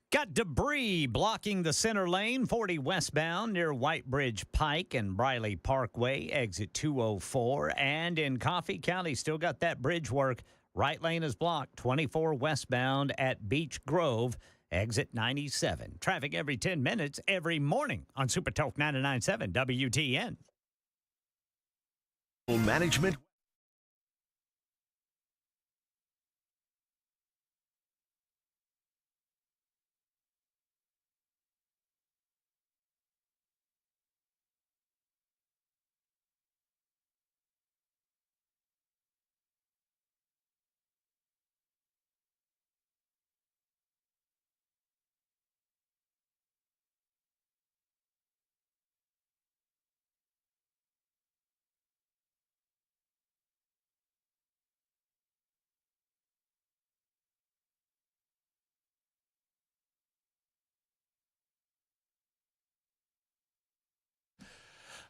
Got debris blocking the center lane, 40 westbound near White Bridge Pike and Briley Parkway, exit 204. And in Coffee County, still got that bridge work. Right lane is blocked, 24 westbound at Beach Grove, exit 97. Traffic every 10 minutes, every morning on Super Talk 99.7 WTN. Management.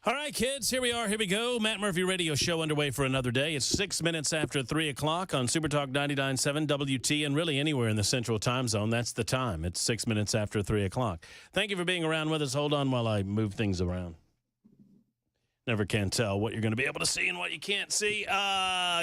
All right, kids, here we are. Here we go. Matt Murphy Radio Show underway for another day. It's 6 minutes after 3 o'clock on Super Talk 99.7 WT, and really anywhere in the Central Time Zone. That's the time. It's 6 minutes after 3 o'clock. Thank you for being around with us. Hold on while I move things around. Never can tell what you're going to be able to see and what you can't see.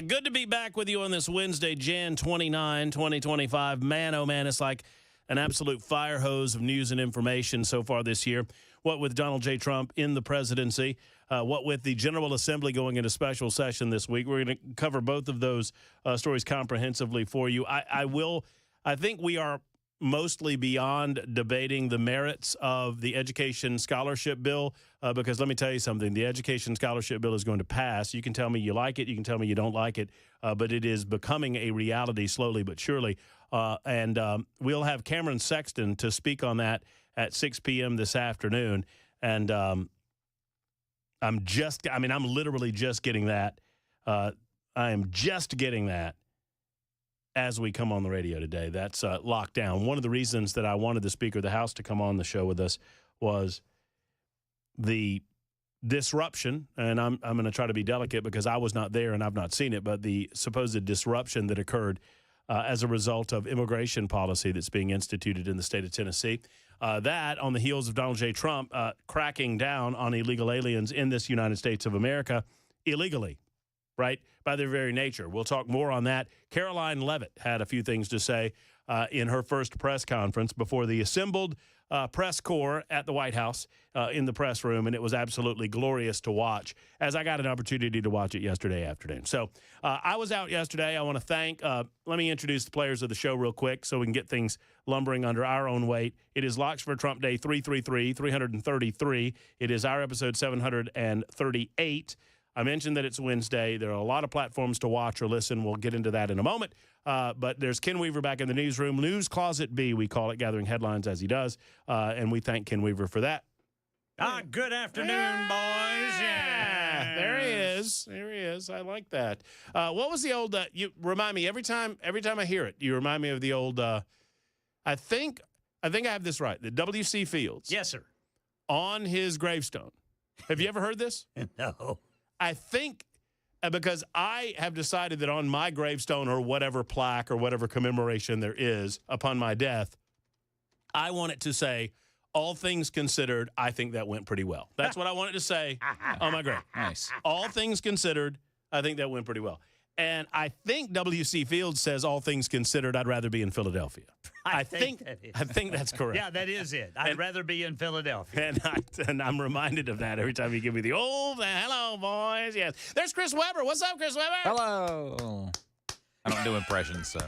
Good to be back with you on this Wednesday, Jan 29, 2025. Man, oh man, it's like an absolute fire hose of news and information so far this year. What with Donald J. Trump in the presidency, what with the General Assembly going into special session this week. We're going to cover both of those stories comprehensively for you. I think we are mostly beyond debating the merits of the education scholarship bill, because let me tell you something, the education scholarship bill is going to pass. You can tell me you like it, you can tell me you don't like it, but it is becoming a reality slowly but surely. And we'll have Cameron Sexton to speak on that at 6 p.m. this afternoon. And I'm literally just getting that. I am just getting that as we come on the radio today. That's locked down. One of the reasons that I wanted the Speaker of the House to come on the show with us was the disruption, and I'm going to try to be delicate because I was not there and I've not seen it, but the supposed disruption that occurred as a result of immigration policy that's being instituted in the state of Tennessee. That on the heels of Donald J. Trump cracking down on illegal aliens in this United States of America illegally, right, by their very nature. We'll talk more on that. Caroline Leavitt had a few things to say in her first press conference before the assembled press corps at the White House in the press room, and it was absolutely glorious to watch, as I got an opportunity to watch it yesterday afternoon. So I was out yesterday. I want to thank, let me introduce the players of the show real quick so we can get things lumbering under our own weight. It is Locks for Trump Day 333. It is our episode 738. I mentioned that it's Wednesday. There are a lot of platforms to watch or listen. We'll get into that in a moment. But there's Ken Weaver back in the newsroom. News Closet B, we call it, gathering headlines as he does. And we thank Ken Weaver for that. Good afternoon, boys. Yeah. There he is. There he is. I like that. What was the old, you remind me, every time I hear it, you remind me of the old, I think I have this right, the W.C. Fields. Yes, sir. On his gravestone. Have you ever heard this? No. I think because I have decided that on my gravestone or whatever plaque or whatever commemoration there is upon my death, I want it to say, all things considered, I think that went pretty well. That's what I want it to say on my grave. Nice. All things considered, I think that went pretty well. And I think W.C. Fields says, all things considered, I'd rather be in Philadelphia. I think that's correct. Yeah, that is it. I'd rather be in Philadelphia. And I'm reminded of that every time you give me the, hello, boys. Yes. There's Chris Webber. What's up, Chris Webber? Hello. I don't do impressions, so.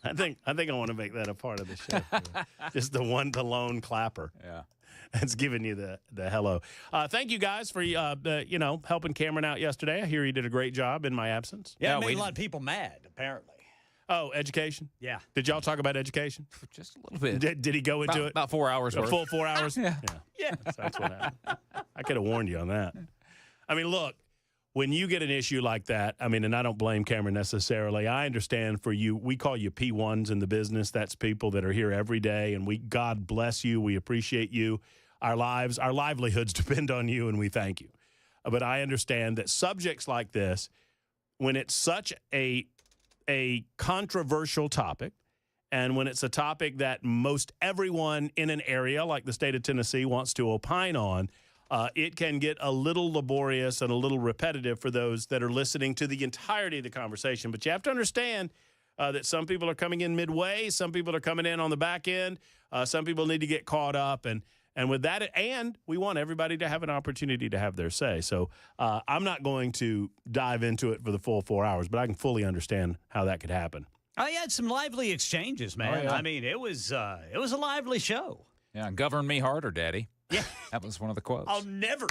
I think I want to make that a part of the show. Just the lone clapper. Yeah. That's giving you the hello. Thank you guys for helping Cameron out yesterday. I hear he did a great job in my absence. Yeah, it made a lot of people mad, apparently. Oh, education? Yeah. Did y'all talk about education? Just a little bit. Did he go into it? About 4 hours worth. A full 4 hours? Yeah. That's what happened. I could have warned you on that. I mean, look, when you get an issue like that, and I don't blame Cameron necessarily. I understand for you, we call you P1s in the business. That's people that are here every day, and God bless you. We appreciate you. Our livelihoods depend on you, and we thank you. But I understand that subjects like this, when it's such a controversial topic And when it's a topic that most everyone in an area like the state of Tennessee wants to opine on, it can get a little laborious and a little repetitive for those that are listening to the entirety of the conversation. But you have to understand that some people are coming in midway, some people are coming in on the back end, some people need to get caught up. And with that, and we want everybody to have an opportunity to have their say. So I'm not going to dive into it for the full 4 hours, but I can fully understand how that could happen. I had some lively exchanges, man. Oh, yeah. I mean, it was a lively show. Yeah, govern me harder, Daddy. Yeah, That was one of the quotes. I'll never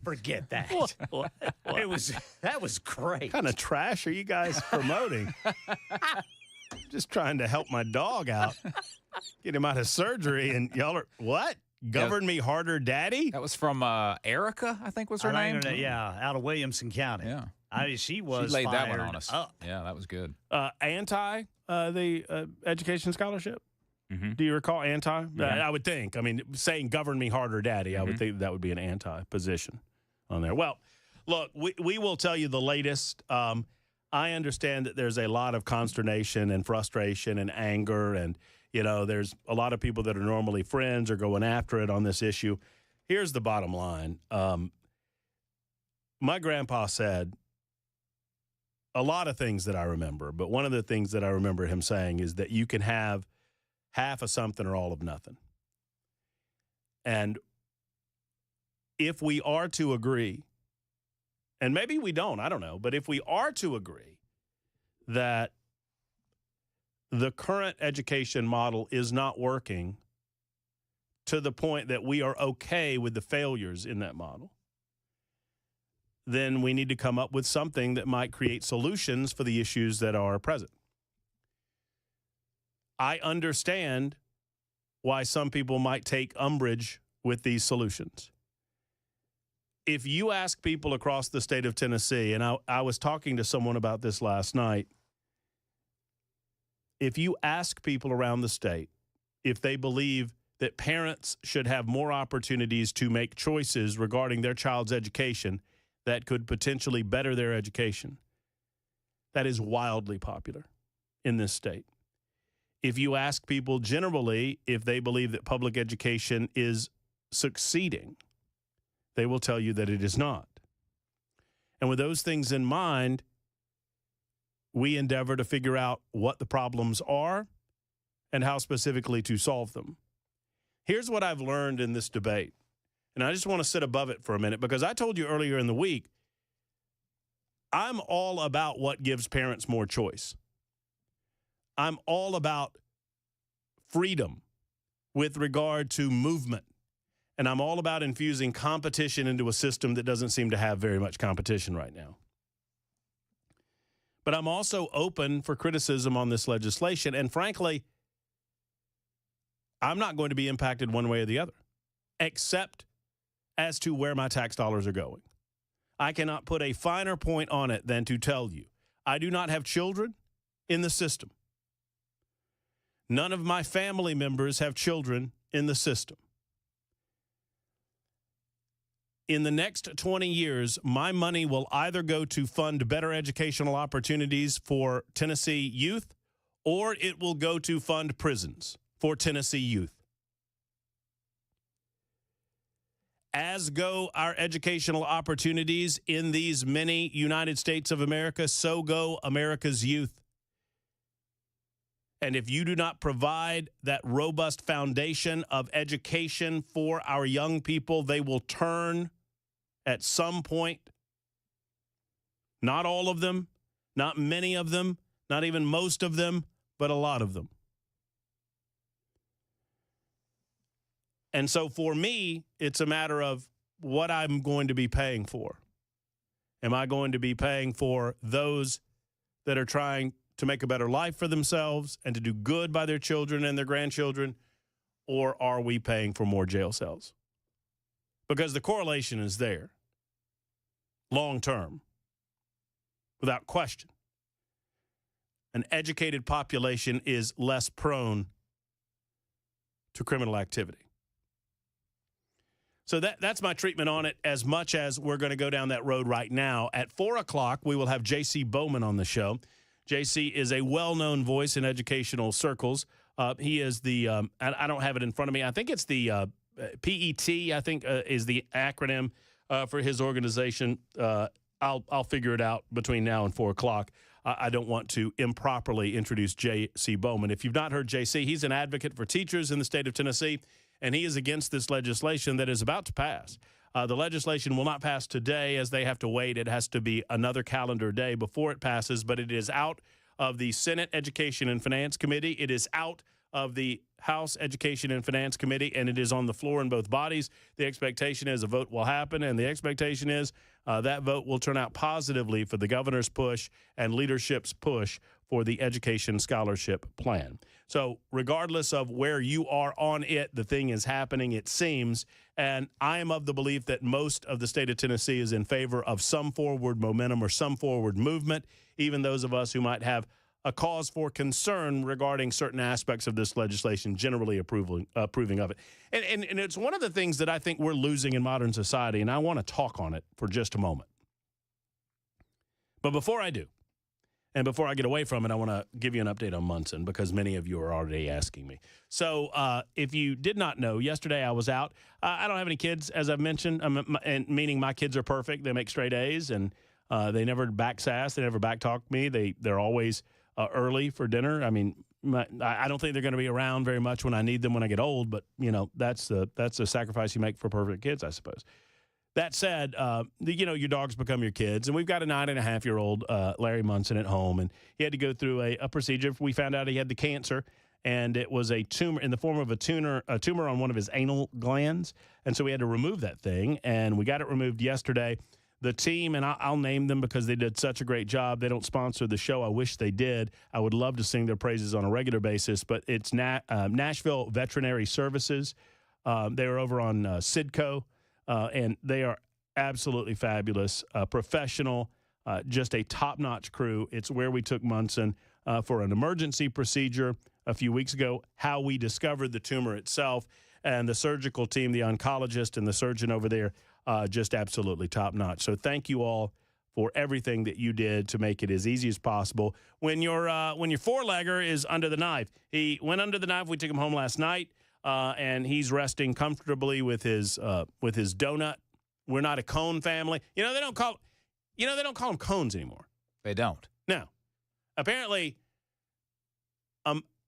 forget that. That was great. What kind of trash are you guys promoting? Just trying to help my dog out, get him out of surgery, and y'all are what? Govern me harder, Daddy? That was from Erica, I think was her name. Yeah, out of Williamson County. Yeah. She She was laid that fired one on us. up. Yeah, that was good. Anti the education scholarship? Mhm. Do you recall anti? Yeah. I would think. I mean, saying govern me harder, Daddy, I would think that would be an anti position on there. Well, look, we will tell you the latest. I understand that there's a lot of consternation and frustration and anger, and, you know, there's a lot of people that are normally friends are going after it on this issue. Here's the bottom line. My grandpa said a lot of things that I remember, but one of the things that I remember him saying is that you can have half of something or all of nothing. And if we are to agree, and maybe we don't, I don't know, but if we are to agree that the current education model is not working to the point that we are okay with the failures in that model, then we need to come up with something that might create solutions for the issues that are present. I understand why some people might take umbrage with these solutions. If you ask people across the state of Tennessee, and I was talking to someone about this last night, if you ask people around the state if they believe that parents should have more opportunities to make choices regarding their child's education that could potentially better their education, that is wildly popular in this state. If you ask people generally if they believe that public education is succeeding, they will tell you that it is not. And with those things in mind, we endeavor to figure out what the problems are and how specifically to solve them. Here's what I've learned in this debate, and I just want to sit above it for a minute because I told you earlier in the week, I'm all about what gives parents more choice. I'm all about freedom with regard to movement. And I'm all about infusing competition into a system that doesn't seem to have very much competition right now. But I'm also open for criticism on this legislation. And frankly, I'm not going to be impacted one way or the other, except as to where my tax dollars are going. I cannot put a finer point on it than to tell you I do not have children in the system. None of my family members have children in the system. In the next 20 years, my money will either go to fund better educational opportunities for Tennessee youth, or it will go to fund prisons for Tennessee youth. As go our educational opportunities in these many United States of America, so go America's youth. And if you do not provide that robust foundation of education for our young people, they will turn at some point. Not all of them, not many of them, not even most of them, but a lot of them. And so for me, it's a matter of what I'm going to be paying for. Am I going to be paying for those that are trying to make a better life for themselves and to do good by their children and their grandchildren, or are we paying for more jail cells? Because the correlation is there, long term, without question. An educated population is less prone to criminal activity. So that's my treatment on it, as much as we're going to go down that road right now. At 4 o'clock, we will have J.C. Bowman on the show. J.C. is a well-known voice in educational circles He is the I don't have it in front of me. I think it's the PET, I think, is the acronym for his organization. I'll figure it out between now and 4 o'clock. I don't want to improperly introduce J.C. Bowman. If you've not heard J.C., he's an advocate for teachers in the state of Tennessee, and he is against this legislation that is about to pass. The legislation will not pass today as they have to wait. It has to be another calendar day before it passes, but it is out of the Senate Education and Finance Committee. It is out of the House Education and Finance Committee, and it is on the floor in both bodies. The expectation is a vote will happen, and the expectation is that vote will turn out positively for the governor's push and leadership's push for the education scholarship plan. So regardless of where you are on it, the thing is happening, it seems, and I am of the belief that most of the state of Tennessee is in favor of some forward momentum or some forward movement, even those of us who might have a cause for concern regarding certain aspects of this legislation, generally approving of it. And it's one of the things that I think we're losing in modern society, and I want to talk on it for just a moment. But before I do, and before I get away from it, I want to give you an update on Munson because many of you are already asking me. So if you did not know, yesterday I was out. I don't have any kids, as I've mentioned, and meaning my kids are perfect. They make straight A's, and they never backsass. They never backtalk me. They're always early for dinner. I mean, I don't think they're going to be around very much when I need them when I get old, but, you know, that's a sacrifice you make for perfect kids, I suppose. That said, your dogs become your kids, and we've got a 9.5-year-old Larry Munson at home, and he had to go through a procedure. We found out he had the cancer, and it was a tumor in the form of a tumor on one of his anal glands, and so we had to remove that thing, and we got it removed yesterday. The team, and I'll name them because they did such a great job. They don't sponsor the show. I wish they did. I would love to sing their praises on a regular basis, but it's Nashville Veterinary Services. They were over on Sidco, and they are absolutely fabulous, professional, just a top-notch crew. It's where we took Munson for an emergency procedure a few weeks ago, how we discovered the tumor itself, and the surgical team, the oncologist and the surgeon over there, just absolutely top-notch. So thank you all for everything that you did to make it as easy as possible. When your four-legger is under the knife, he went under the knife. We took him home last night, and he's resting comfortably with his donut. We're not a cone family. They don't call them cones anymore. They don't. Now, apparently,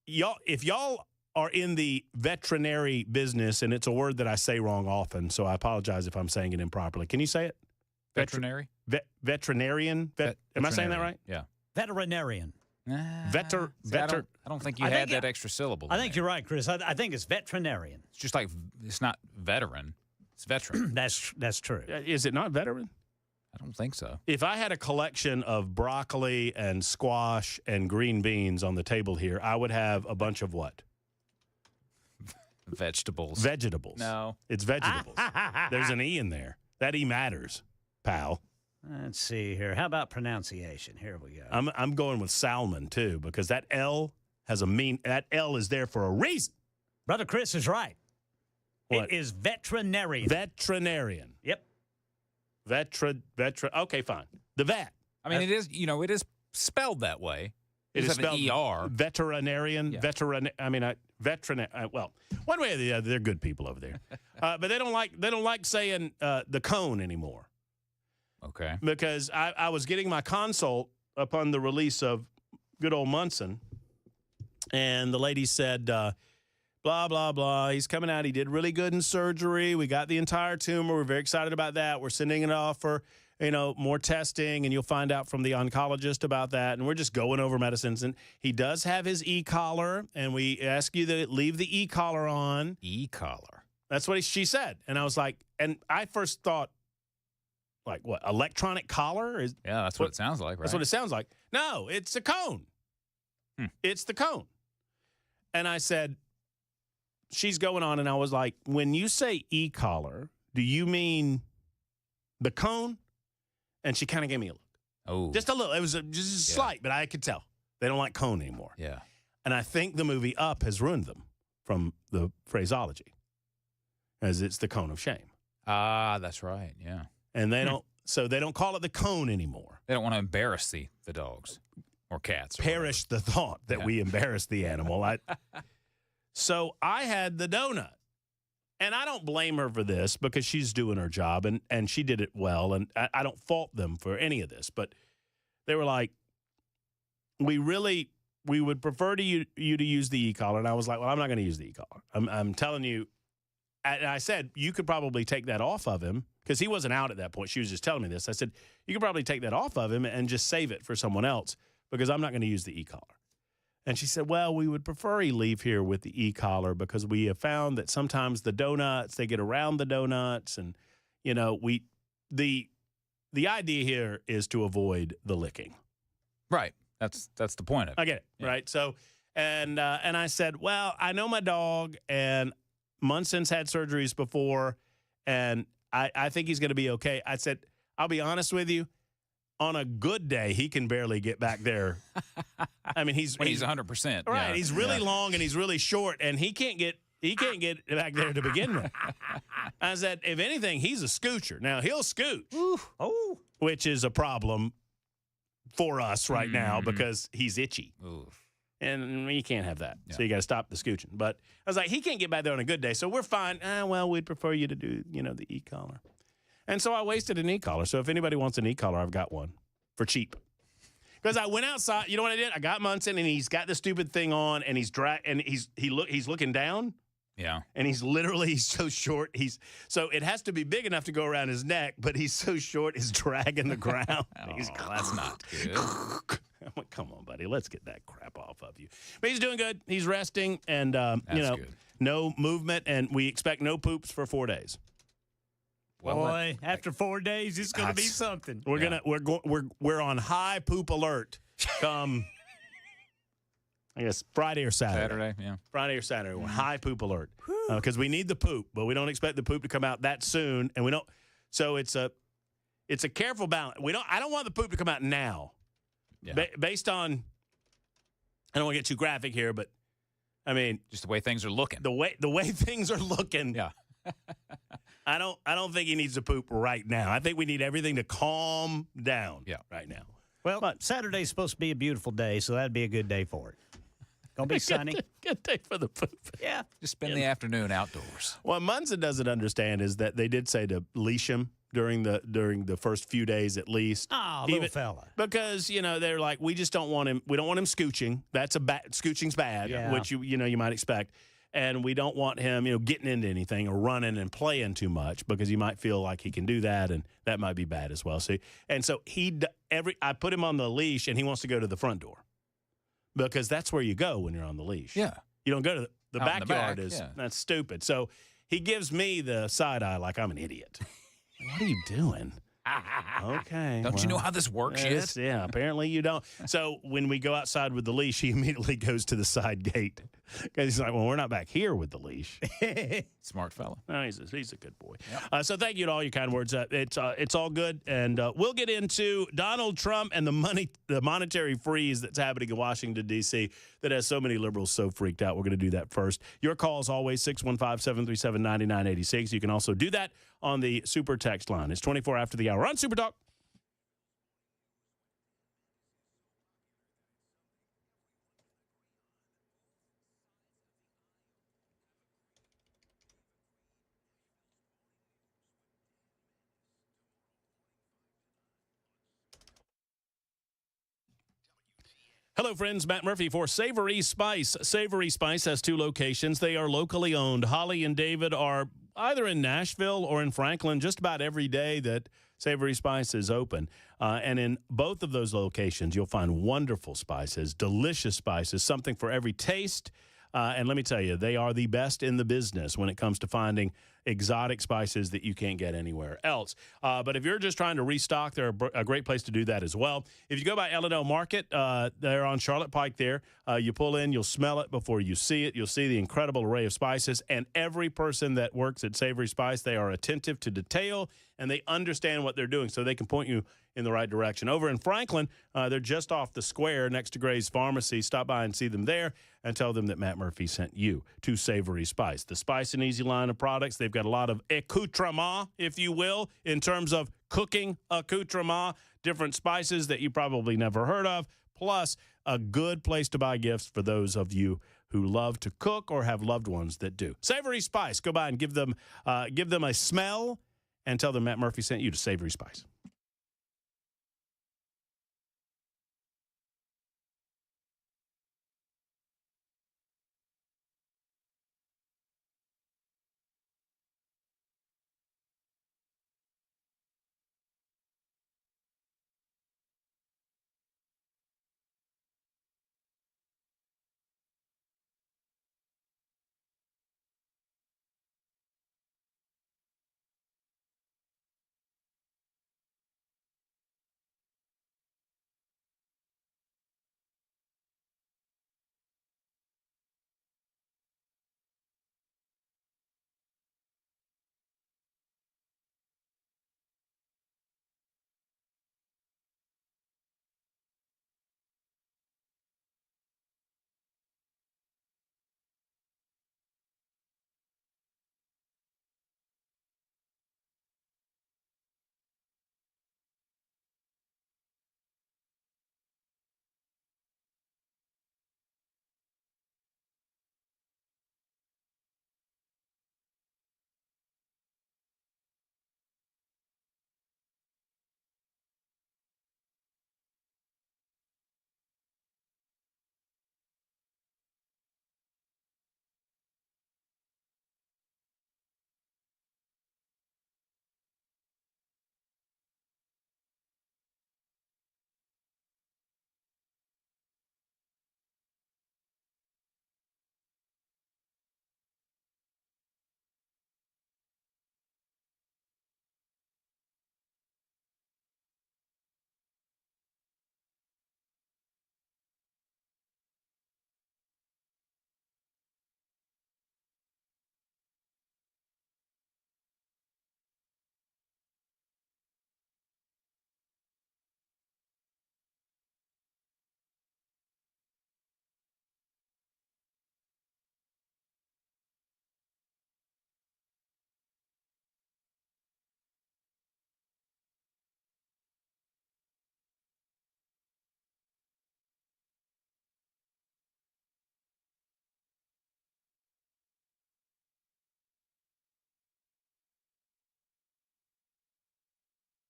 if y'all are in the veterinary business, and it's a word that I say wrong often, so I apologize if I'm saying it improperly. Can you say it? Veterinary? Veterinarian? Am I saying that right? Yeah. Veterinarian. I don't think you had that extra syllable. I think you're right, Chris. I think it's veterinarian. It's just like it's not veteran. It's veteran. That's true. Is it not veteran? I don't think so. If I had a collection of broccoli and squash and green beans on the table here, I would have a bunch of what? Vegetables. Vegetables. No. It's vegetables. There's an E in there. That E matters, pal. Let's see here. How about pronunciation? Here we go. I'm going with salmon, too, because that L that L is there for a reason. Brother Chris is right. What? It is veterinarian. Veterinarian. Yep. Okay, fine. The vet. I mean, it is spelled that way. It is spelled ER. Veterinarian. Yeah. Well, one way or the other, they're good people over there, but they don't like saying the cone anymore. Okay. Because I was getting my consult upon the release of good old Munson, and the lady said, blah blah blah. He's coming out. He did really good in surgery. We got the entire tumor. We're very excited about that. We're sending it off for more testing, and you'll find out from the oncologist about that. And we're just going over medicines. And he does have his e-collar, and we ask you to leave the e-collar on. E-collar. That's what she said. And I was like, and I first thought, like, what, electronic collar? Yeah, that's what it sounds like, right? That's what it sounds like. No, it's a cone. It's the cone. And I said, she's going on, and I was like, when you say e-collar, do you mean the cone? And she kind of gave me a look. Oh. Just a little. It was just slight, but I could tell. They don't like cone anymore. Yeah. And I think the movie Up has ruined them from the phraseology, as it's the cone of shame. Ah, that's right. Yeah. And they don't call it the cone anymore. They don't want to embarrass the dogs or cats. Or Perish the thought that we embarrass the animal. So I had the donut. And I don't blame her for this because she's doing her job, and she did it well, and I don't fault them for any of this. But they were like, we would prefer you to use the e-collar. And I was like, well, I'm not going to use the e-collar. I'm telling you. And I said, you could probably take that off of him because he wasn't out at that point. She was just telling me this. I said, you could probably take that off of him and just save it for someone else because I'm not going to use the e-collar. And she said, well, we would prefer he leave here with the e-collar because we have found that sometimes the donuts, they get around the donuts. And, you know, the idea here is to avoid the licking. Right. That's the point of it. I get it. Yeah. Right. So, and I said, well, I know my dog, and Munson's had surgeries before, and I think he's going to be okay. I said, I'll be honest with you. On a good day, he can barely get back there. I mean, he's 100%. Right. Yeah. He's really long and he's really short, and he can't get back there to begin with. I said, if anything, he's a scoocher. Now, he'll scoot, which is a problem for us right now because he's itchy. Oof. And you can't have that. Yeah. So you got to stop the scooching. But I was like, he can't get back there on a good day, so we're fine. Well, we'd prefer you to do, the e-collar. And so I wasted an e-collar. So if anybody wants an e-collar, I've got one for cheap. Because I went outside. You know what I did? I got Munson, and he's got the stupid thing on, and he's looking down. Yeah. And he's so short. So it has to be big enough to go around his neck, but he's so short, he's dragging the ground. That's not good. I'm like, come on, buddy. Let's get that crap off of you. But he's doing good. He's resting, and good. No movement, and we expect no poops for 4 days. Well, boy, after 4 days, it's going to be something. We're on high poop alert come, I guess, Friday or Saturday. Friday or Saturday. We're high poop alert because we need the poop, but we don't expect the poop to come out that soon, and we don't. So it's a careful balance. I don't want the poop to come out now. Yeah. Based on, I don't want to get too graphic here, but I mean, just the way things are looking. The way things are looking. Yeah. I don't think he needs to poop right now. I think we need everything to calm down right now. Well, Saturday's supposed to be a beautiful day, so that'd be a good day for it. Gonna be sunny. Good day for the poop. Yeah. Just spend the afternoon outdoors. What Munson doesn't understand is that they did say to leash him during the first few days at least. Oh, little fella. Because, they're like, we just don't want him. We don't want him scooching. Scooching's bad, which you might expect. And we don't want him, getting into anything or running and playing too much because he might feel like he can do that, and that might be bad as well. See, and so I put him on the leash, and he wants to go to the front door because that's where you go when you're on the leash. Yeah, you don't go to the backyard. Back, That's stupid. So he gives me the side eye like I'm an idiot. What are you doing? Okay. Don't you know how this works yet? Yeah, apparently you don't. So when we go outside with the leash, he immediately goes to the side gate because he's like, well, we're not back here with the leash. Smart fella. No, he's a good boy. Yep. So thank you to all your kind words. It's all good, and we'll get into Donald Trump and the monetary freeze that's happening in Washington, D.C. that has so many liberals so freaked out. We're going to do that first. Your call is always 615-737-9986. You can also do that on the Super Text line. It's 24 after the hour on Super Talk. Hello, friends. Matt Murphy for Savory Spice. Savory Spice has 2 locations. They are locally owned. Holly and David are either in Nashville or in Franklin just about every day that Savory Spice is open. And in both of those locations, you'll find wonderful spices, delicious spices, something for every taste. And let me tell you, they are the best in the business when it comes to finding exotic spices that you can't get anywhere else. But if you're just trying to restock, they're a great place to do that as well. If you go by Ellendale Market, they're on Charlotte Pike there. You pull in, you'll smell it before you see it. You'll see the incredible array of spices. And every person that works at Savory Spice, they are attentive to detail, and they understand what they're doing, so they can point you in the right direction. Over in Franklin, they're just off the square next to Gray's Pharmacy. Stop by and see them there and tell them that Matt Murphy sent you to Savory Spice. The Spice and Easy line of products, they've got a lot of accoutrement, if you will, in terms of cooking accoutrement, different spices that you probably never heard of, plus a good place to buy gifts for those of you who love to cook or have loved ones that do. Savory Spice. Go by and give them a smell and tell them Matt Murphy sent you to Savory Spice.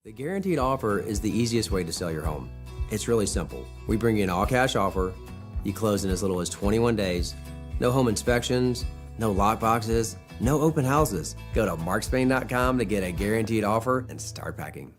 The guaranteed offer is the easiest way to sell your home. It's really simple. We bring you an all-cash offer. You close in as little as 21 days. No home inspections, no lock boxes, no open houses. Go to markspain.com to get a guaranteed offer and start packing.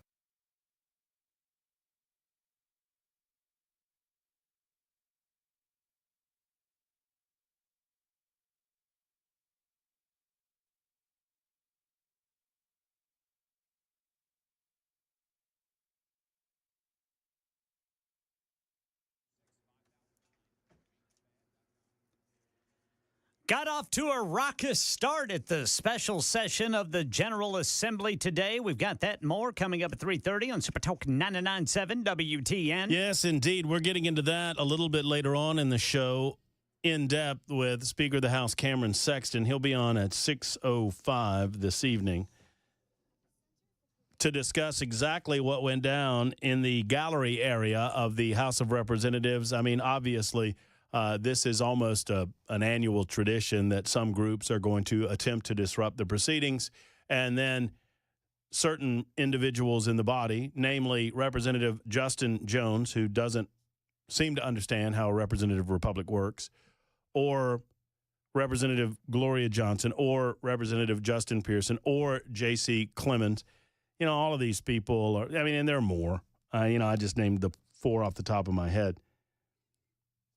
Got off to a raucous start at the special session of the General Assembly today. We've got that and more coming up at 3:30 on Super Talk 99.7 WTN. Yes, indeed. We're getting into that a little bit later on in the show in depth with Speaker of the House Cameron Sexton. He'll be on at 6:05 this evening to discuss exactly what went down in the gallery area of the House of Representatives. I mean, obviously, this is almost an annual tradition that some groups are going to attempt to disrupt the proceedings, and then certain individuals in the body, namely Representative Justin Jones, who doesn't seem to understand how a representative republic works, or Representative Gloria Johnson, or Representative Justin Pearson, or J.C. Clemens. You know, all of these people are, I mean, and there are more. I just named the four off the top of my head.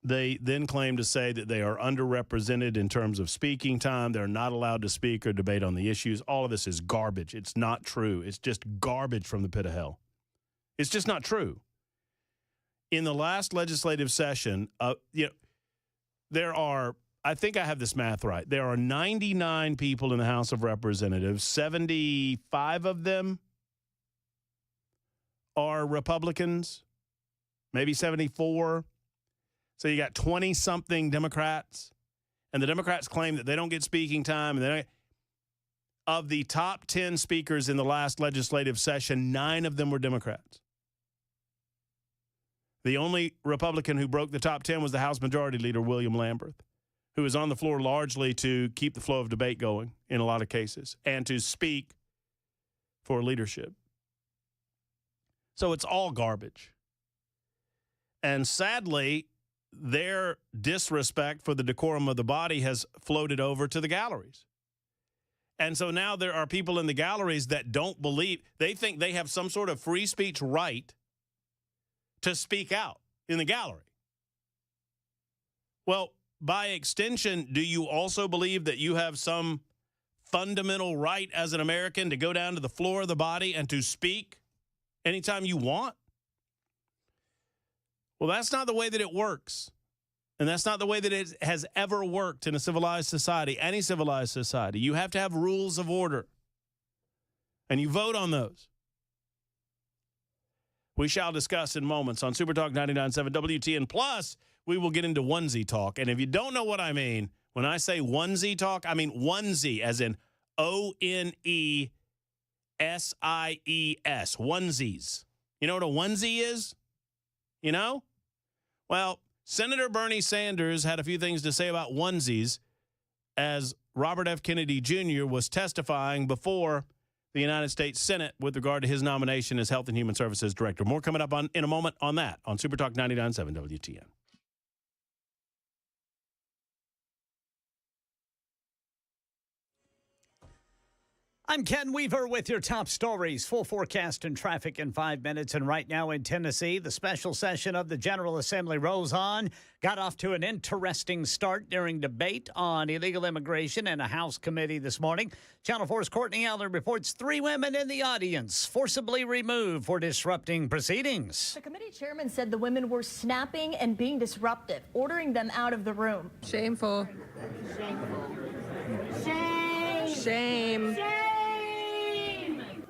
They then claim to say that they are underrepresented in terms of speaking time. They're not allowed to speak or debate on the issues. All of this is garbage. It's not true. It's just garbage from the pit of hell. It's just not true. In the last legislative session, there are, I think I have this math right, there are 99 people in the House of Representatives. 75 of them are Republicans, maybe 74. So you got 20-something Democrats, and the Democrats claim that they don't get speaking time. And of the top 10 speakers in the last legislative session, 9 of them were Democrats. The only Republican who broke the top 10 was the House Majority Leader, William Lamberth, who is on the floor largely to keep the flow of debate going in a lot of cases and to speak for leadership. So it's all garbage. And sadly, their disrespect for the decorum of the body has floated over to the galleries. And so now there are people in the galleries that don't believe, they think they have some sort of free speech right to speak out in the gallery. Well, by extension, do you also believe that you have some fundamental right as an American to go down to the floor of the body and to speak anytime you want? Well, that's not the way that it works. And that's not the way that it has ever worked in a civilized society, any civilized society. You have to have rules of order. And you vote on those. We shall discuss in moments on Super Talk 99.7 WTN. Plus, we will get into onesie talk. And if you don't know what I mean, when I say onesie talk, I mean onesie, as in ONESIES, onesies. You know what a onesie is? You know? Well, Senator Bernie Sanders had a few things to say about onesies as Robert F. Kennedy Jr. was testifying before the United States Senate with regard to his nomination as Health and Human Services Director. More coming up in a moment on that on Super Talk 99.7 WTN. I'm Ken Weaver with your top stories. Full forecast and traffic in 5 minutes. And right now in Tennessee, the special session of the General Assembly rolls on. Got off to an interesting start during debate on illegal immigration in a House committee this morning. Channel 4's Courtney Allen reports 3 women in the audience forcibly removed for disrupting proceedings. The committee chairman said the women were snapping and being disruptive, ordering them out of the room. Shameful. Shameful. Shame. Shame. Shame.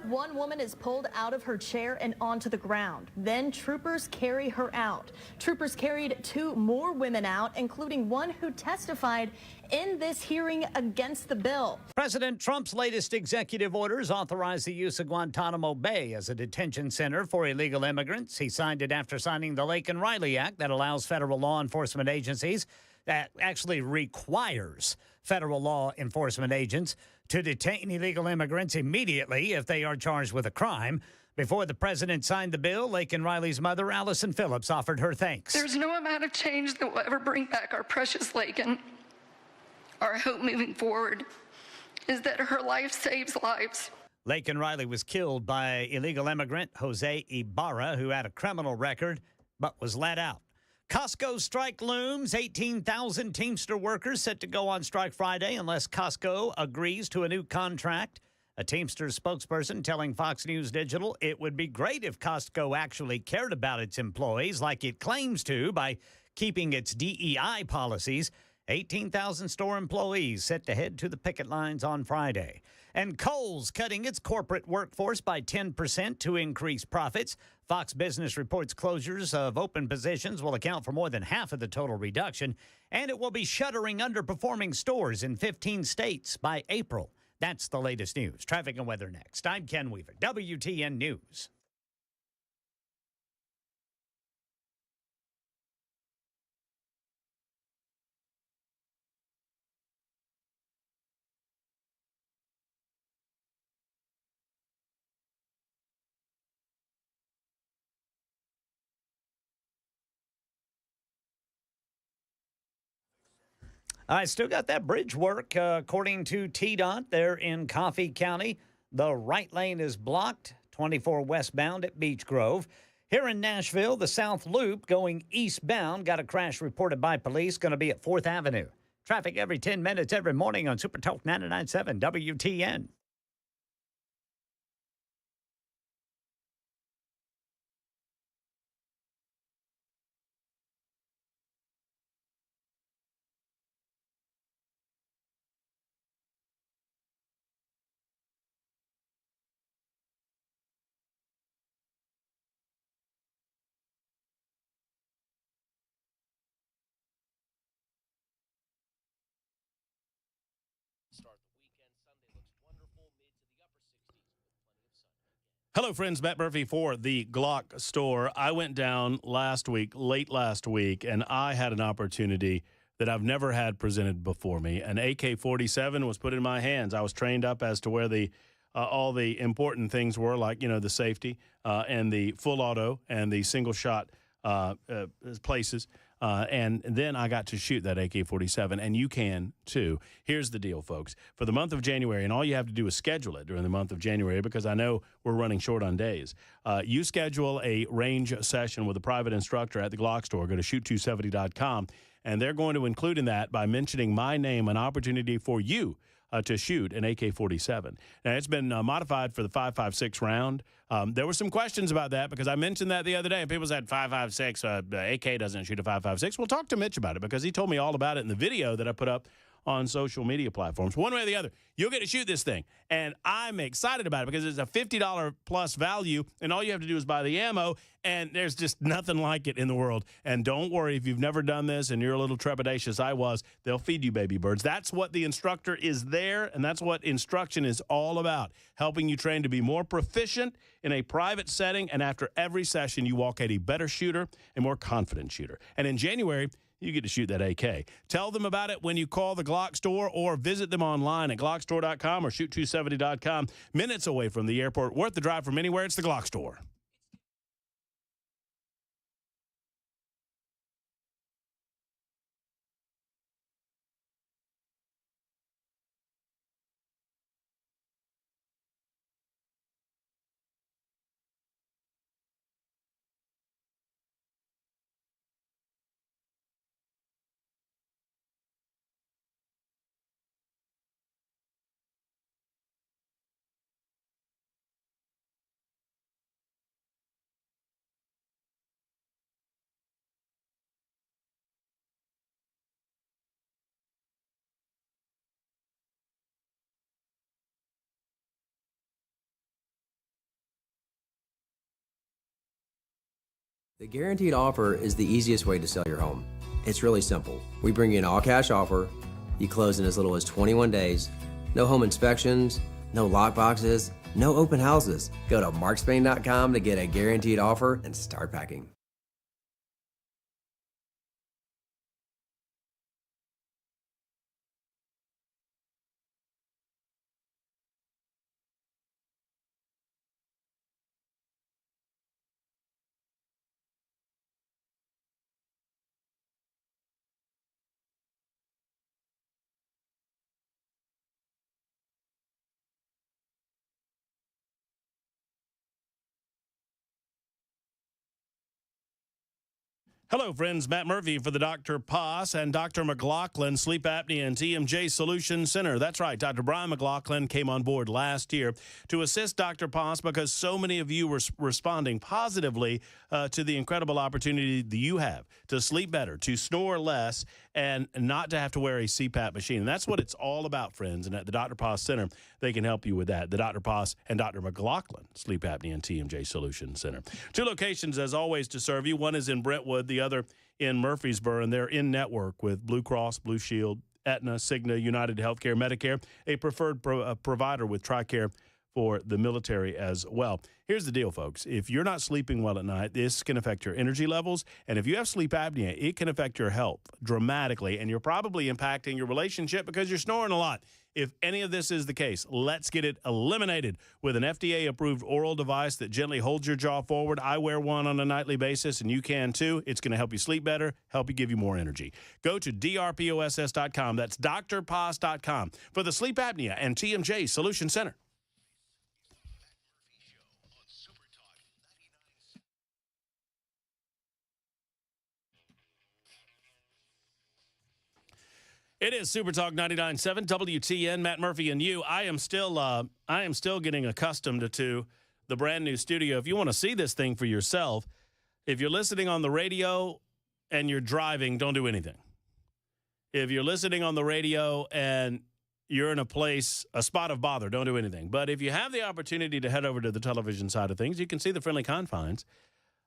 One woman is pulled out of her chair and onto the ground. Then troopers carry her out. Troopers carried 2 more women out, including one who testified in this hearing against the bill. President Trump's latest executive orders authorize the use of Guantanamo Bay as a detention center for illegal immigrants. He signed it after signing the Lake and Riley Act that allows federal law enforcement agencies, that actually requires federal law enforcement agents to detain illegal immigrants immediately if they are charged with a crime. Before the president signed the bill, Lake and Riley's mother, Allison Phillips, offered her thanks. There's no amount of change that will ever bring back our precious Laken. Our hope moving forward is that her life saves lives. Lake and Riley was killed by illegal immigrant Jose Ibarra, who had a criminal record but was let out. Costco strike looms. 18,000 Teamster workers set to go on strike Friday unless Costco agrees to a new contract. A Teamsters spokesperson telling Fox News Digital it would be great if Costco actually cared about its employees like it claims to by keeping its DEI policies. 18,000 store employees set to head to the picket lines on Friday. And Kohl's cutting its corporate workforce by 10% to increase profits. Fox Business reports closures of open positions will account for more than half of the total reduction, and it will be shuttering underperforming stores in 15 states by April. That's the latest news. Traffic and weather next. I'm Ken Weaver, WTN News. I still got that bridge work. According to TDOT, there in Coffee County, the right lane is blocked, 24 westbound at Beech Grove. Here in Nashville, the South Loop going eastbound got a crash reported by police, going to be at 4th Avenue. Traffic every 10 minutes every morning on Super Talk 99.7 WTN. Hello, friends. Matt Murphy for the Glock store. I went down late last week, and I had an opportunity that I've never had presented before me. An AK-47 was put in my hands. I was trained up as to where the all the important things were, like, the safety and the full auto and the single shot places. And then I got to shoot that AK-47, and you can too. Here's the deal, folks. For the month of January, and all you have to do is schedule it during the month of January, because I know we're running short on days. You schedule a range session with a private instructor at the Glock store. Go to shoot270.com, and they're going to include in that, by mentioning my name, an opportunity for you to shoot an AK-47. Now, it's been modified for the 5.56 round. There were some questions about that, because I mentioned that the other day, and people said 5.56, AK doesn't shoot a 5.56. Well, talk to Mitch about it, because he told me all about it in the video that I put up on social media platforms. One way or the other, you'll get to shoot this thing. And I'm excited about it, because it's a $50 plus value, and all you have to do is buy the ammo, and there's just nothing like it in the world. And don't worry, if you've never done this and you're a little trepidatious, I was, they'll feed you baby birds. That's what the instructor is there, and that's what instruction is all about, helping you train to be more proficient in a private setting, and after every session, you walk out a better shooter, a more confident shooter. And in January, you get to shoot that AK. Tell them about it when you call the Glock store, or visit them online at glockstore.com or shoot270.com. Minutes away from the airport, worth the drive from anywhere. It's the Glock store. The guaranteed offer is the easiest way to sell your home. It's really simple. We bring you an all-cash offer. You close in as little as 21 days. No home inspections, no lock boxes, no open houses. Go to markspain.com to get a guaranteed offer and start packing. Hello, friends. Matt Murphy for the Dr. Poss and Dr. McLaughlin Sleep Apnea and TMJ Solution Center. That's right. Dr. Brian McLaughlin came on board last year to assist Dr. Poss, because so many of you were responding positively to the incredible opportunity that you have to sleep better, to snore less, and not to have to wear a CPAP machine. And that's what it's all about, friends. And at the Dr. Poss Center, they can help you with that. The Dr. Poss and Dr. McLaughlin Sleep Apnea and TMJ Solution Center. 2 locations, as always, to serve you. One is in Brentwood, the other in Murfreesboro, and they're in network with Blue Cross, Blue Shield, Aetna, Cigna, United Healthcare, Medicare, a preferred provider with TRICARE for the military as well. Here's the deal, folks. If you're not sleeping well at night, this can affect your energy levels. And if you have sleep apnea, it can affect your health dramatically. And you're probably impacting your relationship because you're snoring a lot. If any of this is the case, let's get it eliminated with an FDA-approved oral device that gently holds your jaw forward. I wear one on a nightly basis, and you can too. It's going to help you sleep better, help you give you more energy. Go to drposs.com. That's drposs.com for the Sleep Apnea and TMJ Solution Center. It is Super Talk 99.7 WTN. Matt Murphy and you. I am still getting accustomed to the brand new studio. If you want to see this thing for yourself, if you're listening on the radio and you're driving, don't do anything. If you're listening on the radio and you're in a spot of bother, don't do anything. But if you have the opportunity to head over to the television side of things, you can see the friendly confines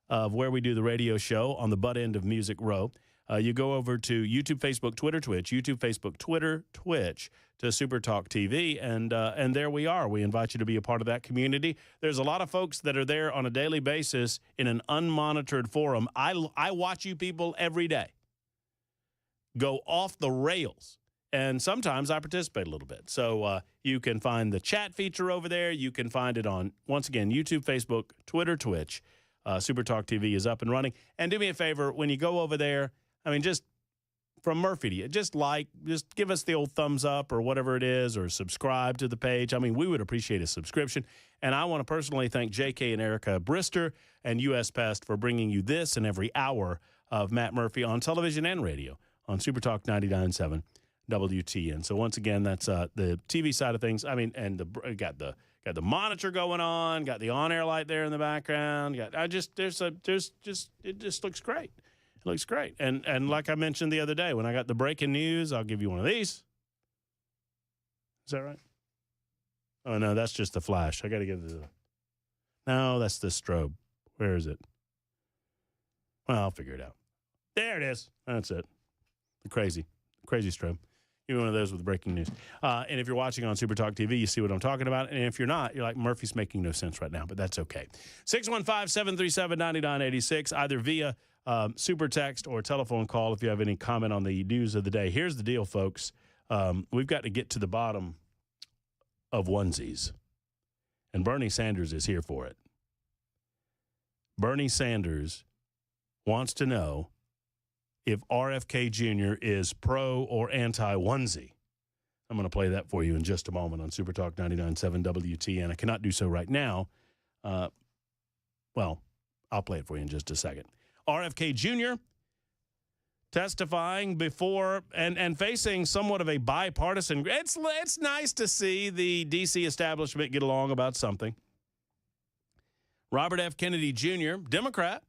of where we do the radio show on the butt end of Music Row. You go over to YouTube, Facebook, Twitter, Twitch, YouTube, Facebook, Twitter, Twitch to Super Talk TV, and there we are. We invite you to be a part of that community. There's a lot of folks that are there on a daily basis in an unmonitored forum. I watch you people every day. go off the rails. And sometimes I participate a little bit. So you can find the chat feature over there. You can find it on, once again, YouTube, Facebook, Twitter, Twitch. Super Talk TV is up and running. And do me a favor, when you go over there, I mean, just from Murphy to you, just give us the old thumbs up or whatever it is, or subscribe to the page. I mean, we would appreciate a subscription. And I want to personally thank JK and Erica Brister and US Pest for bringing you this and every hour of Matt Murphy on television and radio on Super Talk 99.7 WTN. So once again, that's the TV side of things. I mean, and got the monitor going on, got the on-air light there in the background. It just looks great. It looks great. And like I mentioned the other day, when I got the breaking news, I'll give you one of these. Is that right? Oh no, that's just the flash. I got to get no, that's the strobe. Where is it? Well, I'll figure it out. There it is. That's it. The crazy strobe. Give me one of those with breaking news. And if you're watching on Super Talk TV, you see what I'm talking about. And if you're not, you're like, Murphy's making no sense right now, but that's okay. 615-737-9986, either via super text or telephone call if you have any comment on the news of the day. Here's the deal, folks. We've got to get to the bottom of onesies. And Bernie Sanders is here for it. Bernie Sanders wants to know if RFK Jr. is pro or anti-onesie. I'm going to play that for you in just a moment on Super Talk 99.7 WTN. I cannot do so right now. Well, I'll play it for you in just a second. RFK Jr. testifying before and facing somewhat of a bipartisan. It's nice to see the D.C. establishment get along about something. Robert F. Kennedy Jr., Democrat.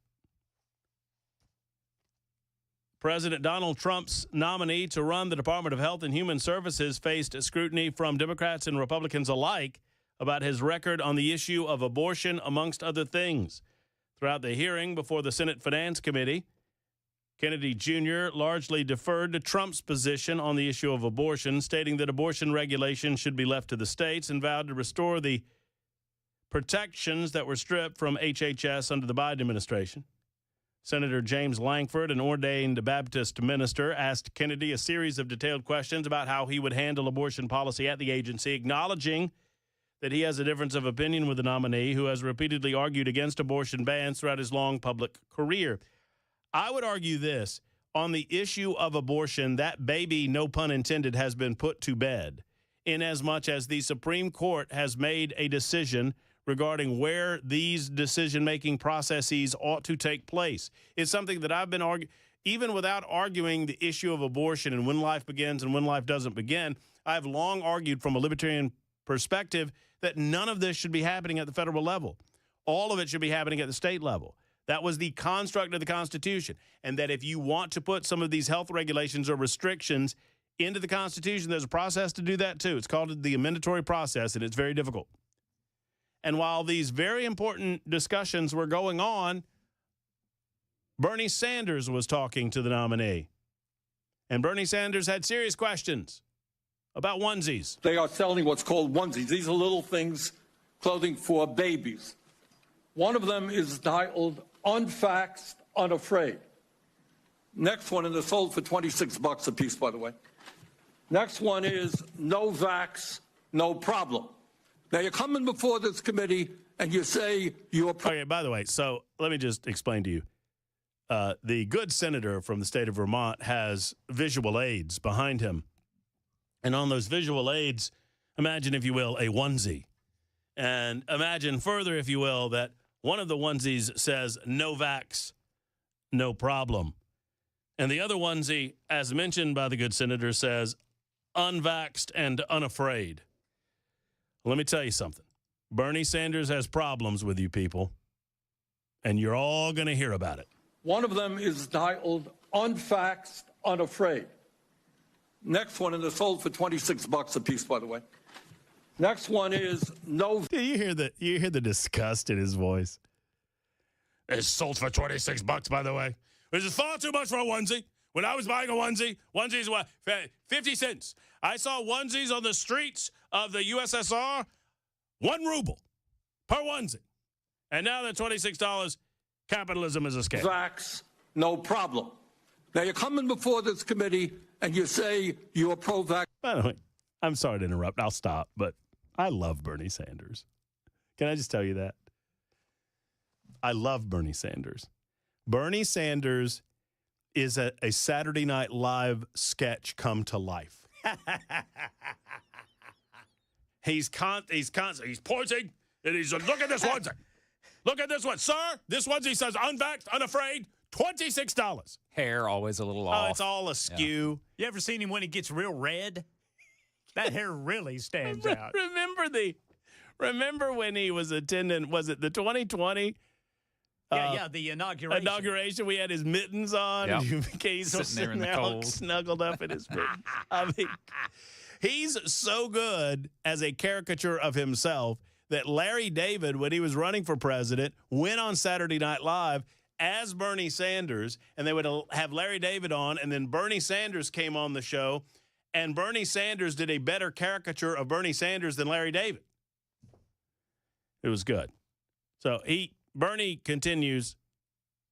President Donald Trump's nominee to run the Department of Health and Human Services faced scrutiny from Democrats and Republicans alike about his record on the issue of abortion, amongst other things. Throughout the hearing before the Senate Finance Committee, Kennedy Jr. largely deferred to Trump's position on the issue of abortion, stating that abortion regulation should be left to the states, and vowed to restore the protections that were stripped from HHS under the Biden administration. Senator James Lankford, an ordained Baptist minister, asked Kennedy a series of detailed questions about how he would handle abortion policy at the agency, acknowledging that he has a difference of opinion with the nominee, who has repeatedly argued against abortion bans throughout his long public career. I would argue this. On the issue of abortion, that baby, no pun intended, has been put to bed, inasmuch as the Supreme Court has made a decision regarding where these decision-making processes ought to take place. It's something that I've been arguing, even without arguing the issue of abortion and when life begins and when life doesn't begin. I've long argued from a libertarian perspective that none of this should be happening at the federal level. All of it should be happening at the state level. That was the construct of the Constitution. And that if you want to put some of these health regulations or restrictions into the Constitution, there's a process to do that too. It's called the amendatory process, and it's very difficult. And while these very important discussions were going on, Bernie Sanders was talking to the nominee. And Bernie Sanders had serious questions about onesies. They are selling what's called onesies. These are little things, clothing for babies. One of them is titled Unvaxxed, Unafraid. Next one, and they're sold for $26 a piece, by the way. Next one is No Vax, No Problem. Now, you're coming before this committee and you say you're... Okay, by the way, so let me just explain to you. The good senator from the state of Vermont has visual aids behind him. And on those visual aids, imagine, if you will, a onesie. And imagine further, if you will, that one of the onesies says, no vax, no problem. And the other onesie, as mentioned by the good senator, says, unvaxxed and unafraid. Let me tell you something. Bernie Sanders has problems with you people, and you're all going to hear about it. One of them is titled Unvaxxed, Unafraid. Next one, and they're sold for $26 a piece, by the way. Next one is No... You hear the disgust in his voice. It's sold for $26, by the way. This is far too much for a onesie. When I was buying a onesie, onesies were 50 cents. I saw onesies on the streets of the USSR, 1 ruble per onesie. And now they're $26. Capitalism is a scam. Vax, no problem. Now, you're coming before this committee and you say you are pro-vaccine. By the way, I'm sorry to interrupt. I'll stop, but I love Bernie Sanders. Can I just tell you that? I love Bernie Sanders. Bernie Sanders is a Saturday Night Live sketch come to life. He's pointing and he's look at this onesie. Look at this one, sir. This onesie says unvaxxed, unafraid, $26. Hair always a little off. Oh, it's all askew. Yeah. You ever seen him when he gets real red? That hair really stands out. Remember when he was attending, was it the 2020? The inauguration. Inauguration, we had his mittens on. Yep. And he's sitting there in the now cold, snuggled up in his mittens. I mean, he's so good as a caricature of himself that Larry David, when he was running for president, went on Saturday Night Live as Bernie Sanders, and they would have Larry David on, and then Bernie Sanders came on the show, and Bernie Sanders did a better caricature of Bernie Sanders than Larry David. It was good. So Bernie continues.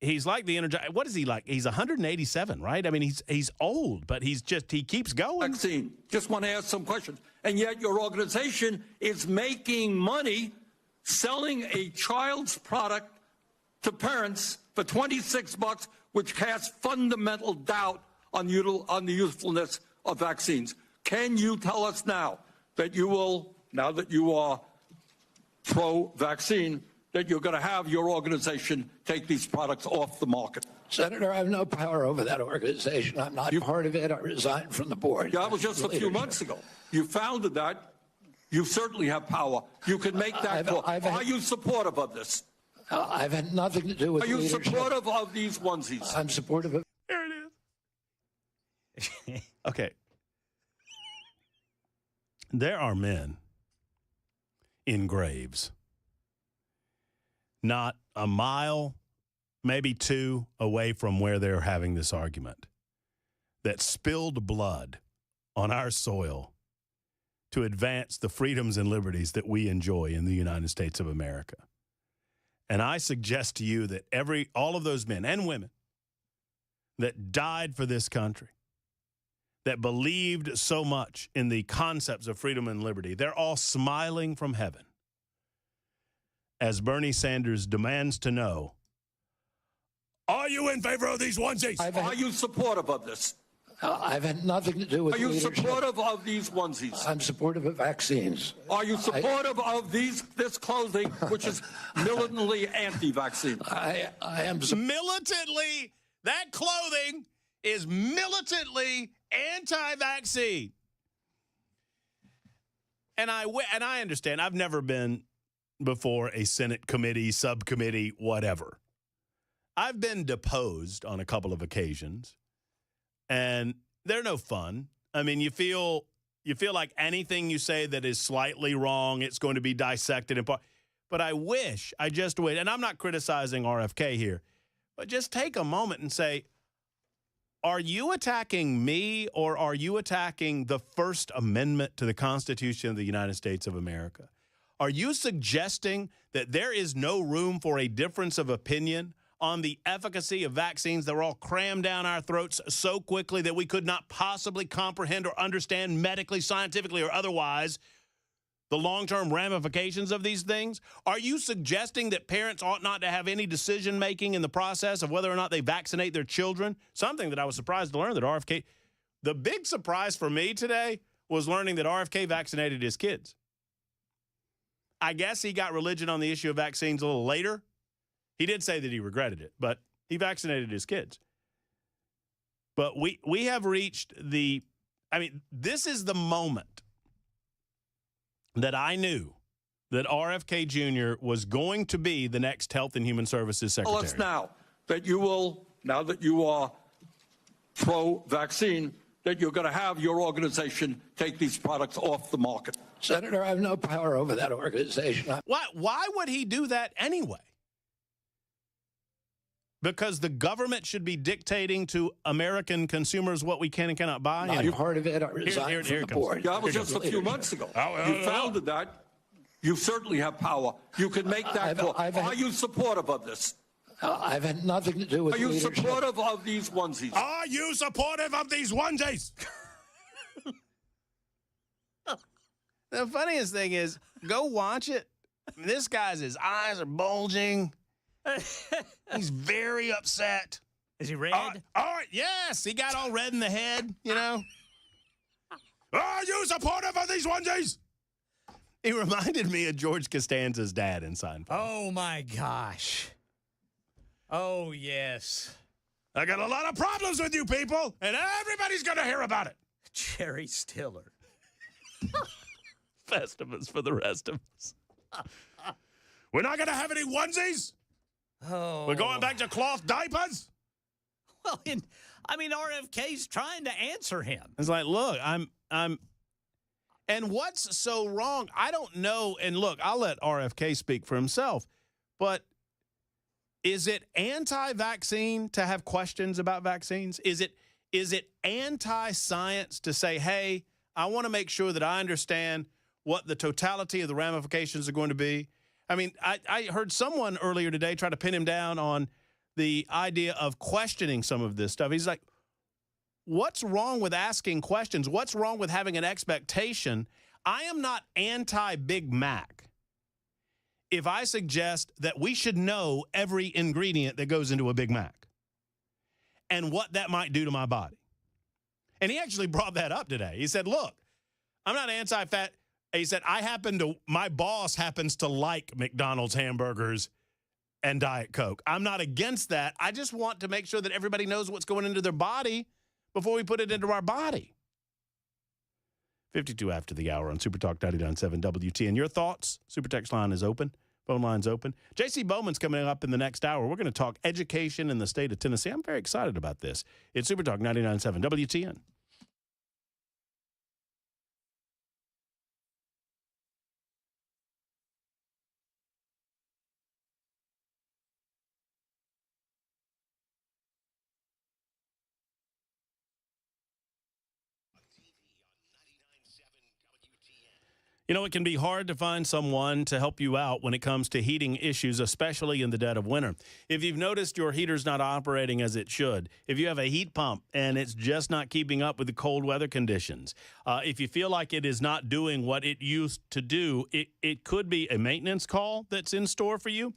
He's like the what is he like? He's 187, right? I mean, he's old, but he keeps going. Vaccine. Just want to ask some questions. And yet your organization is making money selling a child's product to parents for $26, which casts fundamental doubt on the usefulness of vaccines. Can you tell us now that you will, now that you are pro-vaccine, that you're going to have your organization take these products off the market? Senator, I have no power over that organization. I'm not part of it. I resigned from the board. Yeah, that was just a few months ago. You founded that. You certainly have power. You can make that call. Are you supportive of this? I've had nothing to do with leadership. Are you supportive of these onesies? I'm supportive of... There it is. Okay. There are men in graves, not a mile, maybe two away from where they're having this argument, that spilled blood on our soil to advance the freedoms and liberties that we enjoy in the United States of America. And I suggest to you that all of those men and women that died for this country, that believed so much in the concepts of freedom and liberty, they're all smiling from heaven as Bernie Sanders demands to know, are you in favor of these onesies? Are you supportive of this? I've had nothing to do with leadership. Are you supportive of these onesies? I'm supportive of vaccines. Are you supportive of this clothing, which is militantly anti-vaccine? I am... Militantly, that clothing is militantly anti-vaccine. And I understand. I've never been before a Senate committee, subcommittee, whatever. I've been deposed on a couple of occasions, and they're no fun. I mean, you feel like anything you say that is slightly wrong, it's going to be dissected in part. But I just wish, and I'm not criticizing RFK here, but just take a moment and say, are you attacking me or are you attacking the First Amendment to the Constitution of the United States of America? Are you suggesting that there is no room for a difference of opinion on the efficacy of vaccines that were all crammed down our throats so quickly that we could not possibly comprehend or understand medically, scientifically, or otherwise the long-term ramifications of these things? Are you suggesting that parents ought not to have any decision-making in the process of whether or not they vaccinate their children? Something that I was surprised to learn that RFK, the big surprise for me today was learning that RFK vaccinated his kids. I guess he got religion on the issue of vaccines a little later. He did say that he regretted it, but he vaccinated his kids. But we have reached this is the moment that I knew that RFK Jr. was going to be the next Health and Human Services Secretary. Tell us now that now that you are pro-vaccine, that you're going to have your organization take these products off the market. Senator, I have no power over that organization. Why would he do that anyway? Because the government should be dictating to American consumers what we can and cannot buy? I'm part of it. I resigned from the board. Yeah, that was just a few months ago. You founded that. You certainly have power. You can make that call. Are you supportive of this? I've had nothing to do with Are you leadership. supportive of these onesies? Are you supportive of these onesies? The funniest thing is, go watch it. This guy's, his eyes are bulging. He's very upset. Is he red? All right, yes. He got all red in the head, you know. Are you supportive of these onesies? He reminded me of George Costanza's dad in Seinfeld. Oh, my gosh. Oh, yes. I got a lot of problems with you people, and everybody's going to hear about it. Jerry Stiller. Festivus for the rest of us. We're not going to have any onesies. Oh. We're going back to cloth diapers. Well, RFK's trying to answer him. It's like, look, I'm, and what's so wrong? I don't know. And look, I'll let RFK speak for himself, but is it anti-vaccine to have questions about vaccines? Is it anti-science to say, hey, I want to make sure that I understand what the totality of the ramifications are going to be? I mean, I heard someone earlier today try to pin him down on the idea of questioning some of this stuff. He's like, what's wrong with asking questions? What's wrong with having an expectation? I am not anti-Big Mac if I suggest that we should know every ingredient that goes into a Big Mac and what that might do to my body. And he actually brought that up today. He said, look, I'm not anti-fat. He said, my boss happens to like McDonald's hamburgers and Diet Coke. I'm not against that. I just want to make sure that everybody knows what's going into their body before we put it into our body. 52 after the hour on Super Talk 99.7 WTN. Your thoughts? Super text line is open. Phone line's open. J.C. Bowman's coming up in the next hour. We're going to talk education in the state of Tennessee. I'm very excited about this. It's Super Talk 99.7 WTN. You know, it can be hard to find someone to help you out when it comes to heating issues, especially in the dead of winter. If you've noticed your heater's not operating as it should, if you have a heat pump and it's just not keeping up with the cold weather conditions, if you feel like it is not doing what it used to do, it could be a maintenance call that's in store for you.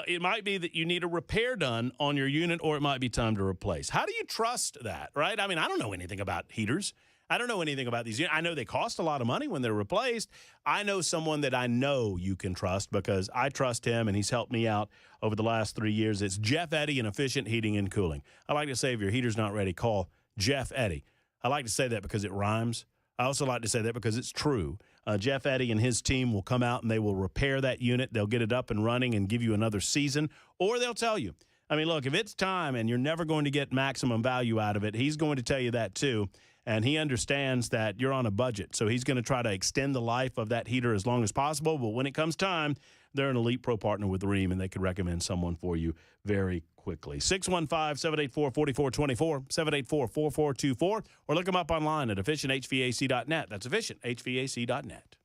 It might be that you need a repair done on your unit, or it might be time to replace. How do you trust that, right? I mean, I don't know anything about heaters. I don't know anything about these. I know they cost a lot of money when they're replaced. I know someone that I know you can trust because I trust him, and he's helped me out over the last 3 years. It's Jeff Eddy in Efficient Heating and Cooling. I like to say if your heater's not ready, call Jeff Eddy. I like to say that because it rhymes. I also like to say that because it's true. Jeff Eddy and his team will come out and they will repair that unit. They'll get it up and running and give you another season, or they'll tell you. I mean, look, if it's time and you're never going to get maximum value out of it, he's going to tell you that too. And he understands that you're on a budget. So he's going to try to extend the life of that heater as long as possible. But when it comes time, they're an elite pro partner with Rheem, and they could recommend someone for you very quickly. 615-784-4424, 784-4424, or look them up online at efficienthvac.net. That's efficienthvac.net.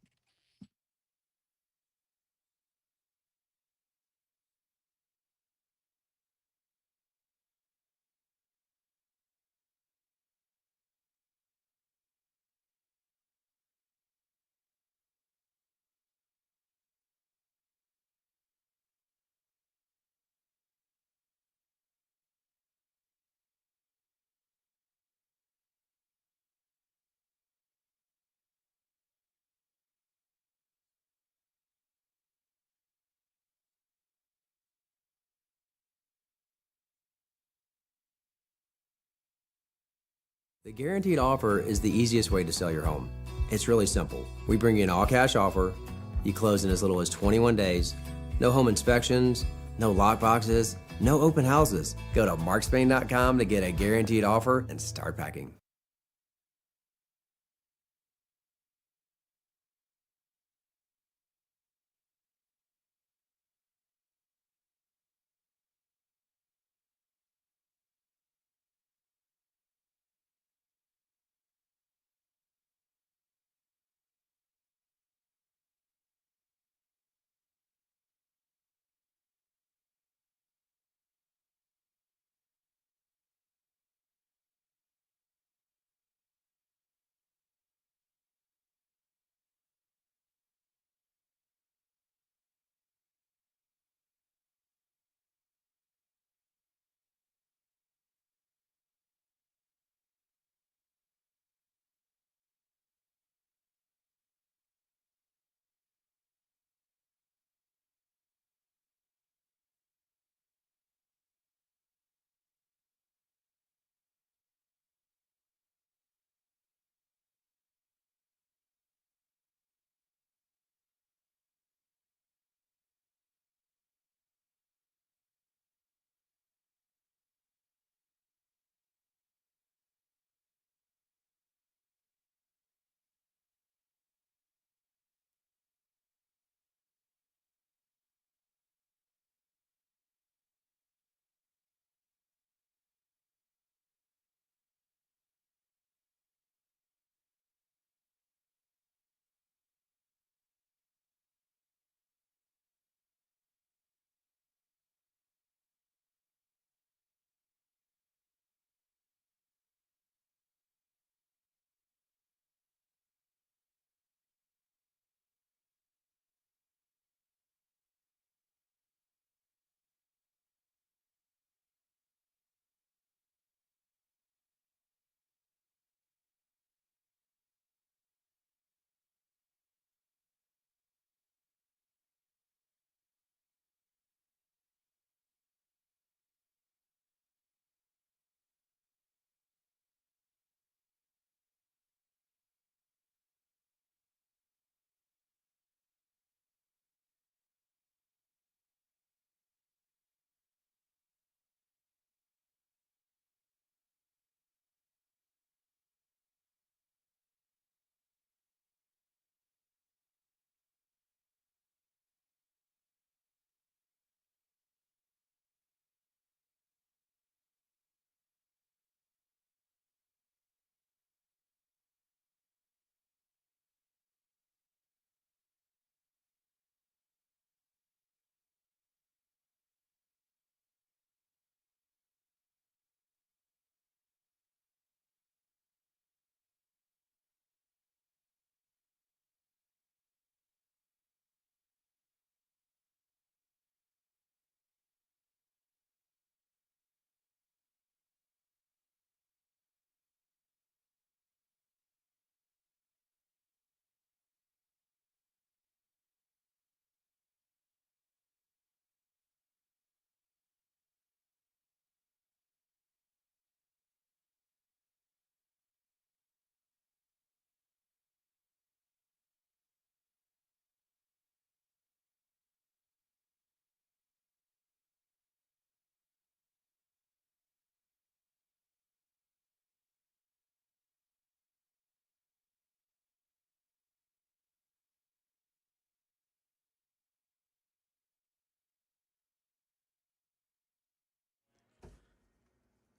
The guaranteed offer is the easiest way to sell your home. It's really simple. We bring you an all-cash offer. You close in as little as 21 days. No home inspections, no lockboxes, no open houses. Go to markspain.com to get a guaranteed offer and start packing.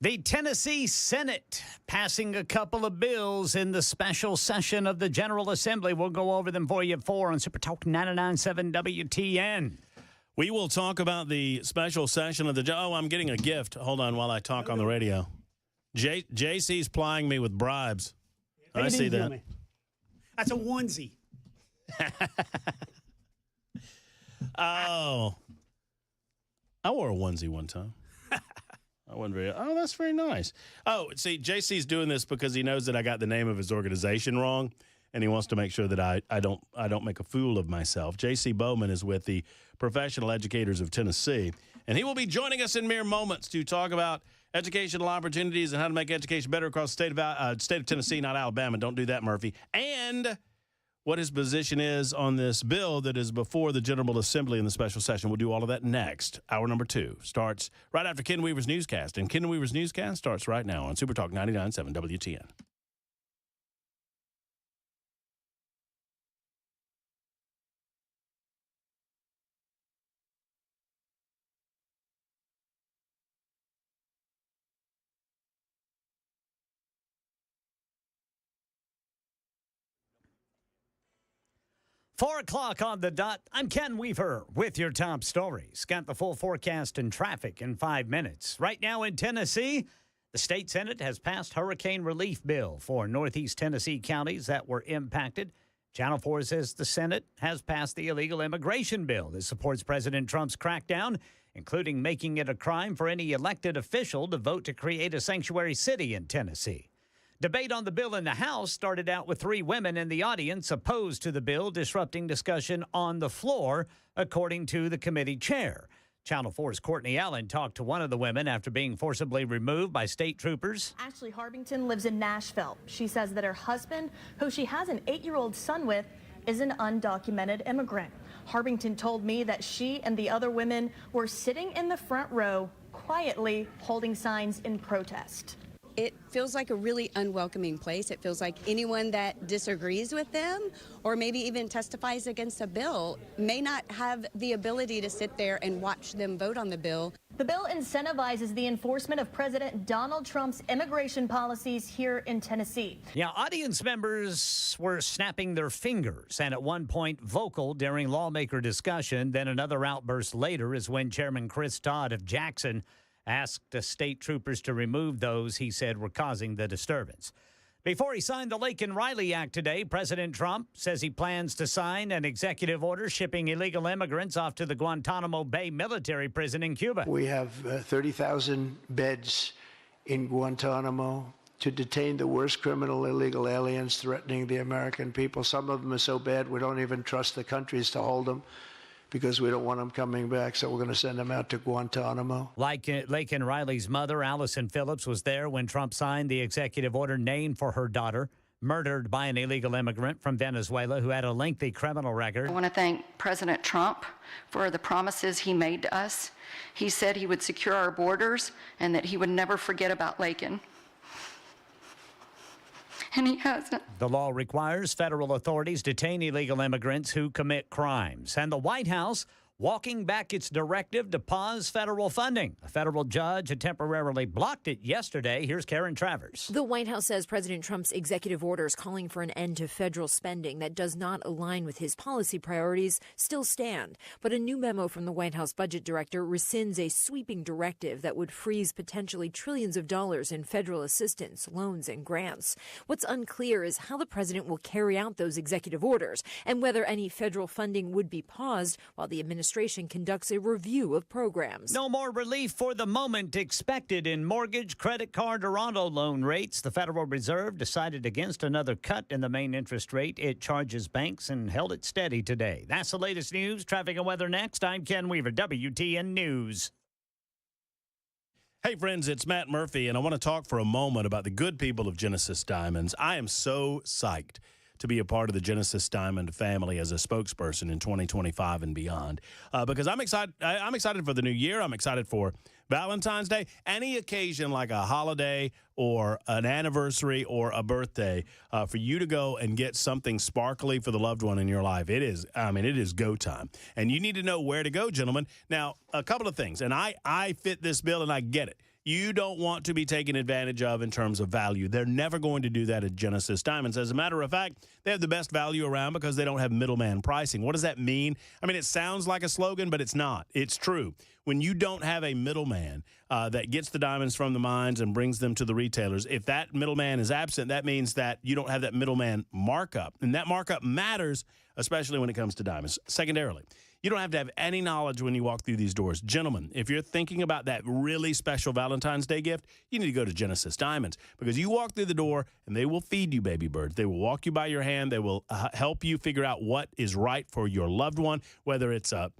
The Tennessee Senate passing a couple of bills in the special session of the General Assembly. We'll go over them for you at 4 on Super Talk 99.7 WTN. We will talk about the special session of the... Oh, I'm getting a gift. Hold on while I talk on the radio. JC's plying me with bribes. I see that. That's a onesie. Oh. I wore a onesie one time. I wasn't very... Oh, that's very nice. Oh, see, JC's doing this because he knows that I got the name of his organization wrong, and he wants to make sure that I don't make a fool of myself. JC Bowman is with the Professional Educators of Tennessee, and he will be joining us in mere moments to talk about educational opportunities and how to make education better across the state of Tennessee, not Alabama. Don't do that, Murphy. And what his position is on this bill that is before the General Assembly in the special session. We'll do all of that next. Hour number 2 starts right after Ken Weaver's newscast. And Ken Weaver's newscast starts right now on Super Talk 99.7 WTN. Four o'clock on the dot. I'm Ken Weaver with your top stories. Got the full forecast and traffic in 5 minutes. Right now in Tennessee, the state Senate has passed hurricane relief bill for northeast Tennessee counties that were impacted. Channel 4 says the Senate has passed the illegal immigration bill that supports President Trump's crackdown, including making it a crime for any elected official to vote to create a sanctuary city in Tennessee. Debate on the bill in the House started out with 3 women in the audience opposed to the bill, disrupting discussion on the floor, according to the committee chair. Channel 4's Courtney Allen talked to one of the women after being forcibly removed by state troopers. Ashley Harbington lives in Nashville. She says that her husband, who she has an 8-year-old son with, is an undocumented immigrant. Harbington told me that she and the other women were sitting in the front row, quietly holding signs in protest. It feels like a really unwelcoming place. It feels like anyone that disagrees with them or maybe even testifies against a bill may not have the ability to sit there and watch them vote on the bill. The bill incentivizes the enforcement of President Donald Trump's immigration policies here in Tennessee. Yeah, audience members were snapping their fingers and at one point vocal during lawmaker discussion. Then another outburst later is when Chairman Chris Todd of Jackson asked the state troopers to remove those he said were causing the disturbance. Before he signed the Laken Riley Act today, President Trump says he plans to sign an executive order shipping illegal immigrants off to the Guantanamo Bay military prison in Cuba. We have 30,000 beds in Guantanamo to detain the worst criminal illegal aliens threatening the American people. Some of them are so bad we don't even trust the countries to hold them, because we don't want them coming back, so we're going to send them out to Guantanamo. Laken Riley's mother, Allison Phillips, was there when Trump signed the executive order named for her daughter, murdered by an illegal immigrant from Venezuela who had a lengthy criminal record. I want to thank President Trump for the promises he made to us. He said he would secure our borders and that he would never forget about Laken. And he hasn't. The law requires federal authorities detain illegal immigrants who commit crimes. And the White House walking back its directive to pause federal funding. A federal judge had temporarily blocked it yesterday. Here's Karen Travers. The White House says President Trump's executive orders calling for an end to federal spending that does not align with his policy priorities still stand. But a new memo from the White House budget director rescinds a sweeping directive that would freeze potentially trillions of dollars in federal assistance, loans, and grants. What's unclear is how the president will carry out those executive orders and whether any federal funding would be paused while the administration conducts a review of programs. No more relief for the moment expected in mortgage, credit card, or auto loan rates. The Federal Reserve decided against another cut in the main interest rate it charges banks and held it steady today. That's the latest news. Traffic and weather next. I'm Ken Weaver, WTN News. Hey, friends, it's Matt Murphy, and I want to talk for a moment about the good people of Genesis Diamonds. I am so psyched to be a part of the Genesis Diamond family as a spokesperson in 2025 and beyond, because I'm excited. I'm excited for the new year. I'm excited for Valentine's Day, any occasion like a holiday or an anniversary or a birthday, for you to go and get something sparkly for the loved one in your life. It is go time. And you need to know where to go, gentlemen. Now, a couple of things, and I fit this bill and I get it. you don't want to be taken advantage of in terms of value. They're never going to do that at Genesis Diamonds. As a matter of fact, they have the best value around because they don't have middleman pricing. What does that mean? I mean, it sounds like a slogan, but it's not. It's true. When you don't have a middleman that gets the diamonds from the mines and brings them to the retailers, if that middleman is absent, that means that you don't have that middleman markup. And that markup matters, especially when it comes to diamonds. Secondarily, you don't have to have any knowledge when you walk through these doors. Gentlemen, if you're thinking about that really special Valentine's Day gift, you need to go to Genesis Diamonds because you walk through the door and they will feed you baby birds. They will walk you by your hand. They will help you figure out what is right for your loved one, whether it's a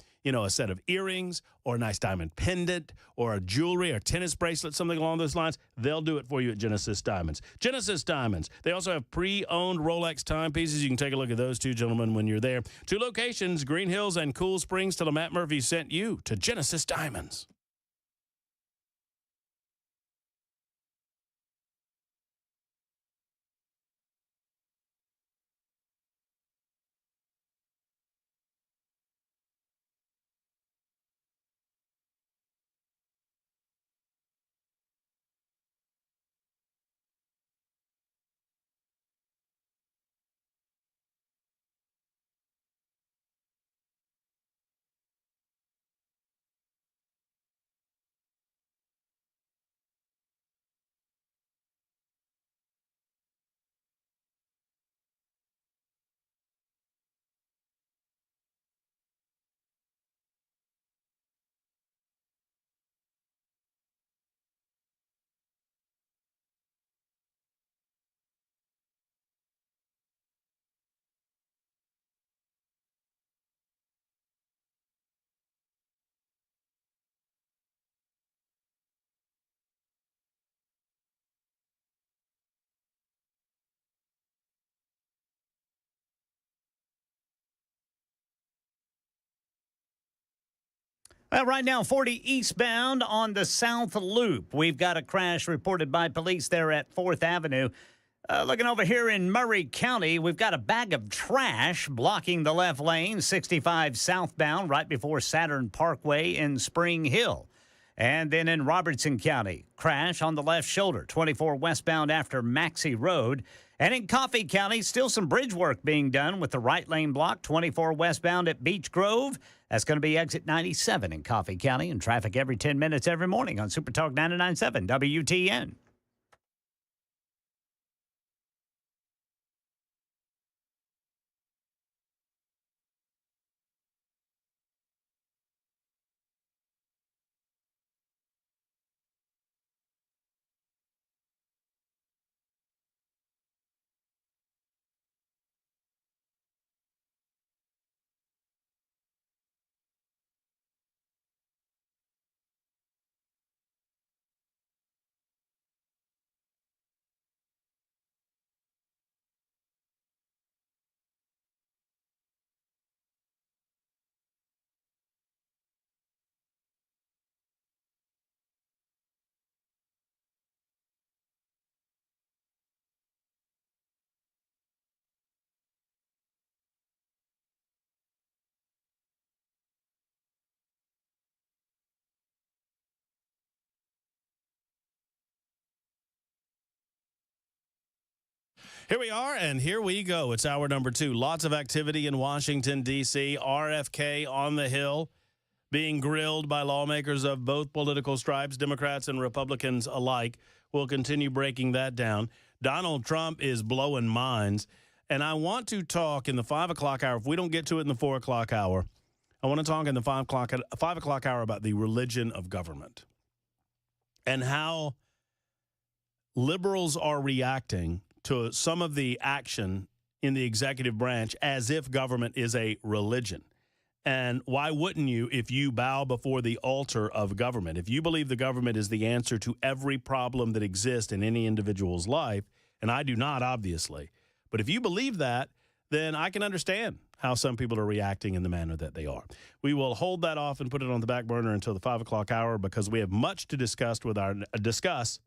set of earrings or a nice diamond pendant or a jewelry or tennis bracelet, something along those lines. They'll do it for you at Genesis Diamonds. Genesis Diamonds. They also have pre-owned Rolex timepieces. You can take a look at those two, gentlemen, when you're there. 2 locations, Green Hills and Cool Springs. Till Matt Murphy sent you to Genesis Diamonds. Well, right now, 40 eastbound on the South Loop. We've got a crash reported by police there at 4th Avenue. Looking over here in Murray County, we've got a bag of trash blocking the left lane, 65 southbound, right before Saturn Parkway in Spring Hill. And then in Robertson County, crash on the left shoulder, 24 westbound after Maxey Road. And in Coffee County, still some bridge work being done with the right lane block, 24 westbound at Beech Grove. That's going to be exit 97 in Coffee County, and traffic every 10 minutes every morning on Super Talk 99.7 WTN. Here we are, and here we go. It's hour number 2. Lots of activity in Washington, D.C. RFK on the Hill being grilled by lawmakers of both political stripes, Democrats and Republicans alike. We'll continue breaking that down. Donald Trump is blowing minds, and I want to talk in the 5 o'clock hour. If we don't get to it in the 4 o'clock hour, I want to talk in the 5 o'clock hour about the religion of government and how liberals are reacting to some of the action in the executive branch as if government is a religion. And why wouldn't you if you bow before the altar of government? If you believe the government is the answer to every problem that exists in any individual's life, and I do not, obviously, but if you believe that, then I can understand how some people are reacting in the manner that they are. We will hold that off and put it on the back burner until the 5 o'clock hour because we have much to discuss with our discuss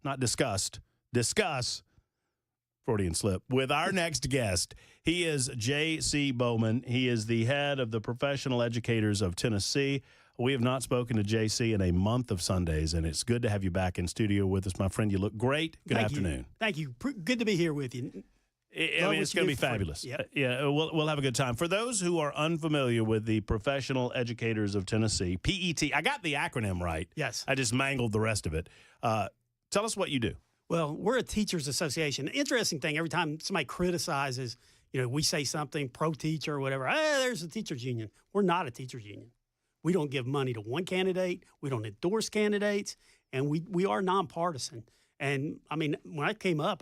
Freudian slip, with our next guest. He is J.C. Bowman. He is the head of the Professional Educators of Tennessee, We have not spoken to JC in a month of Sundays, and it's good to have you back in studio with us, my friend. You look great. Good afternoon. Thank you. Good to be here with you. I mean, it's going to be fabulous. Yep. Yeah, we'll have a good time. For those who are unfamiliar with the Professional Educators of Tennessee, PET, I got the acronym right. Yes. I just mangled the rest of it. Tell us what you do. Well, we're a teachers association. The interesting thing, every time somebody criticizes, we say something pro-teacher or whatever, there's a teachers union. We're not a teachers union. We don't give money to one candidate. We don't endorse candidates, and we are nonpartisan. And, I mean, when I came up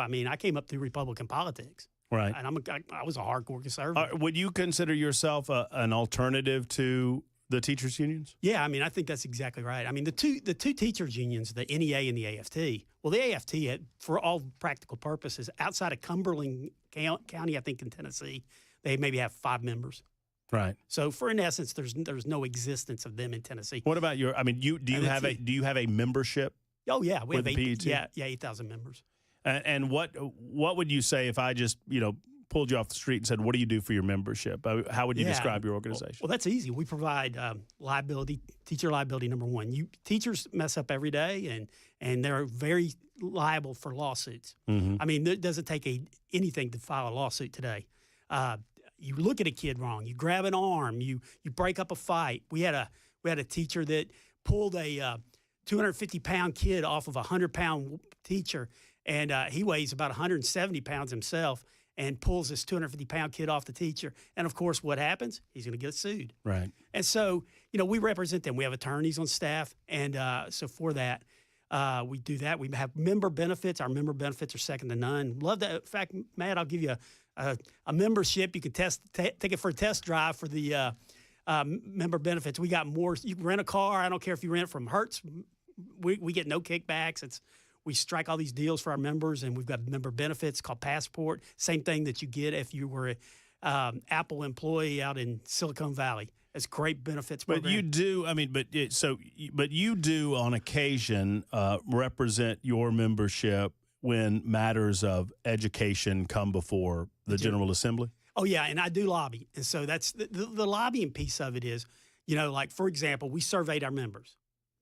through Republican politics. Right. And I was a hardcore conservative. Would you consider yourself an alternative to the teachers' unions? Yeah, I mean, I think that's exactly right. I mean, the two teachers' unions, the NEA and the AFT, well, the AFT, for all practical purposes, outside of Cumberland County, I think in Tennessee, they maybe have 5 members. Right. So, in essence, there's no existence of them in Tennessee. What about do you have a membership? Oh yeah, we have PET? 8,000 members. And what would you say if I just pulled you off the street and said, "What do you do for your membership?" How would you describe your organization? Well, that's easy. We provide teacher liability. Number one, teachers mess up every day, and they're very liable for lawsuits. Mm-hmm. I mean, it doesn't take anything to file a lawsuit today. You look at a kid wrong, you grab an arm, you break up a fight. We had a teacher that pulled a 250-pound kid off of a 100-pound teacher, and he weighs about 170 pounds himself, and pulls this 250-pound kid off the teacher. And, of course, what happens? He's going to get sued. Right. And so, we represent them. We have attorneys on staff, and so for that, we do that. We have member benefits. Our member benefits are second to none. Love that. In fact, Matt, I'll give you a membership. You can take it for a test drive for the member benefits. We got more. You can rent a car. I don't care if you rent it from Hertz. We get no kickbacks. We strike all these deals for our members, and we've got member benefits called Passport. Same thing that you get if you were an Apple employee out in Silicon Valley. It's great benefits program. But you do, but you do on occasion represent your membership when matters of education come before the General Assembly? Oh, yeah, and I do lobby. And so that's the lobbying piece of it is, like, for example, we surveyed our members.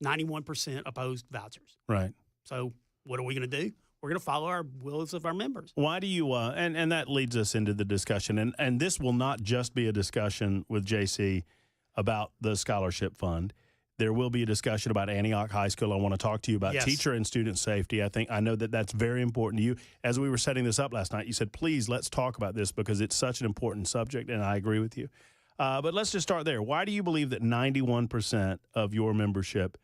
91% opposed vouchers. Right. So what are we going to do? We're going to follow our wills of our members. Why do you and that leads us into the discussion, and this will not just be a discussion with JC about the scholarship fund. There will be a discussion about Antioch High School. I want to talk to you about teacher and student safety. I know that's very important to you. As we were setting this up last night, you said, please, let's talk about this because it's such an important subject, and I agree with you. But let's just start there. Why do you believe that 91% of your membership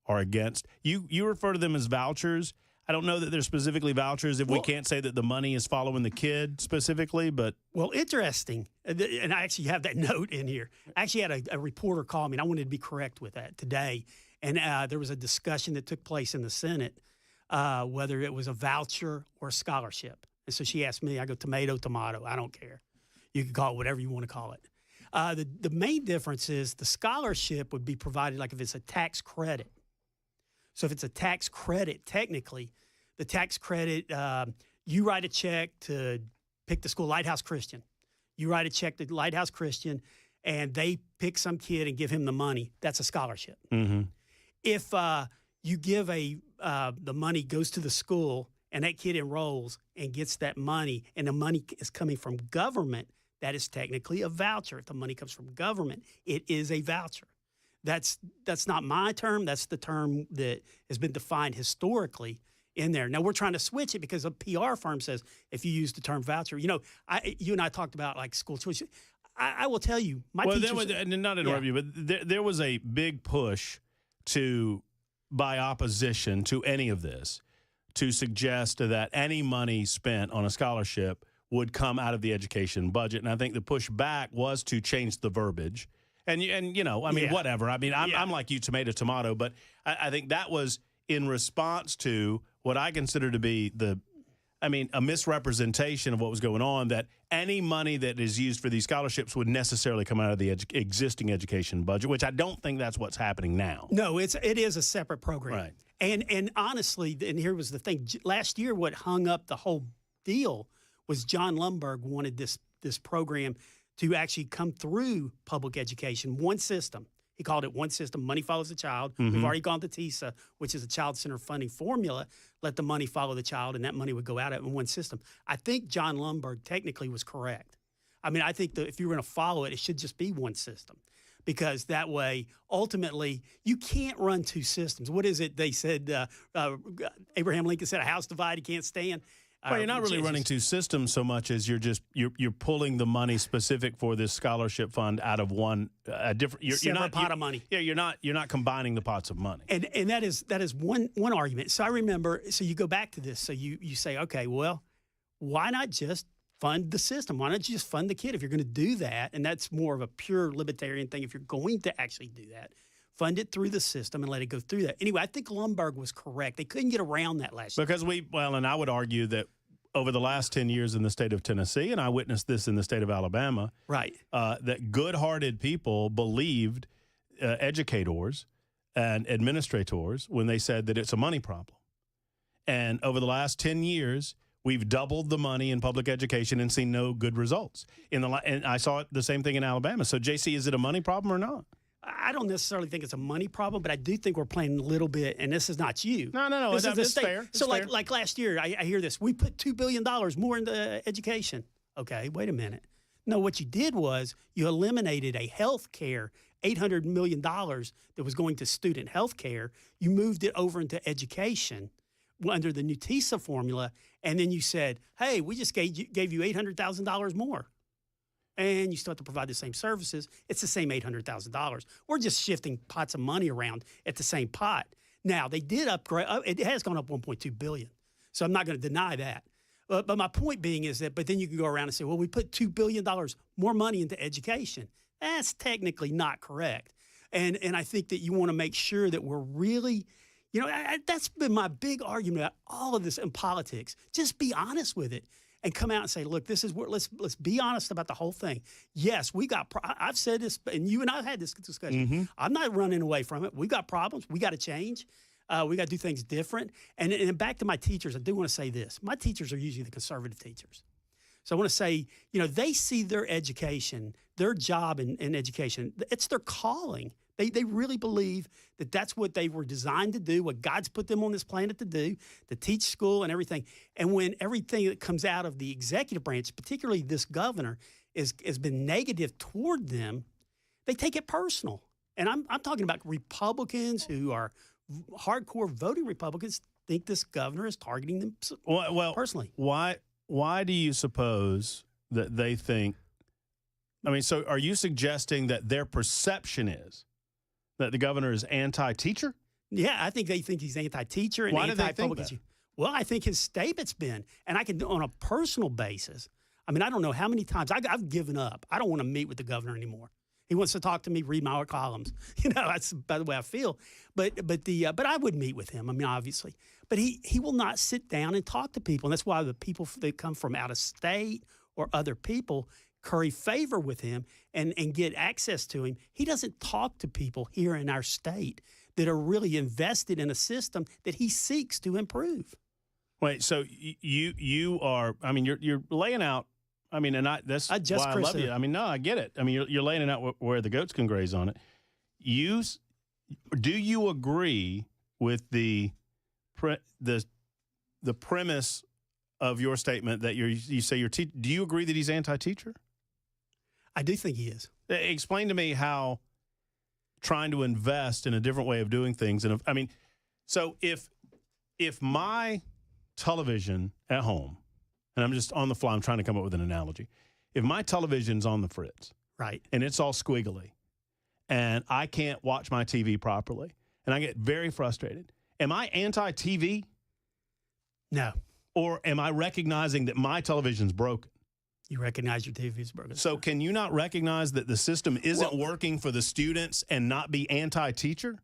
are against? You refer to them as vouchers. I don't know that they're specifically vouchers if we can't say that the money is following the kid specifically, but. Well, interesting. And I actually have that note in here. I actually had a reporter call me, and I wanted to be correct with that today. And there was a discussion that took place in the Senate whether it was a voucher or a scholarship. And so she asked me, I go, tomato, I don't care. You can call it whatever you want to call it. The main difference is the scholarship would be provided like if it's a tax credit. So if it's a tax credit, technically, the tax credit, you write a check to pick the school, Lighthouse Christian. You write a check to Lighthouse Christian, and they pick some kid and give him the money. That's a scholarship. Mm-hmm. If you give the money goes to the school, and that kid enrolls and gets that money, and the money is coming from government, that is technically a voucher. If the money comes from government, it is a voucher. That's not my term. That's the term that has been defined historically in there. Now, we're trying to switch it because a PR firm says if you use the term voucher, you and I talked about like school choice. I will tell you, teachers. And not to interrupt you, but there was a big push by opposition to any of this to suggest that any money spent on a scholarship would come out of the education budget. And I think the pushback was to change the verbiage. And whatever. I'm like you, tomato, but I think that was in response to what I consider to be a misrepresentation of what was going on, that any money that is used for these scholarships would necessarily come out of the existing education budget, which I don't think that's what's happening now. No, it is a separate program. Right. And honestly, and here was the thing, last year what hung up the whole deal was John Lumberg wanted this program to actually come through public education, one system. He called it one system. Money follows the child. Mm-hmm. We've already gone to TISA, which is a child-centered funding formula. Let the money follow the child, and that money would go out in one system. I think John Lundberg technically was correct. I mean, I think that if you were going to follow it, it should just be one system, because that way, ultimately, you can't run two systems. What is it they said? Abraham Lincoln said, "A house divided can't stand." Well, you're not really running two systems so much as you're pulling the money specific for this scholarship fund out of one different. You're not pot of money. Yeah, you're not combining the pots of money. And that is one argument. So I remember. So you go back to this. So you say, okay, well, why not just fund the system? Why not just fund the kid if you're going to do that? And that's more of a pure libertarian thing. If you're going to actually do that, fund it through the system and let it go through that. Anyway, I think Lundberg was correct. They couldn't get around that last year. Because and I would argue that over the last 10 years in the state of Tennessee, and I witnessed this in the state of Alabama, right? That good-hearted people believed educators and administrators when they said that it's a money problem. And over the last 10 years, we've doubled the money in public education and seen no good results. And I saw the same thing in Alabama. So, JC, is it a money problem or not? I don't necessarily think it's a money problem, but I do think we're playing a little bit, and this is not you. No, this is the it's state. fair. So like last year, I hear this. We put $2 billion more into education. Okay, wait a minute. No, what you did was you eliminated a health care, $800 million that was going to student health care. You moved it over into education under the new TISA formula, and then you said, hey, we just gave you $800,000 more. And you still have to provide the same services. It's the same $800,000. We're just shifting pots of money around at the same pot. Now, they did upgrade. It has gone up $1.2 billion. So I'm not going to deny that. But my point being is that, but then you can go around and say, well, we put $2 billion more money into education. That's technically not correct. And I think that you want to make sure that we're really, that's been my big argument about all of this in politics. Just be honest with it. And come out and say, look, this is what. Let's be honest about the whole thing. Yes, we got. I've said this, and you and I have had this discussion. Mm-hmm. I'm not running away from it. We got problems. We got to change. We got to do things different. And back to my teachers, I do want to say this. My teachers are usually the conservative teachers. So I want to say, they see their education, their job in education. It's their calling. They really believe that that's what they were designed to do, what God's put them on this planet to do, to teach school and everything. And when everything that comes out of the executive branch, particularly this governor, has been negative toward them, they take it personal. And I'm talking about Republicans who are hardcore voting Republicans think this governor is targeting them personally. Why do you suppose that they think? I mean, so are you suggesting that their perception is that the governor is anti-teacher? Yeah, I think they think he's anti-teacher and anti-public education. Well, I think his statement's been, and I can, on a personal basis, I mean, I don't know how many times I've given up. I don't want to meet with the governor anymore. He wants to talk to me, read my columns. That's by the way I feel. But I would meet with him. I mean, obviously, but he will not sit down and talk to people, and that's why the people that come from out of state or other people curry favor with him and get access to him. He doesn't talk to people here in our state that are really invested in a system that he seeks to improve. Wait, so you are? I mean, you're laying out. I mean, that's why I love you. I mean, no, I get it. I mean, you're laying it out where the goats can graze on it. Do you agree with the premise of your statement that you say do you agree that he's anti-teacher? I do think he is. Explain to me how trying to invest in a different way of doing things. And I mean, so if my television at home, and I'm just on the fly, I'm trying to come up with an analogy. If my television's on the fritz, right, and it's all squiggly, and I can't watch my TV properly, and I get very frustrated, am I anti-TV? No. Or am I recognizing that my television's broken? You recognize your TV's broken. So can you not recognize that the system isn't working for the students and not be anti-teacher?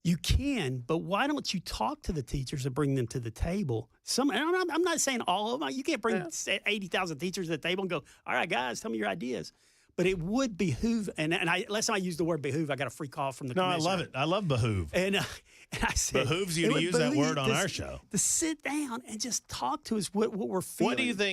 You can, but why don't you talk to the teachers and bring them to the table? I'm not saying all of them. You can't bring 80,000 teachers to the table and go, all right, guys, tell me your ideas. But it would behoove, and last time I used the word behoove, I got a free call from the commissioner. No, I love it. I love behoove. And I said, behooves you to use that word on our show. To sit down and just talk to us what we're feeling.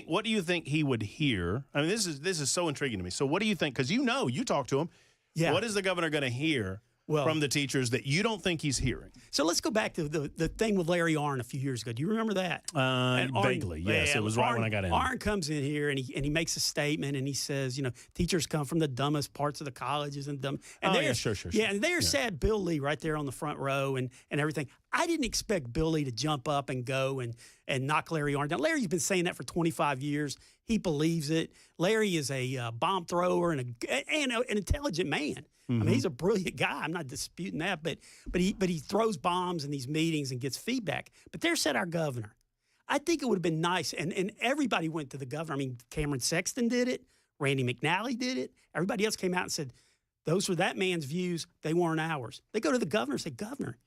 What do you think he would hear? I mean, this is so intriguing to me. So what do you think? Because you talk to him. Yeah. What is the governor going to hear from the teachers that you don't think he's hearing. So let's go back to the thing with Larry Arnn a few years ago. Do you remember that? Vaguely, yes. It was right when I got in. Arnn comes in here and he makes a statement and he says, teachers come from the dumbest parts of the colleges and dumb. And sure. Yeah, and there's sad Bill Lee right there on the front row and everything. I didn't expect Bill Lee to jump up and go and knock Larry Arnn down. Larry's been saying that for 25 years. He believes it. Larry is a bomb thrower and an intelligent man. I mean, he's a brilliant guy. I'm not disputing that, but he throws bombs in these meetings and gets feedback. But there sat our governor. I think it would have been nice, and everybody went to the governor. I mean, Cameron Sexton did it. Randy McNally did it. Everybody else came out and said, those were that man's views. They weren't ours. They go to the governor and say, Governor,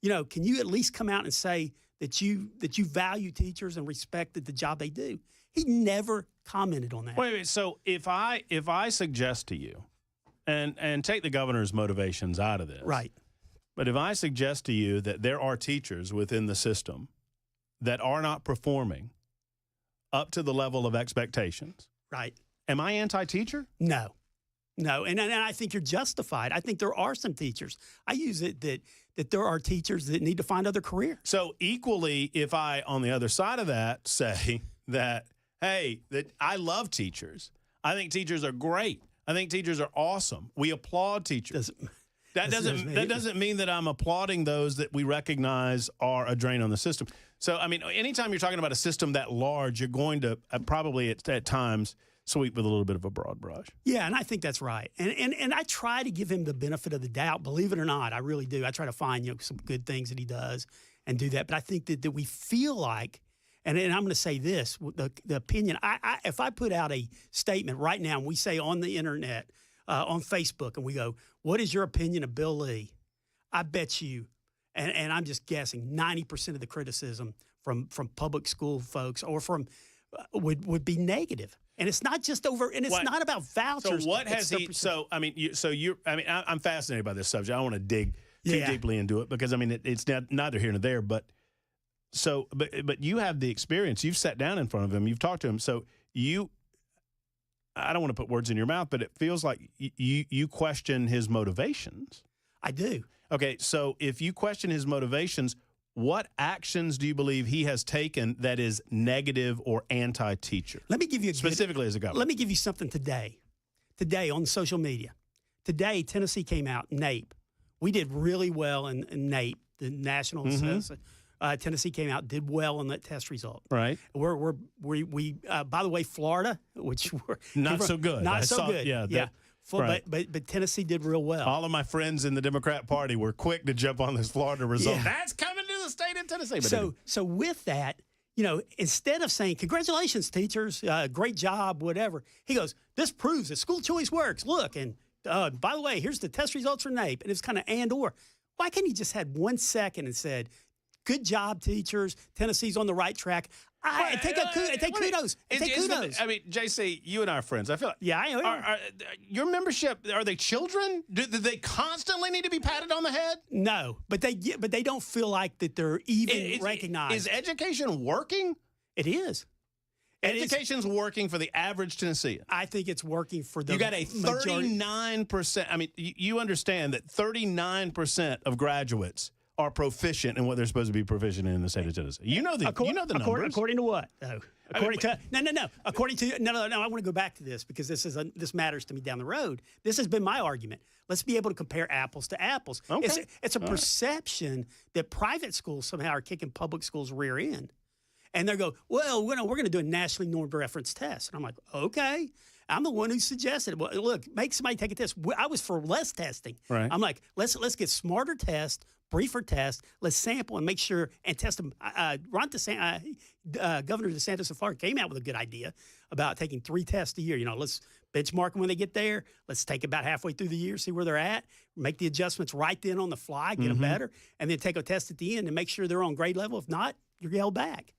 can you at least come out and say that you value teachers and respect the job they do? He never commented on that. Wait. So if I suggest to you, and take the governor's motivations out of this. Right. But if I suggest to you that there are teachers within the system that are not performing up to the level of expectations. Right. Am I anti-teacher? No. And I think you're justified. I think there are some teachers. I use it that there are teachers that need to find other careers. So equally, if I, on the other side of that, say that, hey, that I love teachers. I think teachers are great. I think teachers are awesome. We applaud teachers. That doesn't mean that I'm applauding those that we recognize are a drain on the system. So, I mean, anytime you're talking about a system that large, you're going to probably at times sweep with a little bit of a broad brush. Yeah, and I think that's right. And I try to give him the benefit of the doubt, believe it or not. I really do. I try to find some good things that he does and do that. But I think that we feel like, and I'm going to say this, the opinion, if I put out a statement right now and we say on the internet, on Facebook, and we go, what is your opinion of Bill Lee? I bet you, and I'm just guessing, 90% of the criticism from public school folks or from would be negative. And it's not just over, and it's not about vouchers. So what has he? So I mean, I'm fascinated by this subject. I want to dig too deeply into it because I mean, it's neither here nor there. But you have the experience. You've sat down in front of him. You've talked to him. So I don't want to put words in your mouth, but it feels like you question his motivations. I do. Okay, so if you question his motivations, what actions do you believe he has taken that is negative or anti-teacher? Let me give you specifically as a governor. Let me give you something today. Today on social media. Today, Tennessee came out, NAEP. We did really well in NAEP, the national. Tennessee came out, did well on that test result. Right. We by the way, Florida, which were not so good. Not so good. Yeah. Right. But Tennessee did real well. All of my friends in the Democrat Party were quick to jump on this Florida result. Yeah. That's coming to the state of Tennessee. But so with that, instead of saying, congratulations, teachers, great job, whatever, he goes, this proves that school choice works. Look, and by the way, here's the test results for NAEP. And it's kind of and or. Why can't he just had 1 second and said, good job, teachers, Tennessee's on the right track. Take kudos. I mean, JC, you and I are friends. I feel like your membership, are they children? Do they constantly need to be patted on the head? No, but they don't feel like that they're even recognized. Is education working? It is. Education's working for the average Tennessean. I think it's working for the You got a 39%. I mean, you understand that 39% of graduates are proficient in what they're supposed to be proficient in the state of Tennessee. You know the numbers. According to what? No. According to I want to go back to this because this matters to me down the road. This has been my argument. Let's be able to compare apples to apples. Okay. It's a perception that private schools somehow are kicking public schools' rear end. And they go, well, we're going to do a nationally normed reference test. And I'm like, okay. I'm the one who suggested it. Well, look, make somebody take a test. I was for less testing. Right. I'm like, let's get smarter tests, briefer tests. Let's sample and make sure and test them. Governor DeSantis of Florida came out with a good idea about taking 3 tests a year. Let's benchmark them when they get there. Let's take about halfway through the year, see where they're at, make the adjustments right then on the fly, get them better, and then take a test at the end and make sure they're on grade level. If not, you're held back.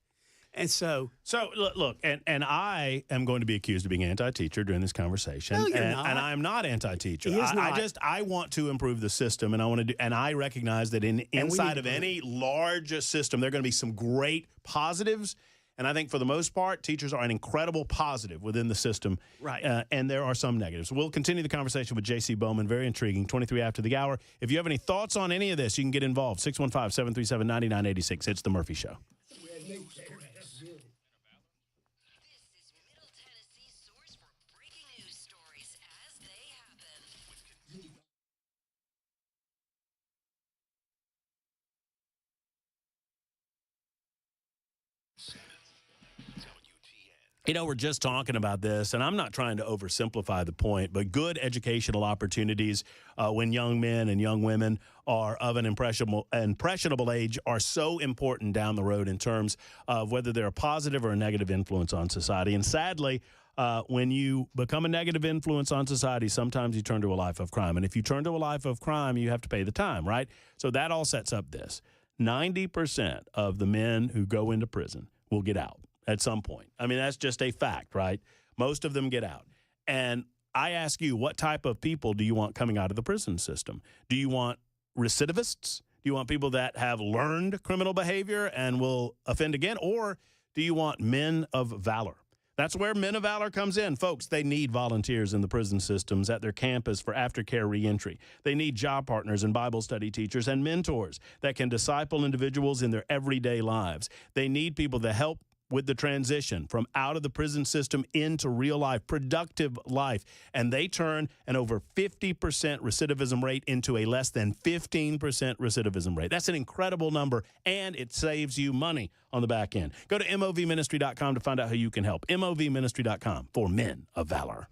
And so look, and I am going to be accused of being anti-teacher during this conversation. No, you're not. And I'm not anti-teacher. He is not. I want to improve the system, and I want to do. And I recognize that inside of any large system, there are going to be some great positives, And I think for the most part, teachers are an incredible positive within the system. Right. And there are some negatives. We'll continue the conversation with J.C. Bowman. Very intriguing. 23 after the hour. If you have any thoughts on any of this, you can get involved. 615-737-9986. It's The Murphy Show. You know, we're just talking about this, and I'm not trying to oversimplify the point, but good educational opportunities when young men and young women are of an impressionable age are so important down the road in terms of whether they're a positive or a negative influence on society. And sadly, when you become a negative influence on society, sometimes you turn to a life of crime. And if you turn to a life of crime, you have to pay the time, right? So that all sets up this. 90% of the men who go into prison will get out at some point. I mean, that's just a fact, right? Most of them get out. And I ask you, what type of people do you want coming out of the prison system? Do you want recidivists? Do you want people that have learned criminal behavior and will offend again? Or do you want men of valor? That's where Men of Valor comes in. Folks, they need volunteers in the prison systems at their campus for aftercare reentry. They need job partners and Bible study teachers and mentors that can disciple individuals in their everyday lives. They need people to help with the transition from out of the prison system into real life, productive life. And they turn an over 50% recidivism rate into a less than 15% recidivism rate. That's an incredible number, and it saves you money on the back end. Go to movministry.com to find out how you can help. movministry.com for Men of Valor.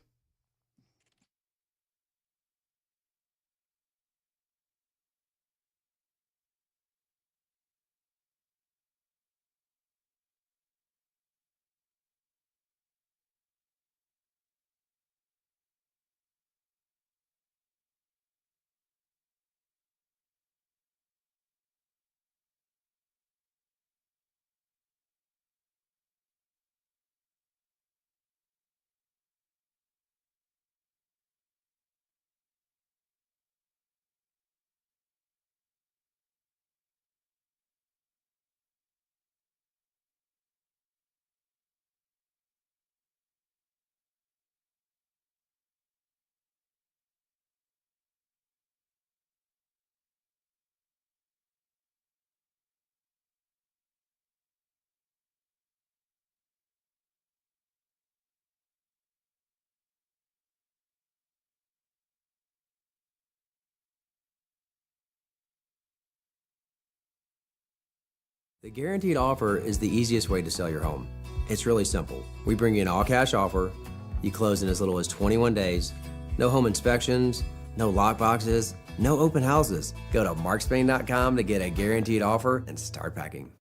The guaranteed offer is the easiest way to sell your home. It's really simple. We bring you an all-cash offer. You close in as little as 21 days. No home inspections, no lockboxes, no open houses. Go to markspain.com to get a guaranteed offer and start packing.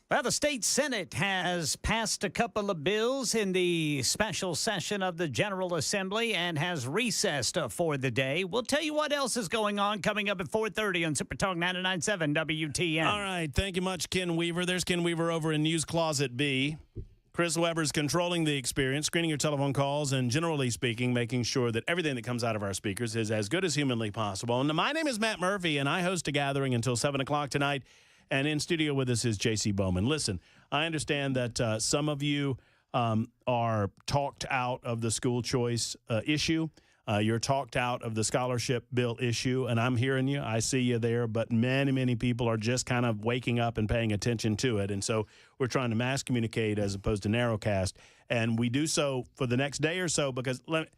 Well, the state Senate has passed a couple of bills in the special session of the General Assembly and has recessed for the day. We'll tell you what else is going on coming up at 4:30 on Super Talk 99.7 WTN. All right. Thank you much, Ken Weaver. There's Ken Weaver over in News Closet B. Chris Weber's controlling the experience, screening your telephone calls, and generally speaking, making sure that everything that comes out of our speakers is as good as humanly possible. And my name is Matt Murphy, and I host a gathering until 7 o'clock tonight. And in studio with us is J.C. Bowman. Listen, I understand that some of you are talked out of the school choice issue. You're talked out of the scholarship bill issue, and I'm hearing you. I see you there, but many, many people are just kind of waking up and paying attention to it. And so we're trying to mass communicate as opposed to narrowcast. And we do so for the next day or so because let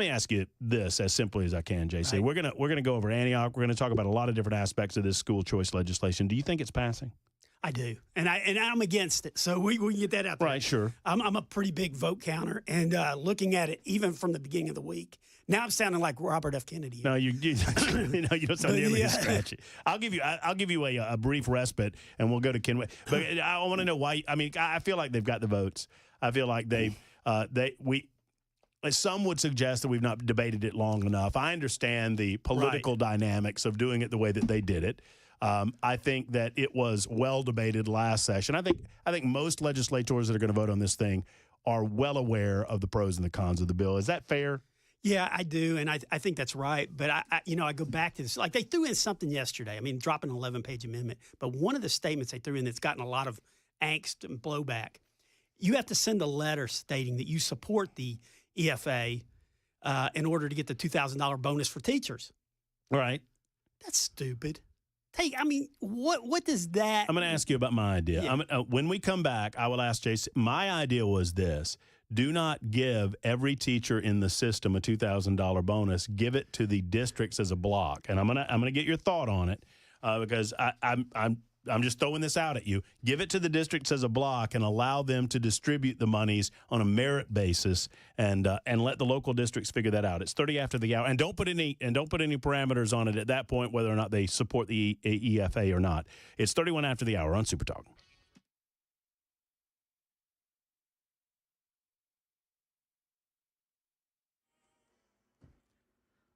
me ask you this as simply as I can, JC. Right. We're gonna go over Antioch. We're gonna talk about a lot of different aspects of this school choice legislation. Do you think it's passing? I do, and I'm against it. So we can get that out there. Right, sure. I'm a pretty big vote counter, and looking at it even from the beginning of the week. Now I'm sounding like Robert F. Kennedy. No, you don't sound nearly as scratchy. I'll give you a brief respite, and we'll go to Ken. But I want to know why. I mean, I feel like they've got the votes. I feel like some would suggest that we've not debated it long enough. I understand the political dynamics of doing it the way that they did it. I think that it was well debated last session. I think most legislators that are going to vote on this thing are well aware of the pros and the cons of the bill. Is that fair? Yeah, I do, and I think that's right. But I go back to this. Like they threw in something yesterday. I mean, dropping an 11-page amendment. But one of the statements they threw in that's gotten a lot of angst and blowback. You have to send a letter stating that you support the EFA in order to get the $2,000 bonus for teachers. Right. That's stupid. Hey, I mean, what does that? I'm going to ask you about my idea. Yeah. When we come back, I will ask Jason. My idea was this. Do not give every teacher in the system a $2,000 bonus. Give it to the districts as a block. And I'm gonna get your thought on it because I'm just throwing this out at you. Give it to the districts as a block and allow them to distribute the monies on a merit basis and let the local districts figure that out. It's 30 after the hour, and don't put any parameters on it at that point, whether or not they support the EFA or not. It's 31 after the hour on Super Talk.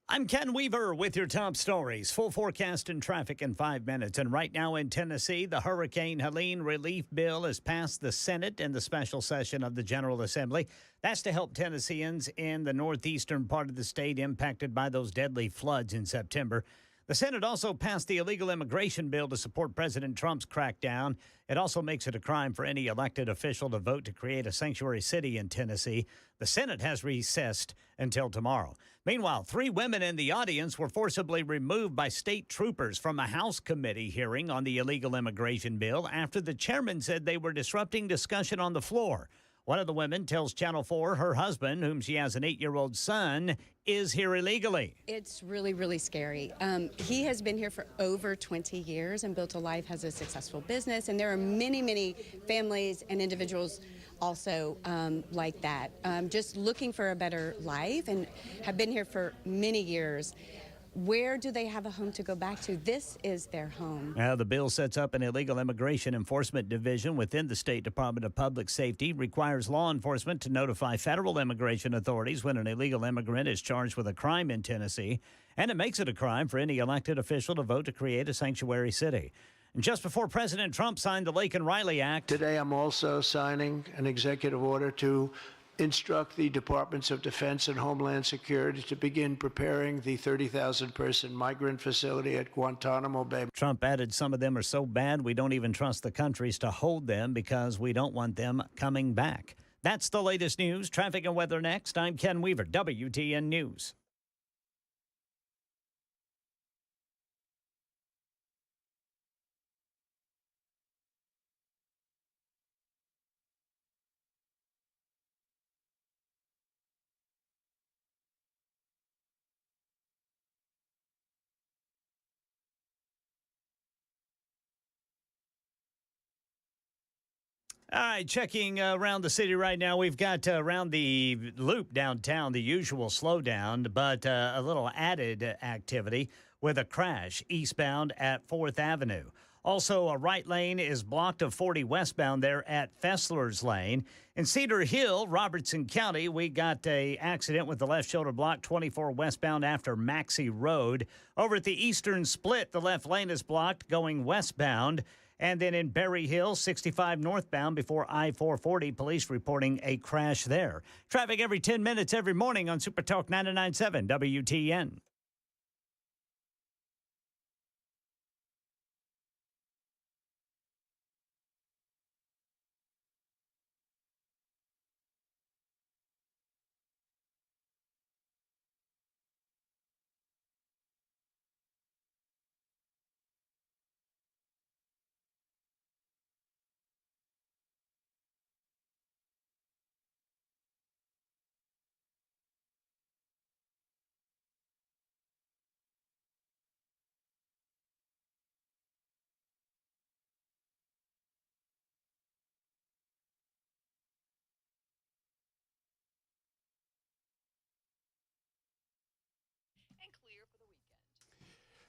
I'm Ken Weaver with your top stories. Full forecast and traffic in 5 minutes. And right now in Tennessee, the Hurricane Helene relief bill has passed the Senate in the special session of the General Assembly. That's to help Tennesseans in the northeastern part of the state impacted by those deadly floods in September. The Senate also passed the illegal immigration bill to support President Trump's crackdown. It also makes it a crime for any elected official to vote to create a sanctuary city in Tennessee. The Senate has recessed until tomorrow. Meanwhile, 3 women in the audience were forcibly removed by state troopers from a House committee hearing on the illegal immigration bill after the chairman said they were disrupting discussion on the floor. One of the women tells Channel 4 her husband, whom she has an 8-year-old son, is here illegally. It's really, really scary. He has been here for over 20 years and built a life, has a successful business, and there are many, many families and individuals also like that, just looking for a better life and have been here for many years. Where do they have a home to go back to? This is their home. Now, the bill sets up an illegal immigration enforcement division within the State Department of Public Safety, requires law enforcement to notify federal immigration authorities when an illegal immigrant is charged with a crime in Tennessee, and it makes it a crime for any elected official to vote to create a sanctuary city. And just before President Trump signed the Laken Riley Act. Today, I'm also signing an executive order to instruct the Departments of Defense and Homeland Security to begin preparing the 30,000-person migrant facility at Guantanamo Bay. Trump added some of them are so bad we don't even trust the countries to hold them because we don't want them coming back. That's the latest news. Traffic and weather next. I'm Ken Weaver, WTN News. All right, checking around the city right now. We've got around the loop downtown, the usual slowdown, but a little added activity with a crash eastbound at 4th Avenue. Also, a right lane is blocked of 40 westbound there at Fessler's Lane. In Cedar Hill, Robertson County, we got a accident with the left shoulder blocked 24 westbound after Maxey Road. Over at the Eastern Split, the left lane is blocked going westbound. And then in Berry Hill, 65 northbound before I-440, police reporting a crash there. Traffic every 10 minutes every morning on Super Talk 99.7 WTN.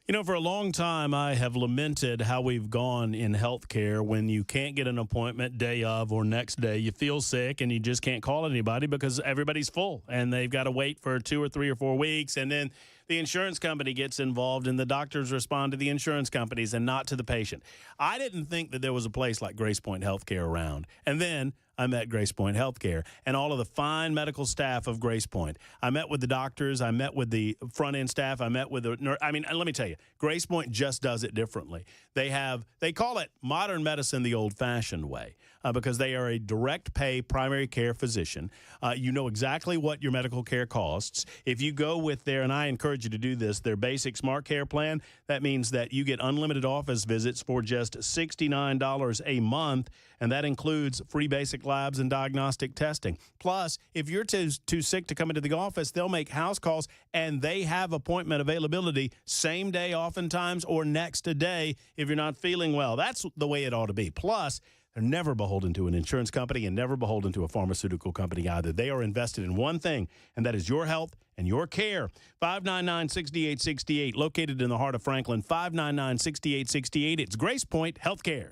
You know, for a long time, I have lamented how we've gone in healthcare when you can't get an appointment day of or next day. You feel sick and you just can't call anybody because everybody's full and they've got to wait for 2 or 3 or 4 weeks. And then the insurance company gets involved and the doctors respond to the insurance companies and not to the patient. I didn't think that there was a place like Grace Point Healthcare around. And then I met Grace Point Healthcare and all of the fine medical staff of Grace Point. I met with the doctors. I met with the front-end staff. I met with the nurse. I mean, let me tell you, Grace Point just does it differently. They call it modern medicine the old-fashioned way because they are a direct pay primary care physician. You know exactly what your medical care costs. If you go with and I encourage you to do this, their basic smart care plan, that means that you get unlimited office visits for just $69 a month, and that includes free basic labs and diagnostic testing. Plus, if you're too sick to come into the office, they'll make house calls, and they have appointment availability same day oftentimes or next day if you're not feeling well. That's the way it ought to be. Plus, they're never beholden to an insurance company and never beholden to a pharmaceutical company either. They are invested in one thing, and that is your health and your care. 599-6868, located in the heart of Franklin, 599-6868. It's Grace Point Healthcare.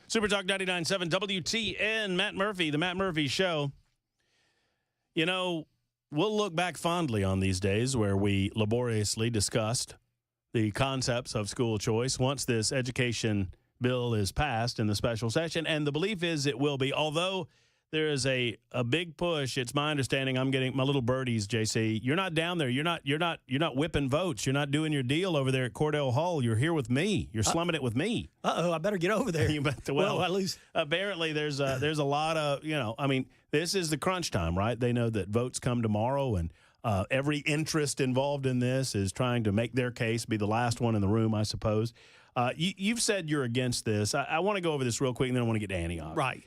Super Talk 99.7 WTN, Matt Murphy, The Matt Murphy Show. You know, we'll look back fondly on these days where we laboriously discussed the concepts of school choice once this education bill is passed in the special session. And the belief is it will be, although there is a big push. It's my understanding. I'm getting my little birdies, JC. You're not down there. You're not whipping votes. You're not doing your deal over there at Cordell Hall. You're here with me. You're slumming it with me. I better get over there. well, I lose. Apparently, there's a lot of this is the crunch time, right? They know that votes come tomorrow, and every interest involved in this is trying to make their case, be the last one in the room, I suppose. You've said you're against this. I want to go over this real quick, and then I want to get Annie on. Right.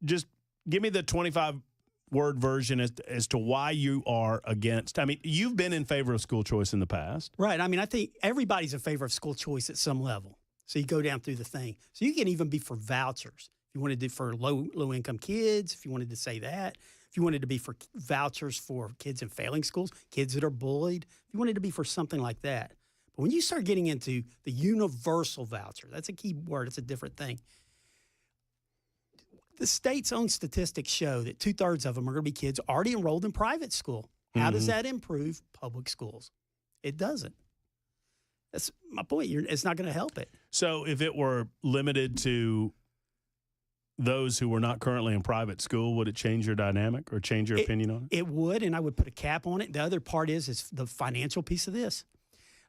Just give me the 25-word version as to why you are against. I mean, you've been in favor of school choice in the past. Right. I mean, I think everybody's in favor of school choice at some level. So you go down through the thing. So you can even be for vouchers. If you wanted to for low-income kids, if you wanted to say that. If you wanted to be for vouchers for kids in failing schools, kids that are bullied. If you wanted to be for something like that. But when you start getting into the universal voucher, that's a key word. It's a different thing. The state's own statistics show that 2/3 of them are going to be kids already enrolled in private school. How does that improve public schools? It doesn't. That's my point. It's not going to help it. So if it were limited to those who were not currently in private school, would it change your dynamic or change your opinion on it? It would, and I would put a cap on it. The other part is the financial piece of this.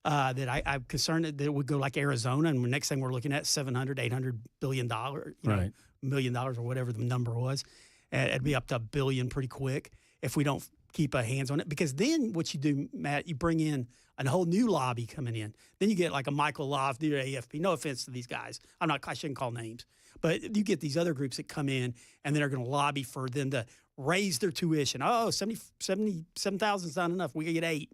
That I'm concerned that it would go like Arizona, and the next thing we're looking at $700, $800 billion, right. $1 million or whatever the number was. It'd be up to $1 billion pretty quick if we don't keep our hands on it. Because then what you do, Matt, you bring in a whole new lobby coming in. Then you get like a Michael Loft, the AFP. No offense to these guys. I shouldn't call names. But you get these other groups that come in, and then are going to lobby for them to raise their tuition. Oh, 77,000 is not enough. We get 8.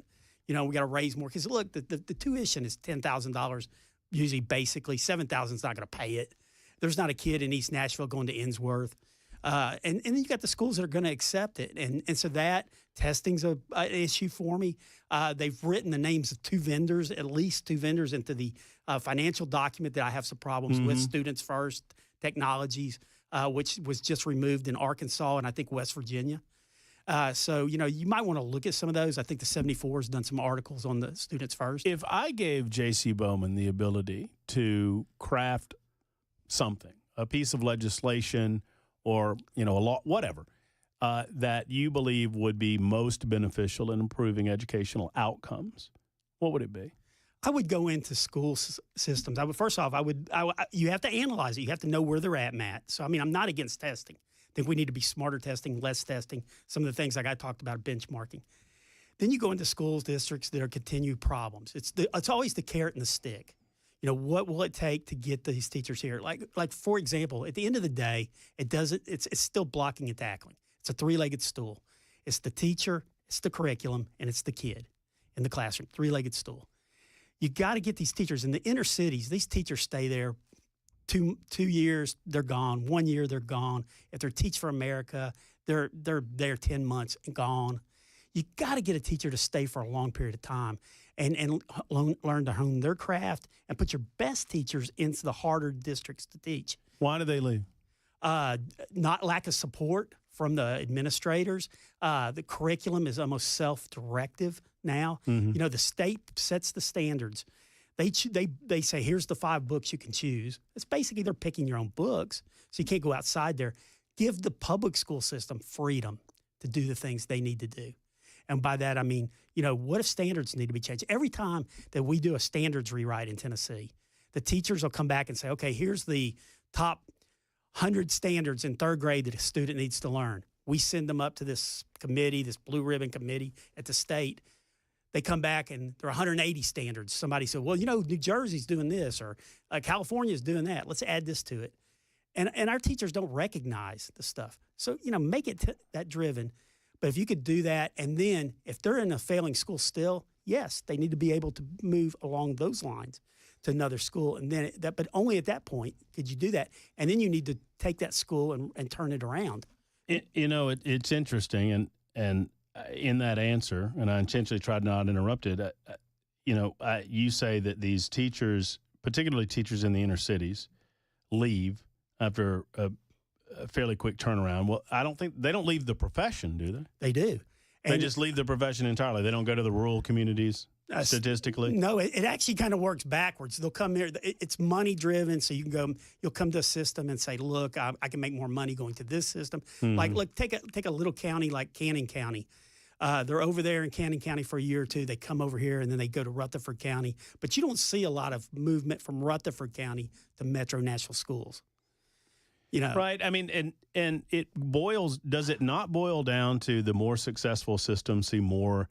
We got to raise more. Because, look, the tuition is $10,000, usually basically. $7,000 is not going to pay it. There's not a kid in East Nashville going to Innsworth. And then you got the schools that are going to accept it. And so that testing's an issue for me. They've written the names of at least two vendors into the financial document that I have some problems with, Students First Technologies, which was just removed in Arkansas and I think West Virginia. So, you might want to look at some of those. I think the 74 has done some articles on the Students First. If I gave J.C. Bowman the ability to craft something, a piece of legislation or, a law, whatever, that you believe would be most beneficial in improving educational outcomes, what would it be? I would go into school systems. First off, you have to analyze it. You have to know where they're at, Matt. So, I'm not against testing. I think we need to be smarter testing, less testing, some of the things like I talked about, benchmarking. Then you go into schools, districts that are continued problems. It's always the carrot and the stick. What will it take to get these teachers here? Like for example, at the end of the day, it's still blocking and tackling. It's a three-legged stool. It's the teacher, it's the curriculum, and it's the kid in the classroom, three-legged stool. You got to get these teachers in the inner cities. These teachers stay there 2 years, they're gone. 1 year, they're gone. If they're Teach for America, they're there 10 months and gone. You got to get a teacher to stay for a long period of time and learn to hone their craft and put your best teachers into the harder districts to teach. Why do they leave? Not lack of support from the administrators. The curriculum is almost self-directive now. The state sets the standards. They say, here's the 5 books you can choose. It's basically they're picking your own books, so you can't go outside there. Give the public school system freedom to do the things they need to do. And by that, I mean, what if standards need to be changed? Every time that we do a standards rewrite in Tennessee, the teachers will come back and say, okay, here's the top 100 standards in 3rd grade that a student needs to learn. We send them up to this committee, this blue ribbon committee at the state. They come back and there are 180 standards. Somebody said, well, New Jersey's doing this or California's doing that. Let's add this to it. And our teachers don't recognize the stuff. So, make it that driven. But if you could do that, and then if they're in a failing school still, yes, they need to be able to move along those lines to another school. And then but only at that point could you do that. And then you need to take that school and turn it around. It's interesting. And in that answer, and I intentionally tried not to interrupt it, you say that these teachers, particularly teachers in the inner cities, leave after a fairly quick turnaround. Well, I don't think they don't leave the profession, do they? They do. They just leave the profession entirely. They don't go to the rural communities statistically. No, it actually kind of works backwards. They'll come here. It's money driven, so you'll come to a system and say, look, I can make more money going to this system. Mm-hmm. Like, look, take a little county like Cannon County. They're over there in Cannon County for a year or two. They come over here, and then they go to Rutherford County. But you don't see a lot of movement from Rutherford County to Metro Nashville schools. Right. I mean, and it does it not boil down to the more successful systems see more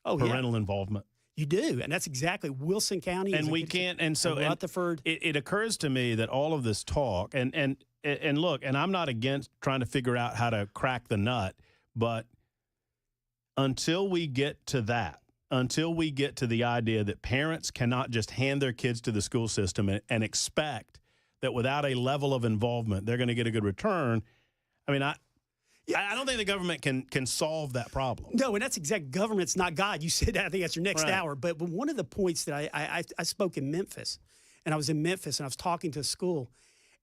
parental involvement? You do. And that's exactly Wilson County. And we can't. And so Rutherford. It occurs to me that all of this talk and look, and I'm not against trying to figure out how to crack the nut, but until we get to that, until we get to the idea that parents cannot just hand their kids to the school system and expect that without a level of involvement, they're going to get a good return. I mean, I don't think the government can solve that problem. No, and that's exact. Government's not God. You said that. I think that's your next Right. hour. But one of the points that I spoke in Memphis, and I was in Memphis, and I was talking to a school,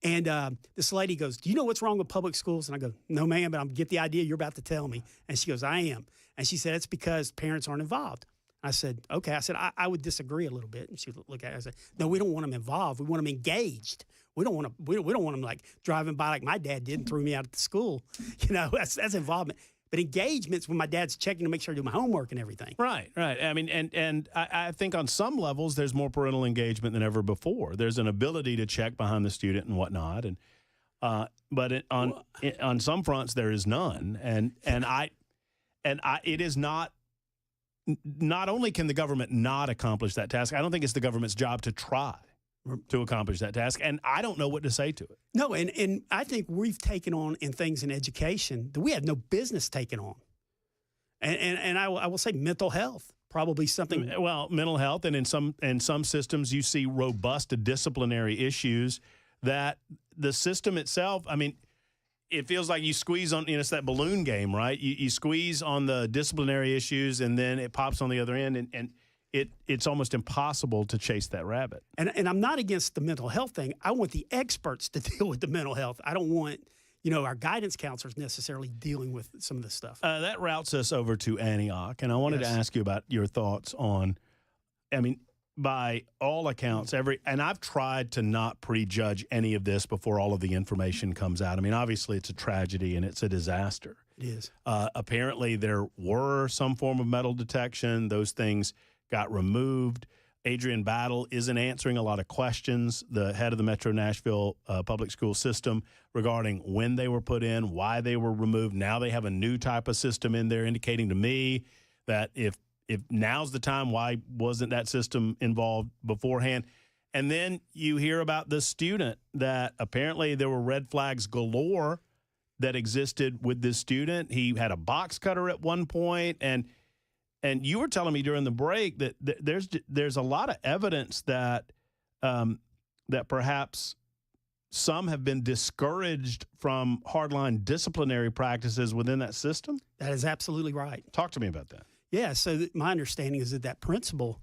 and this lady goes, "Do you know what's wrong with public schools?" And I go, "No, ma'am, but I get the idea you're about to tell me." And she goes, "I am." And she said, "It's because parents aren't involved." I said, "Okay." I said, I would disagree a little bit. And she looked at it. I said, "No, we don't want them involved. We want them engaged. We don't want them like driving by like my dad did and threw me out at the school. That's involvement. But engagement's when my dad's checking to make sure I do my homework and everything." Right. I mean, and I think on some levels there's more parental engagement than ever before. There's an ability to check behind the student and whatnot, and but on some fronts there is none. And it is not. Not only can the government not accomplish that task, I don't think it's the government's job to try to accomplish that task, and I don't know what to say to it. No, and I think we've taken on in things in education that we have no business taking on. And I will say mental health, probably something. Well, mental health, and in some systems you see robust disciplinary issues that the system itself, I mean, it feels like you squeeze on, it's that balloon game, right? You squeeze on the disciplinary issues and then it pops on the other end, and it's almost impossible to chase that rabbit. And I'm not against the mental health thing. I want the experts to deal with the mental health. I don't want, our guidance counselors necessarily dealing with some of this stuff. That routes us over to Antioch, and I wanted to ask you about your thoughts on, I mean, by all accounts, and I've tried to not prejudge any of this before all of the information comes out. I mean, obviously it's a tragedy and it's a disaster. It is. Apparently there were some form of metal detection. Those things got removed. Adrian Battle isn't answering a lot of questions, the head of the Metro Nashville public school system, regarding when they were put in, why they were removed. Now they have a new type of system in there, indicating to me that if now's the time, why wasn't that system involved beforehand? And then you hear about this student that apparently there were red flags galore that existed with this student. He had a box cutter at one point, and you were telling me during the break that there's a lot of evidence that that perhaps some have been discouraged from hardline disciplinary practices within that system. That is absolutely right. Talk to me about that. Yeah, so my understanding is that principal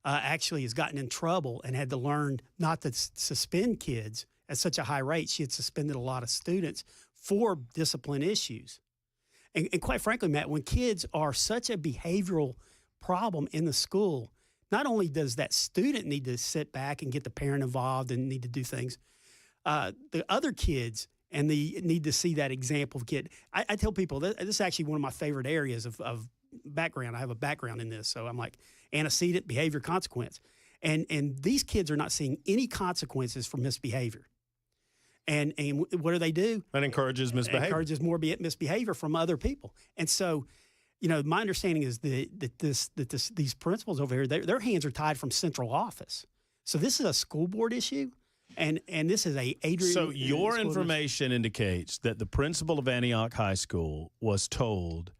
actually has gotten in trouble and had to learn not to suspend kids at such a high rate. She had suspended a lot of students for discipline issues. And quite frankly, Matt, when kids are such a behavioral problem in the school, not only does that student need to sit back and get the parent involved and need to do things, the other kids and they need to see that example of kid. I tell people this is actually one of my favorite areas of background. I have a background in this, so I'm like antecedent, behavior, consequence. And these kids are not seeing any consequences for misbehavior. And what do? That encourages misbehavior. Encourages more misbehavior from other people. And so, my understanding is that these principals over here, their hands are tied from central office. So this is a school board issue, and this is Adrian. So your information indicates that the principal of Antioch High School was told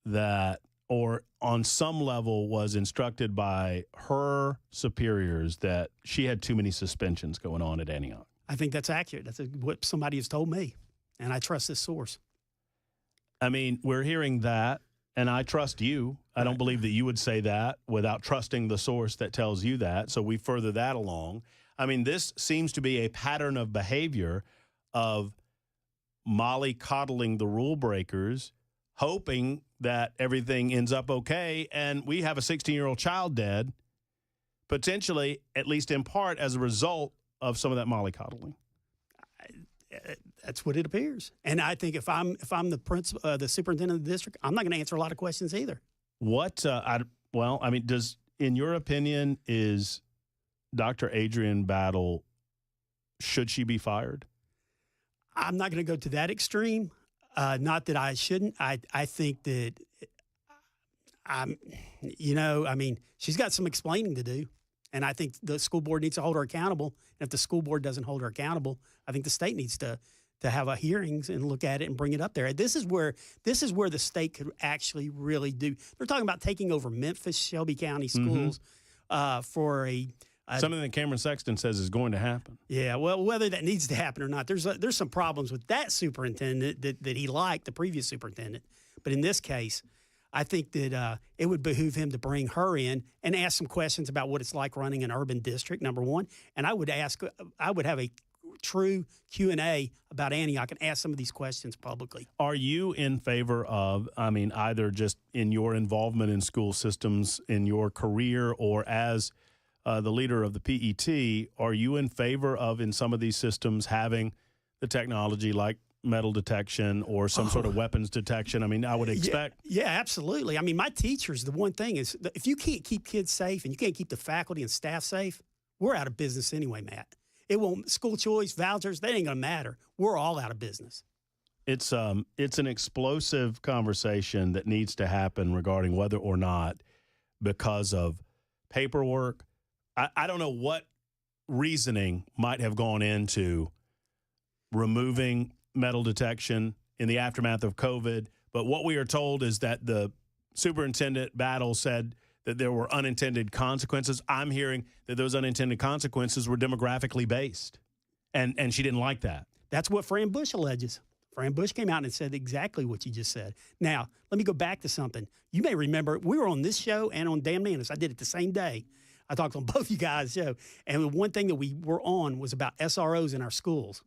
that, or on some level was instructed by her superiors that she had too many suspensions going on at Antioch. I think that's accurate. That's what somebody has told me, and I trust this source. I mean, we're hearing that, and I trust you. I don't believe that you would say that without trusting the source that tells you that, so we further that along. I mean, this seems to be a pattern of behavior of mollycoddling the rule breakers, hoping that everything ends up okay, and we have a 16-year-old child dead, potentially, at least in part, as a result of some of that mollycoddling. That's what it appears. And I think if I'm the the superintendent of the district, I'm not going to answer a lot of questions either. In your opinion, is Dr. Adrienne Battle, should she be fired? I'm not going to go to that extreme. Not that I shouldn't. I think that, she's got some explaining to do. And I think the school board needs to hold her accountable. And if the school board doesn't hold her accountable, I think the state needs to have a hearings and look at it and bring it up there. This is where the state could actually really do. They're talking about taking over Memphis, Shelby County schools for something that Cameron Sexton says is going to happen. Yeah, well, whether that needs to happen or not, there's some problems with that superintendent that he liked, the previous superintendent. But in this case, I think that it would behoove him to bring her in and ask some questions about what it's like running an urban district, number one. And I would have a true Q&A about Antioch and ask some of these questions publicly. Are you in favor of, either just in your involvement in school systems, in your career, or as the leader of the PET, are you in favor of, in some of these systems, having the technology like metal detection or some sort of weapons detection? I would expect. Yeah, absolutely. My teachers, the one thing is, if you can't keep kids safe and you can't keep the faculty and staff safe, we're out of business anyway, Matt. It won't, school choice, vouchers, they ain't going to matter. We're all out of business. It's an explosive conversation that needs to happen regarding whether or not, because of paperwork, I don't know what reasoning might have gone into removing metal detection in the aftermath of COVID. But what we are told is that the superintendent Battle said that there were unintended consequences. I'm hearing that those unintended consequences were demographically based, and she didn't like that. That's what Fran Bush alleges. Fran Bush came out and said exactly what you just said. Now, let me go back to something. You may remember we were on this show and on Damn Nanas. I did it the same day. I talked on both you guys' show. And the one thing that we were on was about SROs in our schools.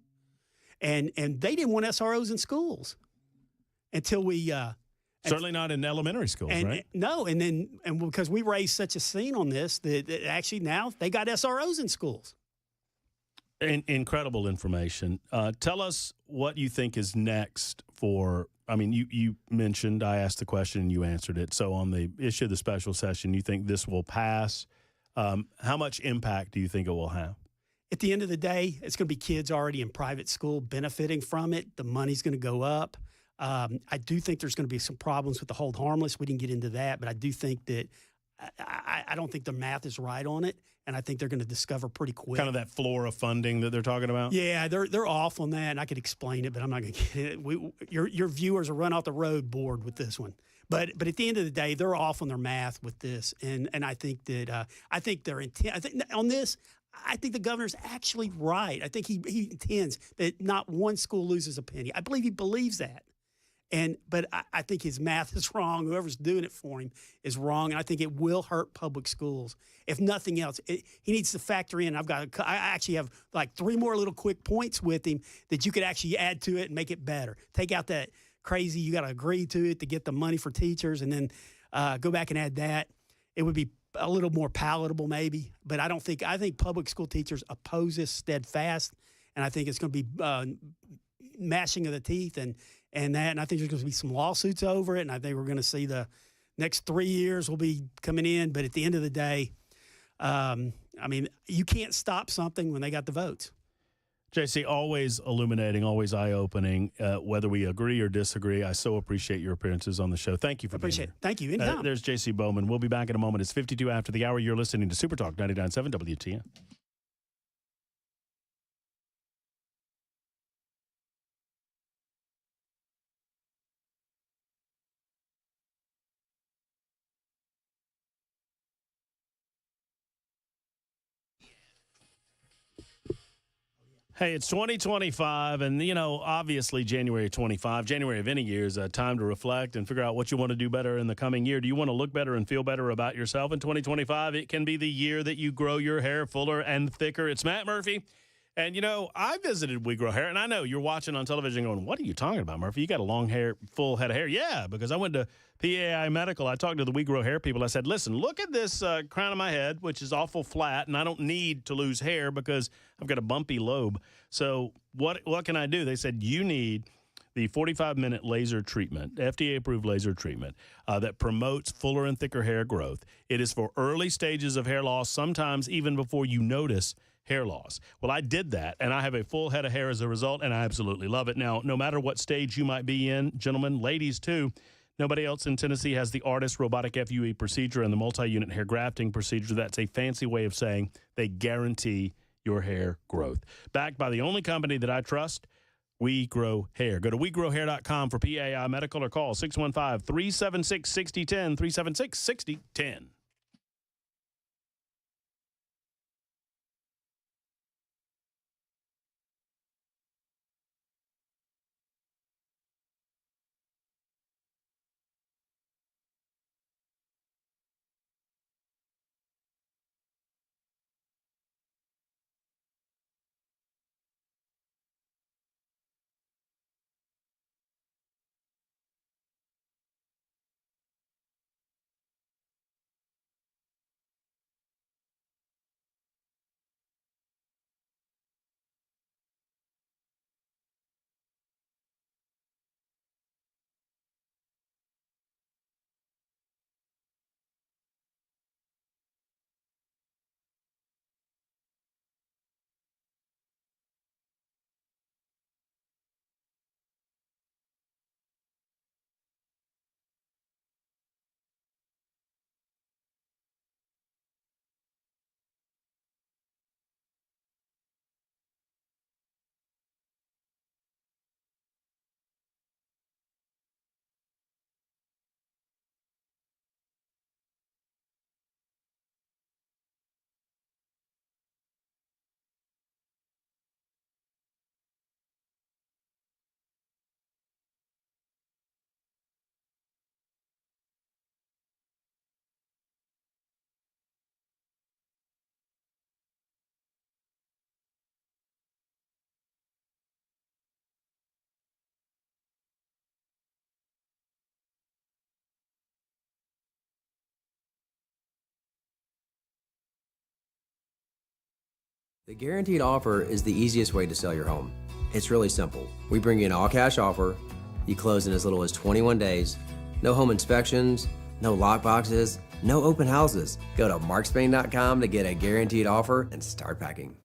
And they didn't want SROs in schools until we certainly not in elementary schools, right? No, and because we raised such a scene on this that actually now they got SROs in schools. Incredible information. Tell us what you think is next for. You mentioned, I asked the question and you answered it. So on the issue of the special session, you think this will pass? How much impact do you think it will have? At the end of the day, it's going to be kids already in private school benefiting from it. The money's going to go up. I do think there's going to be some problems with the hold harmless. We didn't get into that, but I do think that I don't think the math is right on it, and I think they're going to discover pretty quick. Kind of that floor of funding that they're talking about? Yeah, they're off on that, and I could explain it, but I'm not going to get it. Your viewers are run off the road bored with this one. But at the end of the day, they're off on their math with this, and I think that I think their intent. I think on this, I think the governor's actually right. I think he intends that not one school loses a penny. I believe he believes that. But I think his math is wrong. Whoever's doing it for him is wrong, and I think it will hurt public schools. If nothing else, he needs to factor in. I actually have like 3 more little quick points with him that you could actually add to it and make it better. Take out that crazy, you got to agree to it to get the money for teachers, and then go back and add that. It would be a little more palatable maybe, but I think public school teachers oppose this steadfast, and I think it's going to be mashing of the teeth and I think there's going to be some lawsuits over it, and I think we're going to see the next 3 years will be coming in. But at the end of the day, you can't stop something when they got the votes. JC, always illuminating, always eye-opening, whether we agree or disagree. I so appreciate your appearances on the show. Thank you for being here. Thank you. Anytime. There's JC Bowman. We'll be back in a moment. It's 52 after the hour. You're listening to Super Talk 99.7 WTN. Hey, it's 2025, and, obviously January 25, January of any year is a time to reflect and figure out what you want to do better in the coming year. Do you want to look better and feel better about yourself in 2025? It can be the year that you grow your hair fuller and thicker. It's Matt Murphy And, I visited We Grow Hair, and I know you're watching on television going, what are you talking about, Murphy? You got a long hair, full head of hair. Yeah, because I went to PAI Medical. I talked to the We Grow Hair people. I said, listen, look at this crown of my head, which is awful flat, and I don't need to lose hair because I've got a bumpy lobe. So what can I do? They said, you need the 45-minute laser treatment, FDA-approved laser treatment that promotes fuller and thicker hair growth. It is for early stages of hair loss, sometimes even before you notice hair loss. Well, I did that, and I have a full head of hair as a result, and I absolutely love it. Now, no matter what stage you might be in, gentlemen, ladies too, nobody else in Tennessee has the ARTIST robotic FUE procedure and the multi-unit hair grafting procedure. That's a fancy way of saying they guarantee your hair growth. Backed by the only company that I trust, We Grow Hair. Go to WeGrowHair.com for PAI Medical or call 615-376-6010, 376-6010. The guaranteed offer is the easiest way to sell your home. It's really simple. We bring you an all-cash offer. You close in as little as 21 days. No home inspections, no lock boxes, no open houses. Go to markspain.com to get a guaranteed offer and start packing.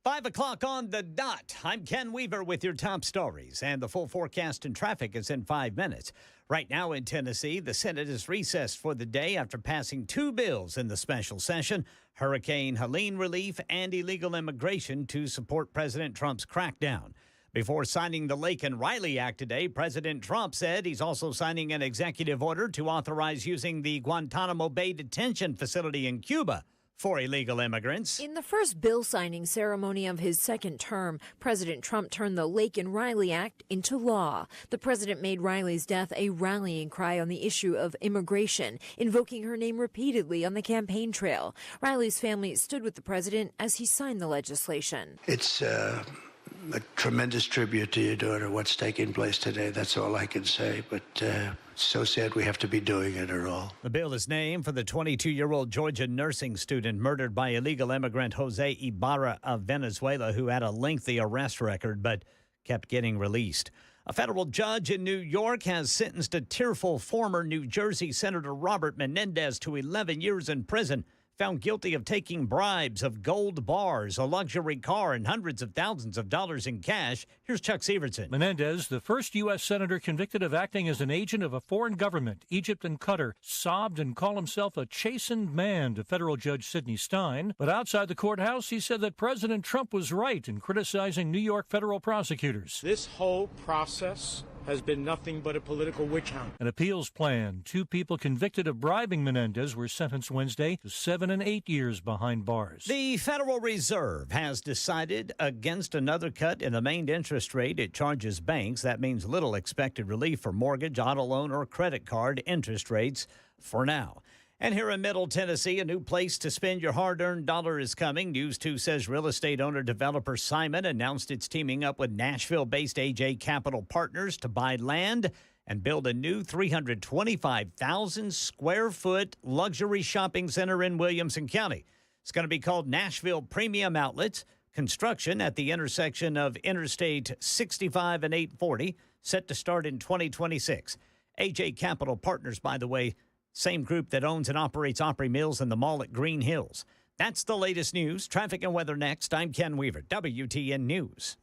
5 o'clock on the dot. I'm Ken Weaver with your top stories, and the full forecast and traffic is in 5 minutes. Right now in Tennessee, the Senate is recessed for the day after passing two bills in the special session, Hurricane Helene relief and illegal immigration to support President Trump's crackdown. Before signing the Laken-Riley Act today, President Trump said he's also signing an executive order to authorize using the Guantanamo Bay detention facility in Cuba for illegal immigrants. In the first bill signing ceremony of his second term, President Trump turned the Laken-Riley Act into law. The president made Riley's death a rallying cry on the issue of immigration, invoking her name repeatedly on the campaign trail. Riley's family stood with the president as he signed the legislation. It's a tremendous tribute to your daughter, what's taking place today. That's all I can say. But so sad we have to be doing it at all. The bill is named for the 22-year-old Georgia nursing student murdered by illegal immigrant Jose Ibarra of Venezuela, who had a lengthy arrest record but kept getting released. A federal judge in New York has sentenced a tearful former New Jersey Senator Robert Menendez to 11 years in prison, found guilty of taking bribes of gold bars, a luxury car, and hundreds of thousands of dollars in cash. Here's Chuck Severson. Menendez, the first U.S. senator convicted of acting as an agent of a foreign government, Egypt and Qatar, sobbed and called himself a chastened man to federal judge Sidney Stein. But outside the courthouse, he said that President Trump was right in criticizing New York federal prosecutors. This whole process has been nothing but a political witch hunt. An appeals plan. Two people convicted of bribing Menendez were sentenced Wednesday to 7 and 8 years behind bars. The Federal Reserve has decided against another cut in the main interest rate it charges banks. That means little expected relief for mortgage, auto loan, or credit card interest rates for now. And here in Middle Tennessee, a new place to spend your hard-earned dollar is coming. News 2 says real estate owner-developer Simon announced it's teaming up with Nashville-based AJ Capital Partners to buy land and build a new 325,000-square-foot luxury shopping center in Williamson County. It's going to be called Nashville Premium Outlets. Construction at the intersection of Interstate 65 and 840, set to start in 2026. AJ Capital Partners, by the way, same group that owns and operates Opry Mills and the mall at Green Hills. That's the latest news. Traffic and weather next. I'm Ken Weaver, WTN News.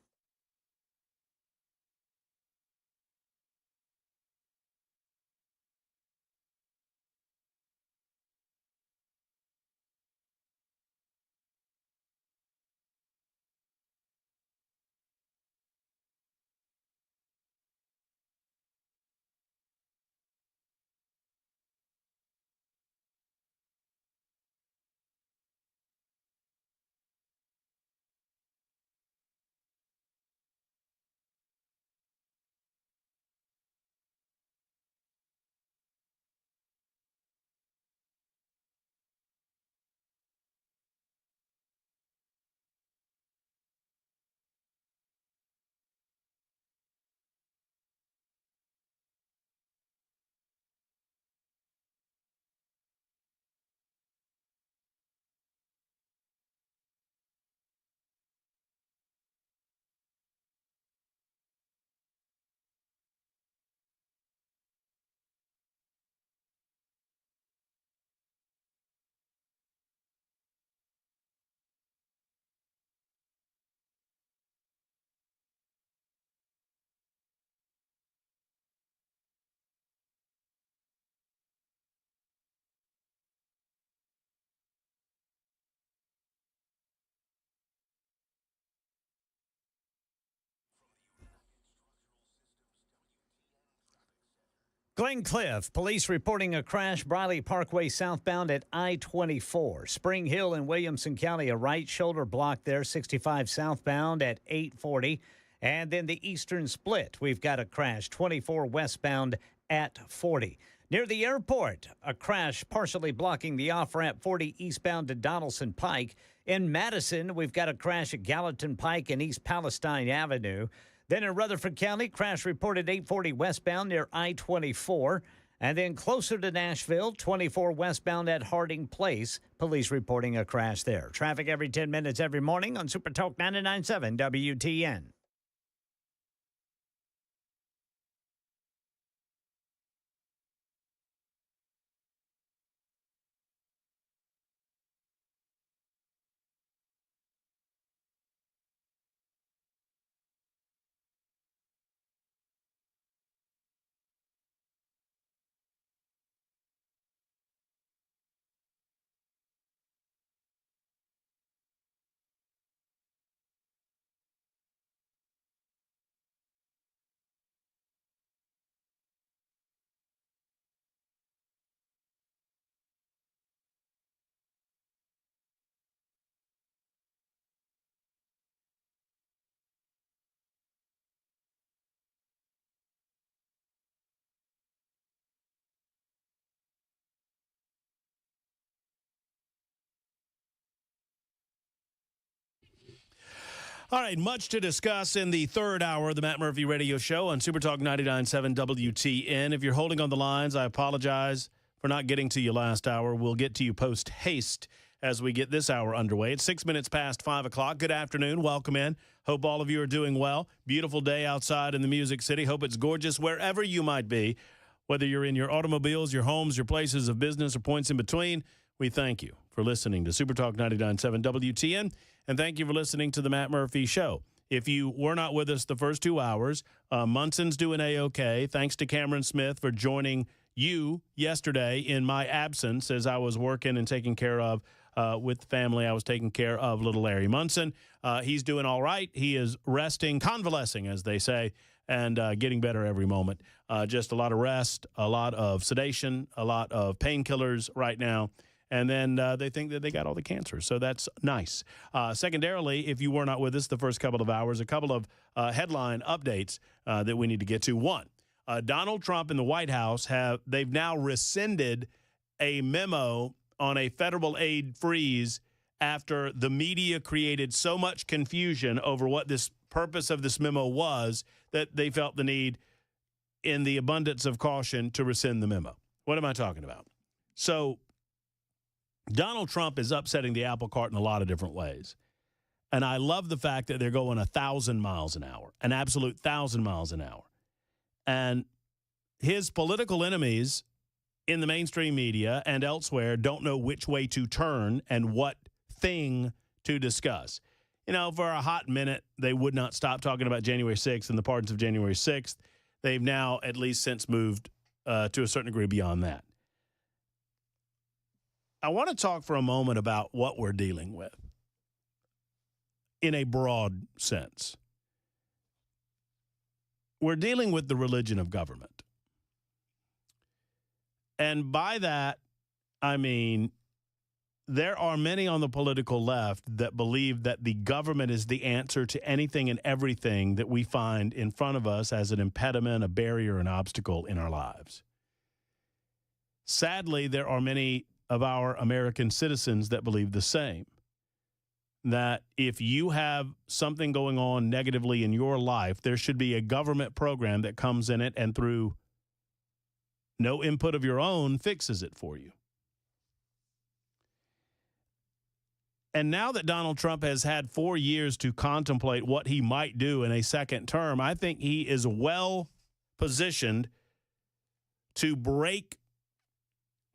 Glen Cliff, police reporting a crash, Briley Parkway southbound at I-24. Spring Hill in Williamson County, a right shoulder block there, 65 southbound at 840. And then the eastern split, we've got a crash, 24 westbound at 40. Near the airport, a crash partially blocking the off-ramp 40 eastbound to Donaldson Pike. In Madison, we've got a crash at Gallatin Pike and East Palestine Avenue. Then in Rutherford County, crash reported 840 westbound near I-24. And then closer to Nashville, 24 westbound at Harding Place. Police reporting a crash there. Traffic every 10 minutes every morning on Super Talk 99.7 WTN. All right, much to discuss in the third hour of the Matt Murphy Radio Show on Super Talk 99.7 WTN. If you're holding on the lines, I apologize for not getting to you last hour. We'll get to you post-haste as we get this hour underway. It's 6 minutes past 5 o'clock. Good afternoon. Welcome in. Hope all of you are doing well. Beautiful day outside in the Music City. Hope it's gorgeous wherever you might be, whether you're in your automobiles, your homes, your places of business, or points in between. We thank you for listening to Super Talk 99.7 WTN, and thank you for listening to the Matt Murphy Show. If you were not with us the first 2 hours, Munson's doing A-OK. Thanks to Cameron Smith for joining you yesterday in my absence as I was working and taking care of, with the family, I was taking care of little Larry Munson. He's doing all right. He is resting, convalescing, as they say, and getting better every moment. Just a lot of rest, a lot of sedation, a lot of painkillers right now. And then they think that they got all the cancer. So that's nice. Secondarily, if you were not with us the first couple of hours, a couple of headline updates that we need to get to. One, Donald Trump and the White House they've now rescinded a memo on a federal aid freeze after the media created so much confusion over what this purpose of this memo was that they felt the need, in the abundance of caution, to rescind the memo. What am I talking about? So Donald Trump is upsetting the apple cart in a lot of different ways. And I love the fact that they're going 1,000 miles an hour, an absolute 1,000 miles an hour. And his political enemies in the mainstream media and elsewhere don't know which way to turn and what thing to discuss. You know, for a hot minute, they would not stop talking about January 6th and the pardons of January 6th. They've now at least since moved to a certain degree beyond that. I want to talk for a moment about what we're dealing with in a broad sense. We're dealing with the religion of government. And by that, I mean, there are many on the political left that believe that the government is the answer to anything and everything that we find in front of us as an impediment, a barrier, an obstacle in our lives. Sadly, there are many of our American citizens that believe the same. That if you have something going on negatively in your life, there should be a government program that comes in it and through no input of your own fixes it for you. And now that Donald Trump has had 4 years to contemplate what he might do in a second term, I think he is well positioned to break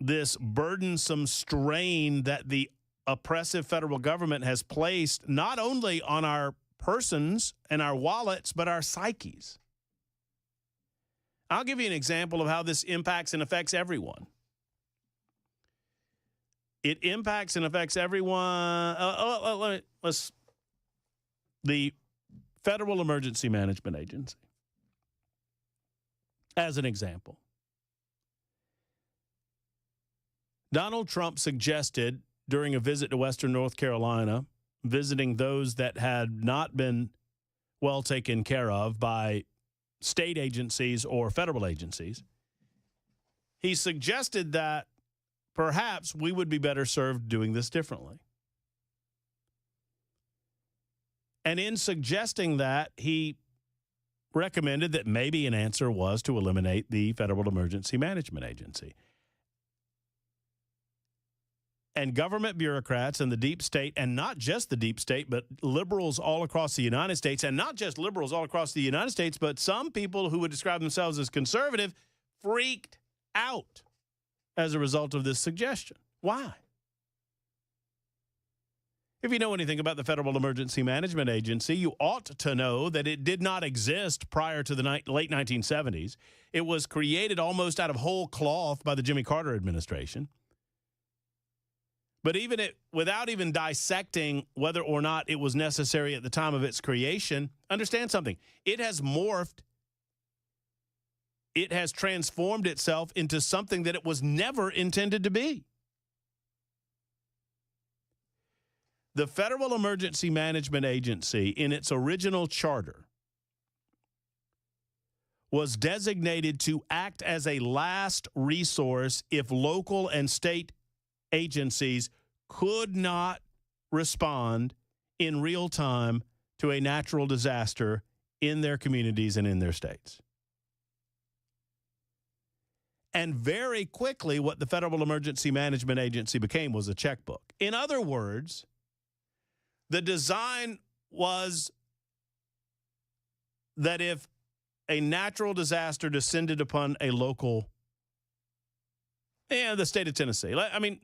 this burdensome strain that the oppressive federal government has placed not only on our persons and our wallets, but our psyches. I'll give you an example of how this impacts and affects everyone. It impacts and affects everyone. The Federal Emergency Management Agency, as an example. Donald Trump suggested during a visit to Western North Carolina, visiting those that had not been well taken care of by state agencies or federal agencies, he suggested that perhaps we would be better served doing this differently. And in suggesting that, he recommended that maybe an answer was to eliminate the Federal Emergency Management Agency. And government bureaucrats and the deep state, and not just the deep state, but liberals all across the United States, and not just liberals all across the United States, but some people who would describe themselves as conservative, freaked out as a result of this suggestion. Why? If you know anything about the Federal Emergency Management Agency, you ought to know that it did not exist prior to the late 1970s. It was created almost out of whole cloth by the Jimmy Carter administration. But without even dissecting whether or not it was necessary at the time of its creation, understand something. It has morphed. It has transformed itself into something that it was never intended to be. The Federal Emergency Management Agency, in its original charter, was designated to act as a last resource if local and state agencies could not respond in real time to a natural disaster in their communities and in their states. And very quickly, what the Federal Emergency Management Agency became was a checkbook. In other words, the design was that if a natural disaster descended upon a local, the state of Tennessee,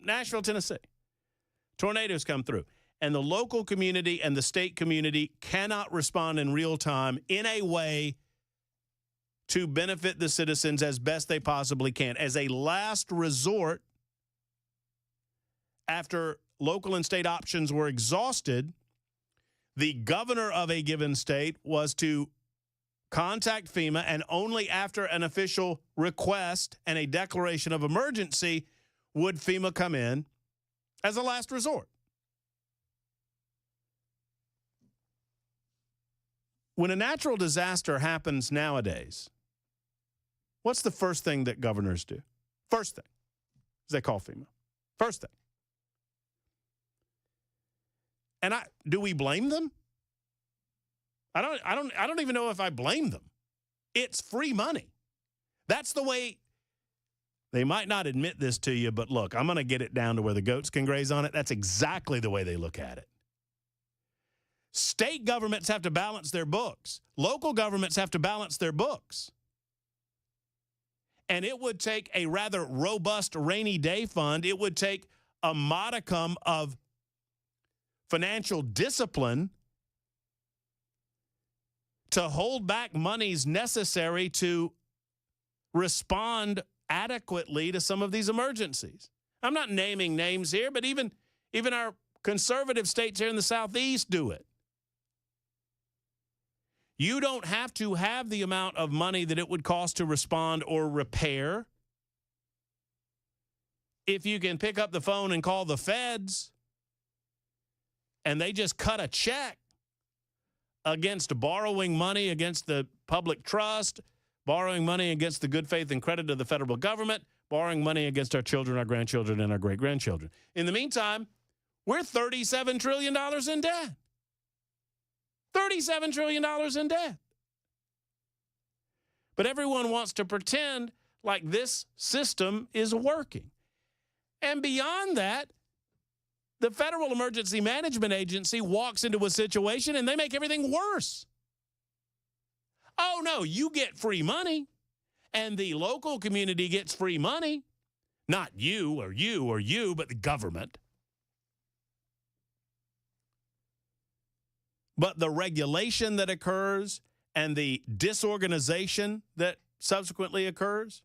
Nashville, Tennessee, tornadoes come through, and the local community and the state community cannot respond in real time in a way to benefit the citizens as best they possibly can. As a last resort, after local and state options were exhausted, the governor of a given state was to contact FEMA, and only after an official request and a declaration of emergency would FEMA come in as a last resort. When a natural disaster happens nowadays, what's the first thing that governors do? First thing is they call FEMA. First thing. And do we blame them? I don't even know if I blame them. It's free money. That's the way. They might not admit this to you, but look, I'm going to get it down to where the goats can graze on it. That's exactly the way they look at it. State governments have to balance their books. Local governments have to balance their books. And it would take a rather robust rainy day fund. It would take a modicum of financial discipline to hold back monies necessary to respond adequately to some of these emergencies. I'm not naming names here, but even our conservative states here in the Southeast do it. You don't have to have the amount of money that it would cost to respond or repair. If you can pick up the phone and call the feds, and they just cut a check against borrowing money against the public trust, borrowing money against the good faith and credit of the federal government, borrowing money against our children, our grandchildren, and our great-grandchildren. In the meantime, we're $37 trillion in debt. $37 trillion in debt. But everyone wants to pretend like this system is working. And beyond that, the Federal Emergency Management Agency walks into a situation and they make everything worse. Oh, no, you get free money, and the local community gets free money. Not you or you or you, but the government. But the regulation that occurs and the disorganization that subsequently occurs.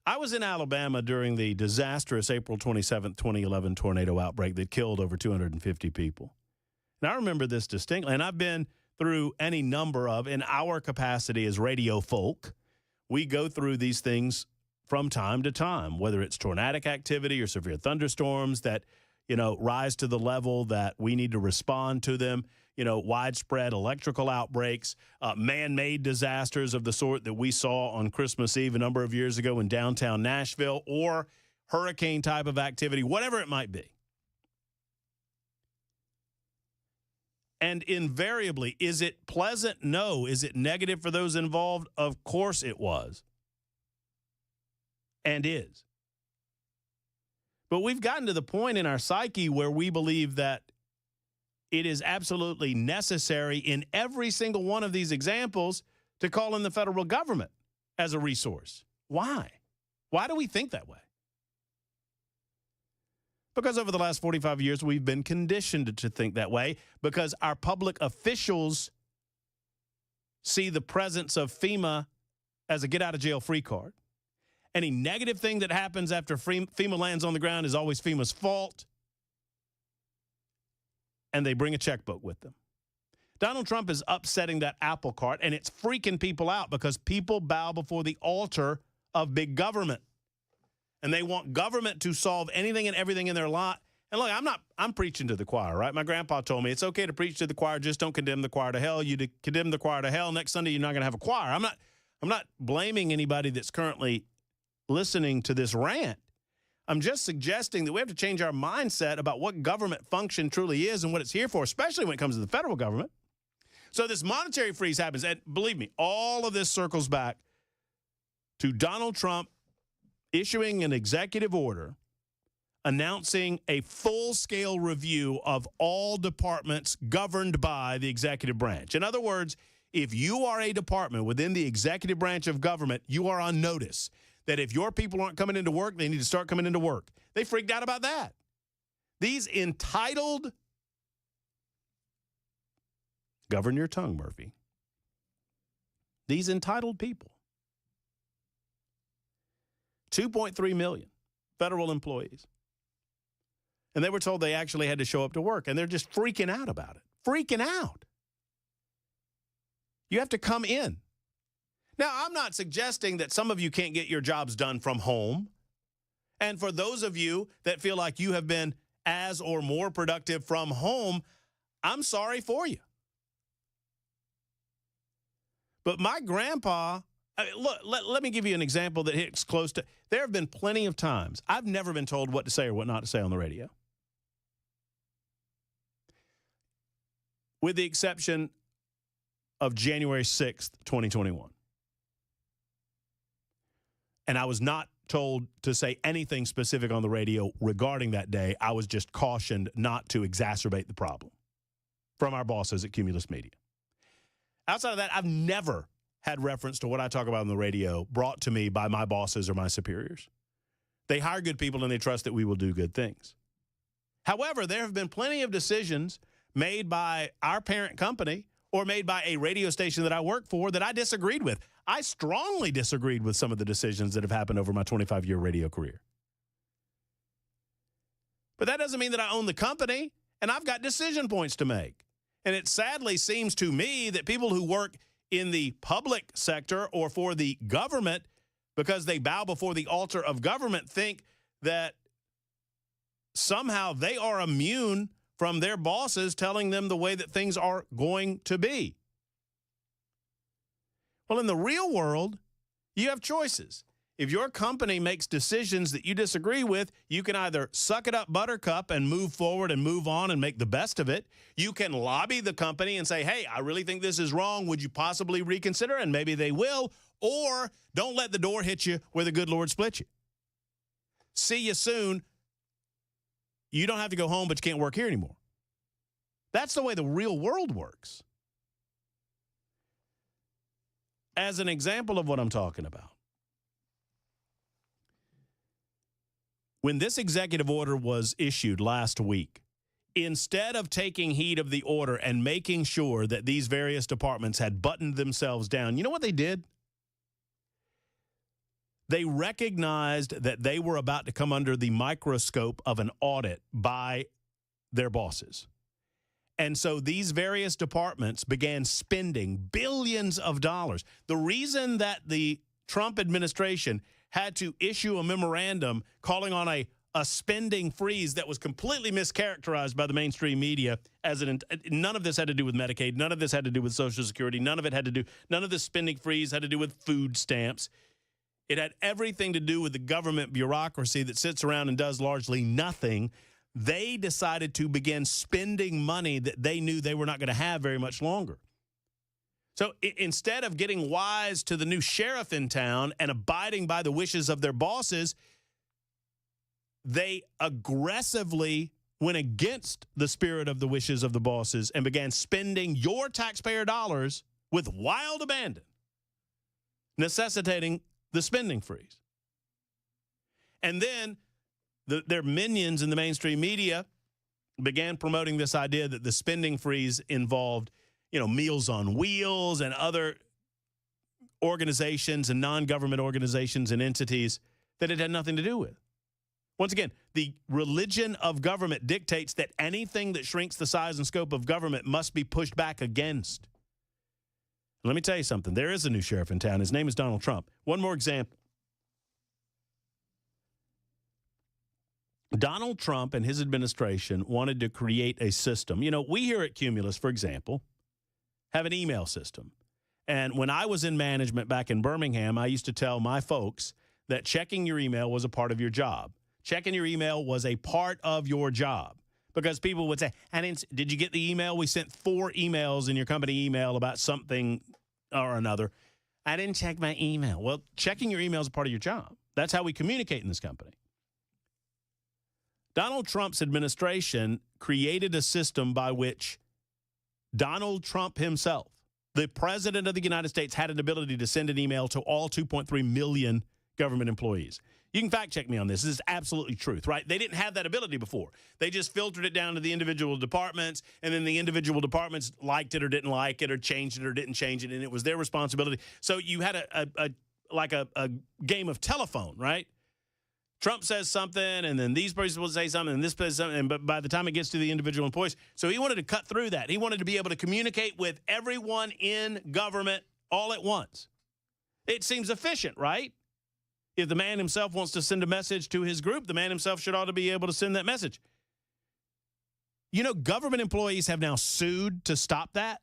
I was in Alabama during the disastrous April 27th, 2011 tornado outbreak that killed over 250 people. And I remember this distinctly, and I've been through any number of, in our capacity as radio folk, we go through these things from time to time, whether it's tornadic activity or severe thunderstorms that, rise to the level that we need to respond to them, widespread electrical outbreaks, man-made disasters of the sort that we saw on Christmas Eve a number of years ago in downtown Nashville, or hurricane type of activity, whatever it might be. And invariably, is it pleasant? No. Is it negative for those involved? Of course it was. And is. But we've gotten to the point in our psyche where we believe that it is absolutely necessary in every single one of these examples to call in the federal government as a resource. Why? Why do we think that way? Because over the last 45 years, we've been conditioned to think that way because our public officials see the presence of FEMA as a get-out-of-jail-free card. Any negative thing that happens after FEMA lands on the ground is always FEMA's fault. And they bring a checkbook with them. Donald Trump is upsetting that apple cart, and it's freaking people out because people bow before the altar of big government. And they want government to solve anything and everything in their lot. And look, I'm preaching to the choir, right? My grandpa told me it's okay to preach to the choir, just don't condemn the choir to hell. You condemn the choir to hell, next Sunday you're not going to have a choir. I'm not blaming anybody that's currently listening to this rant. I'm just suggesting that we have to change our mindset about what government function truly is and what it's here for, especially when it comes to the federal government. So this monetary freeze happens, and believe me, all of this circles back to Donald Trump issuing an executive order announcing a full-scale review of all departments governed by the executive branch. In other words, if you are a department within the executive branch of government, you are on notice that if your people aren't coming into work, they need to start coming into work. They freaked out about that. These entitled, govern your tongue, Murphy. These entitled people, 2.3 million federal employees. And they were told they actually had to show up to work, and they're just freaking out about it. Freaking out. You have to come in. Now, I'm not suggesting that some of you can't get your jobs done from home. And for those of you that feel like you have been as or more productive from home, I'm sorry for you. But my grandpa, look, let me give you an example that hits close to. There have been plenty of times I've never been told what to say or what not to say on the radio. With the exception of January 6th, 2021. And I was not told to say anything specific on the radio regarding that day. I was just cautioned not to exacerbate the problem from our bosses at Cumulus Media. Outside of that, I've never had reference to what I talk about on the radio brought to me by my bosses or my superiors. They hire good people and they trust that we will do good things. However, there have been plenty of decisions made by our parent company or made by a radio station that I work for that I disagreed with. I strongly disagreed with some of the decisions that have happened over my 25-year radio career. But that doesn't mean that I own the company, and I've got decision points to make. And it sadly seems to me that people who work in the public sector or for the government, because they bow before the altar of government, think that somehow they are immune from their bosses telling them the way that things are going to be. Well, in the real world, you have choices. If your company makes decisions that you disagree with, you can either suck it up, buttercup, and move forward and move on and make the best of it. You can lobby the company and say, hey, I really think this is wrong. Would you possibly reconsider? And maybe they will. Or don't let the door hit you where the good Lord split you. See you soon. You don't have to go home, but you can't work here anymore. That's the way the real world works. As an example of what I'm talking about, when this executive order was issued last week, instead of taking heed of the order and making sure that these various departments had buttoned themselves down, you know what they did? They recognized that they were about to come under the microscope of an audit by their bosses. And so these various departments began spending billions of dollars. The reason that the Trump administration had to issue a memorandum calling on a spending freeze that was completely mischaracterized by the mainstream media as none of this had to do with Medicaid, none of this had to do with Social Security, none of this spending freeze had to do with food stamps. It had everything to do with the government bureaucracy that sits around and does largely nothing. They decided to begin spending money that they knew they were not going to have very much longer. So instead of getting wise to the new sheriff in town and abiding by the wishes of their bosses, they aggressively went against the spirit of the wishes of the bosses and began spending your taxpayer dollars with wild abandon, necessitating the spending freeze. And then their minions in the mainstream media began promoting this idea that the spending freeze involved, Meals on Wheels and other organizations and non-government organizations and entities that it had nothing to do with. Once again, the religion of government dictates that anything that shrinks the size and scope of government must be pushed back against. Let me tell you something. There is a new sheriff in town. His name is Donald Trump. One more example. Donald Trump and his administration wanted to create a system. We here at Cumulus, for example, have an email system. And when I was in management back in Birmingham, I used to tell my folks that checking your email was a part of your job. Checking your email was a part of your job because people would say, did you get the email? We sent 4 emails in your company email about something or another. I didn't check my email. Well, checking your email is a part of your job. That's how we communicate in this company. Donald Trump's administration created a system by which Donald Trump himself, the president of the United States, had an ability to send an email to all 2.3 million government employees. You can fact check me on this. This is absolutely truth, right? They didn't have that ability before. They just filtered it down to the individual departments, and then the individual departments liked it or didn't like it or changed it or didn't change it, and it was their responsibility. So you had a game of telephone, right? Trump says something, and then these people will say something, and this person something, but by the time it gets to the individual employees, so he wanted to cut through that. He wanted to be able to communicate with everyone in government all at once. It seems efficient, right? If the man himself wants to send a message to his group, the man himself should ought to be able to send that message. You know, government employees have now sued to stop that.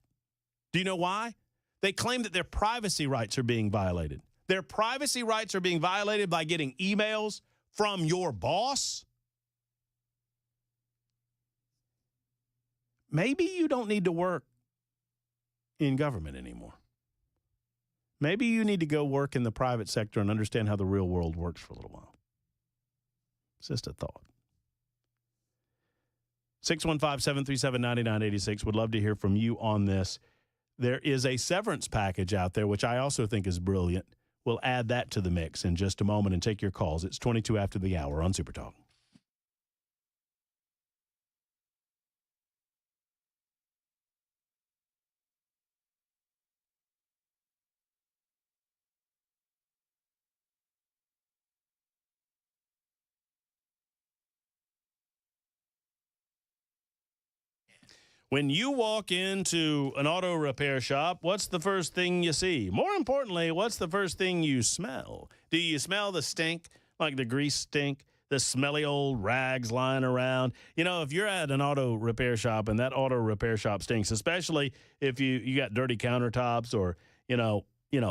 Do you know why? They claim that their privacy rights are being violated. Their privacy rights are being violated by getting emails from your boss. Maybe you don't need to work in government anymore. Maybe you need to go work in the private sector and understand how the real world works for a little while. It's just a thought. 615-737-9986. Would love to hear from you on this. There is a severance package out there, which I also think is brilliant. We'll add that to the mix in just a moment and take your calls. It's 22 after the hour on Super Talk. When you walk into an auto repair shop, what's the first thing you see? More importantly, what's the first thing you smell? Do you smell the stink, like the grease stink, the smelly old rags lying around? You know, if you're at an auto repair shop and that auto repair shop stinks, especially if you got dirty countertops or, you know,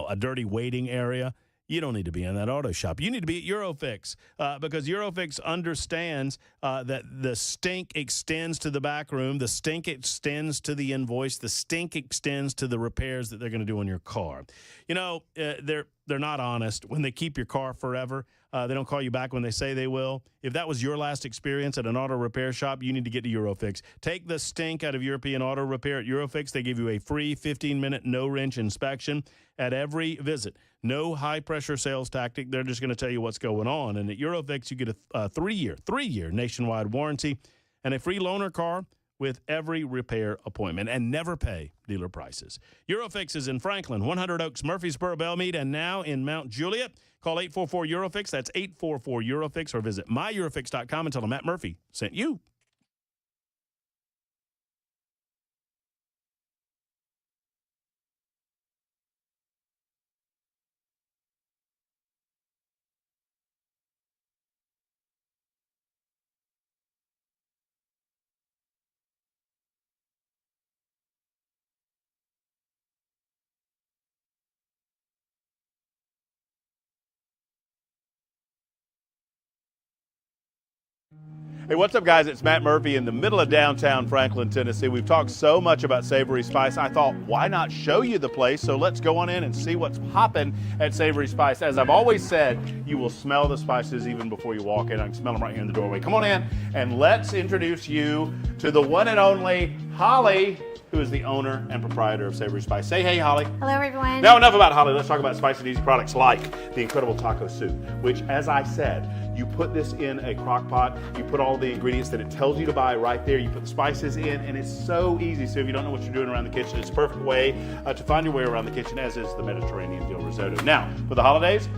a dirty waiting area, you don't need to be in that auto shop. You need to be at Eurofix because Eurofix understands that the stink extends to the back room, the stink extends to the invoice, the stink extends to the repairs that they're going to do on your car. You know, they're not honest when they keep your car forever. They don't call you back when they say they will. If that was your last experience at an auto repair shop, you need to get to Eurofix. Take the stink out of European auto repair at Eurofix. They give you a free 15-minute no-wrench inspection at every visit. No high-pressure sales tactic. They're just going to tell you what's going on. And at Eurofix, you get a three-year nationwide warranty and a free loaner car with every repair appointment, and never pay dealer prices. Eurofix is in Franklin, 100 Oaks, Murfreesboro, Belmead, and now in Mount Juliet. Call 844-EUROFIX. That's 844-EUROFIX, or visit myEurofix.com and tell them Matt Murphy sent you. Hey, what's up, guys? It's Matt Murphy in the middle of downtown Franklin, Tennessee. We've talked so much about Savory Spice. I thought, why not show you the place? So let's go on in and see what's popping at Savory Spice. As I've always said, you will smell the spices even before you walk in. I can smell them right here in the doorway. Come on in and let's introduce you to the one and only Holly, who is the owner and proprietor of Savory Spice. Say hey, Holly. Hello, everyone. Now, enough about Holly. Let's talk about spicy and easy products like the incredible taco soup, which, as I said, you put this in a crock pot, you put all the ingredients that it tells you to buy right there, you put the spices in, and it's so easy. So if you don't know what you're doing around the kitchen, it's a perfect way to find your way around the kitchen, as is the Mediterranean dill risotto. Now, for the holidays,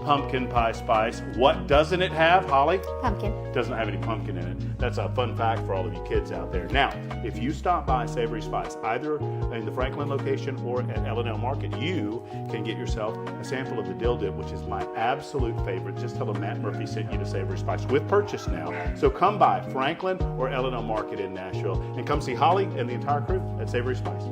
pumpkin pie spice. What doesn't it have, Holly? Pumpkin. It doesn't have any pumpkin in it. That's a fun fact for all of you kids out there. Now, if you stop by Savory Spice, either in the Franklin location or at L&L Market, you can get yourself a sample of the dill dip, which is my absolute favorite. Just tell them Matt Murphy sent you to Savory Spice with purchase now. So come by Franklin or L&L Market in Nashville and come see Holly and the entire crew at Savory Spice.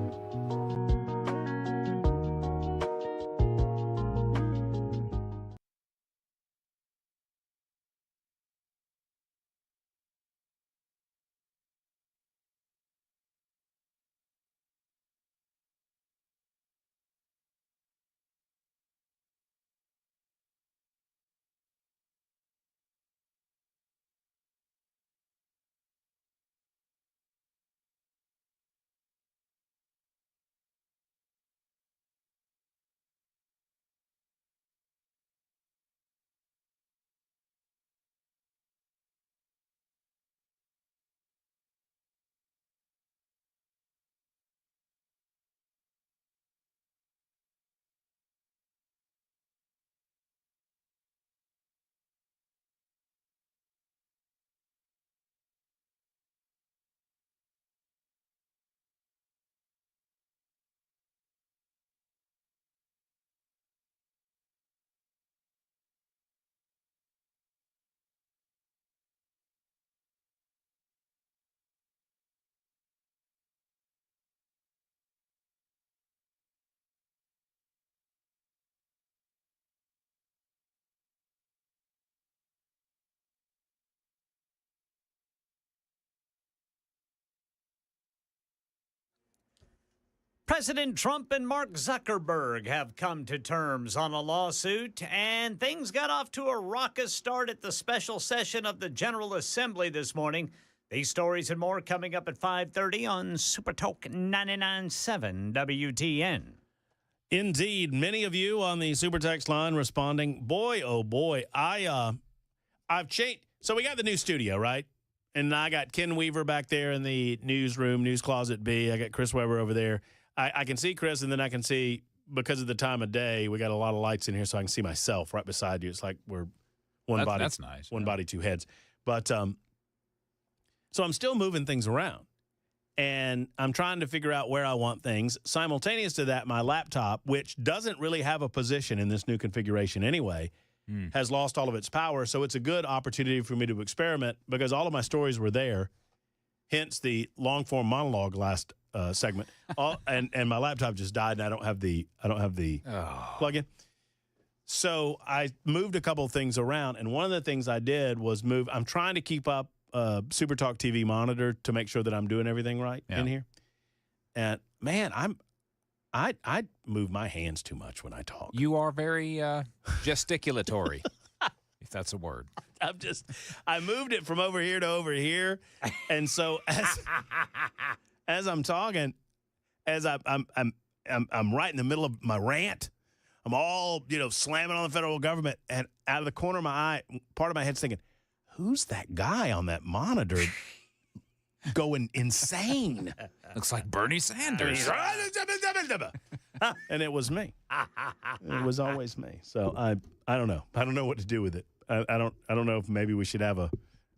President Trump and Mark Zuckerberg have come to terms on a lawsuit, and things got off to a raucous start at the special session of the General Assembly this morning. These stories and more coming up at 5:30 on Super Talk 99.7 WTN. Indeed, many of you on the Super Text line responding. Boy, oh boy, I've changed. So we got the new studio, right? And I got Ken Weaver back there in the newsroom, News Closet B. I got Chris Weber over there. I can see Chris, and then I can see, because of the time of day, we got a lot of lights in here, so I can see myself right beside you. It's like we're one body. That's nice. One body, two heads. But so I'm still moving things around, and I'm trying to figure out where I want things. Simultaneous to that, my laptop, which doesn't really have a position in this new configuration anyway, has lost all of its power. So it's a good opportunity for me to experiment because all of my stories were there, hence the long-form monologue last segment. And my laptop just died, and I don't have the plug-in. So I moved a couple of things around, and one of the things I did was move. I'm trying to keep up Super Talk TV monitor to make sure that I'm doing everything right in here. And man, I move my hands too much when I talk. You are very gesticulatory, if that's a word. I moved it from over here to over here, and so as I'm talking, as I'm right in the middle of my rant, I'm all slamming on the federal government, and out of the corner of my eye, part of my head's thinking, who's that guy on that monitor going insane? Looks like Bernie Sanders. And it was me. It was always me. So I don't know. I don't know what to do with it. I don't know if maybe we should have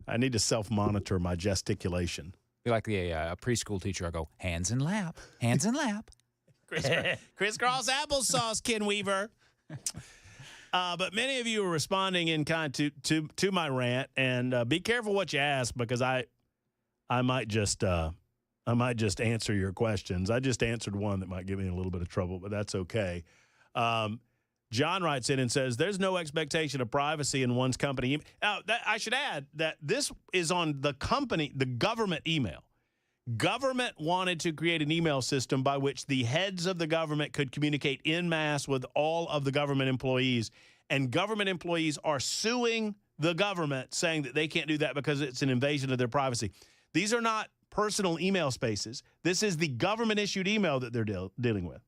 I need to self-monitor my gesticulation. Be like a preschool teacher. I go, hands in lap, hands in lap. Crisscross applesauce, Ken Weaver. But many of you are responding in kind to my rant, and be careful what you ask because I might just answer your questions. I just answered one that might give me a little bit of trouble, but that's okay. John writes in and says, there's no expectation of privacy in one's company. Now, I should add that this is on the government email. Government wanted to create an email system by which the heads of the government could communicate en masse with all of the government employees, and government employees are suing the government saying that they can't do that because it's an invasion of their privacy. These are not personal email spaces. This is the government-issued email that they're dealing with.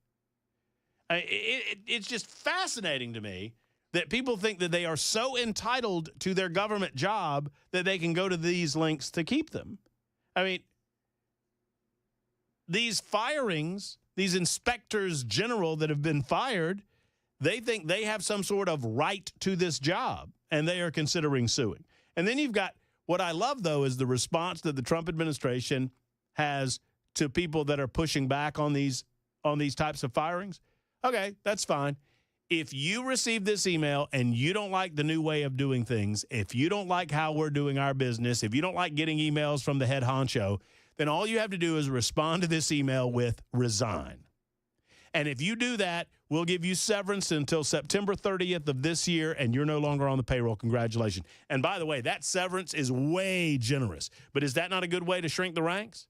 It's just fascinating to me that people think that they are so entitled to their government job that they can go to these links to keep them. I mean, these firings, these inspectors general that have been fired, they think they have some sort of right to this job, and they are considering suing. And then you've got, what I love, though, is the response that the Trump administration has to people that are pushing back on these types of firings. Okay, that's fine. If you receive this email and you don't like the new way of doing things, if you don't like how we're doing our business, if you don't like getting emails from the head honcho, then all you have to do is respond to this email with resign. And if you do that, we'll give you severance until September 30th of this year, and you're no longer on the payroll. Congratulations. And by the way, that severance is way generous. But is that not a good way to shrink the ranks?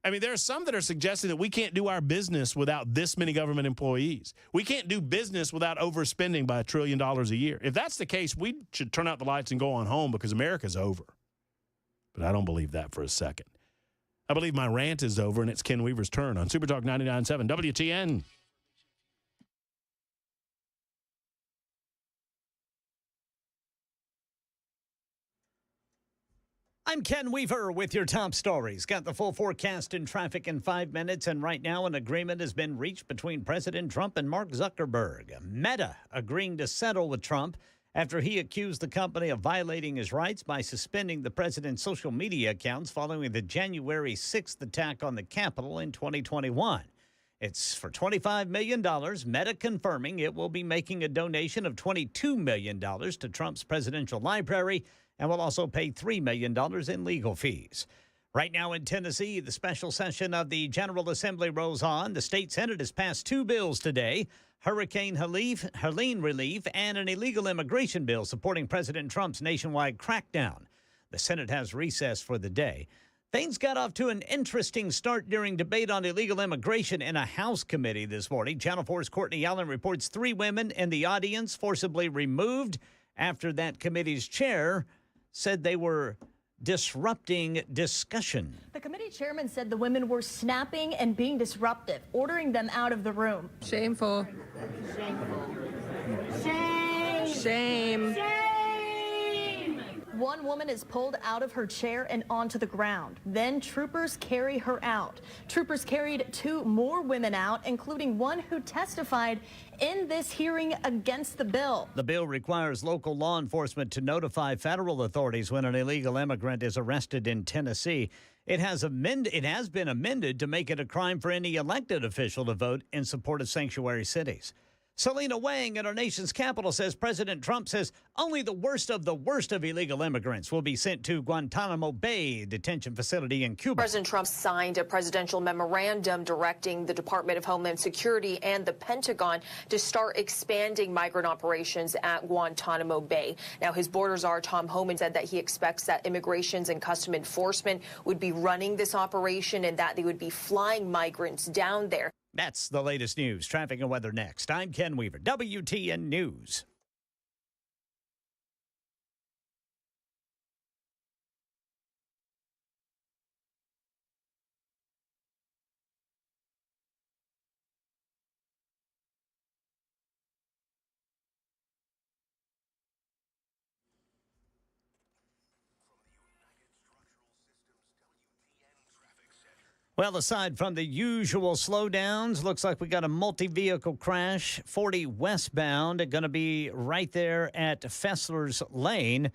I mean, there are some that are suggesting that we can't do our business without this many government employees. We can't do business without overspending by $1 trillion a year. If that's the case, we should turn out the lights and go on home because America's over. But I don't believe that for a second. I believe my rant is over, and it's Ken Weaver's turn on Super Talk 99.7 WTN. I'm Ken Weaver with your top stories. Got the full forecast and traffic in 5 minutes, and right now an agreement has been reached between President Trump and Mark Zuckerberg. Meta agreeing to settle with Trump after he accused the company of violating his rights by suspending the president's social media accounts following the January 6th attack on the Capitol in 2021. It's for $25 million, Meta confirming it will be making a donation of $22 million to Trump's presidential library and will also pay $3 million in legal fees. Right now in Tennessee, the special session of the General Assembly rolls on. The state Senate has passed 2 bills today, Hurricane Helene relief and an illegal immigration bill supporting President Trump's nationwide crackdown. The Senate has recessed for the day. Things got off to an interesting start during debate on illegal immigration in a House committee this morning. Channel 4's Courtney Allen reports 3 women in the audience forcibly removed after that committee's chair said they were disrupting discussion. The committee chairman said the women were snapping and being disruptive, ordering them out of the room. Shameful. Shameful. Shame. Shame. One woman is pulled out of her chair and onto the ground. Then troopers carry her out. Troopers carried 2 more women out, including one who testified in this hearing against the bill. The bill requires local law enforcement to notify federal authorities when an illegal immigrant is arrested in Tennessee. It has been amended to make it a crime for any elected official to vote in support of sanctuary cities. Selena Wang at our nation's capital says President Trump says only the worst of illegal immigrants will be sent to Guantanamo Bay detention facility in Cuba. President Trump signed a presidential memorandum directing the Department of Homeland Security and the Pentagon to start expanding migrant operations at Guantanamo Bay. Now, his border czar, Tom Homan, said that he expects that Immigrations and Custom Enforcement would be running this operation and that they would be flying migrants down there. That's the latest news. Traffic and weather next. I'm Ken Weaver, WTN News. Well, aside from the usual slowdowns, looks like we got a multi-vehicle crash, 40 westbound, going to be right there at Fessler's Lane.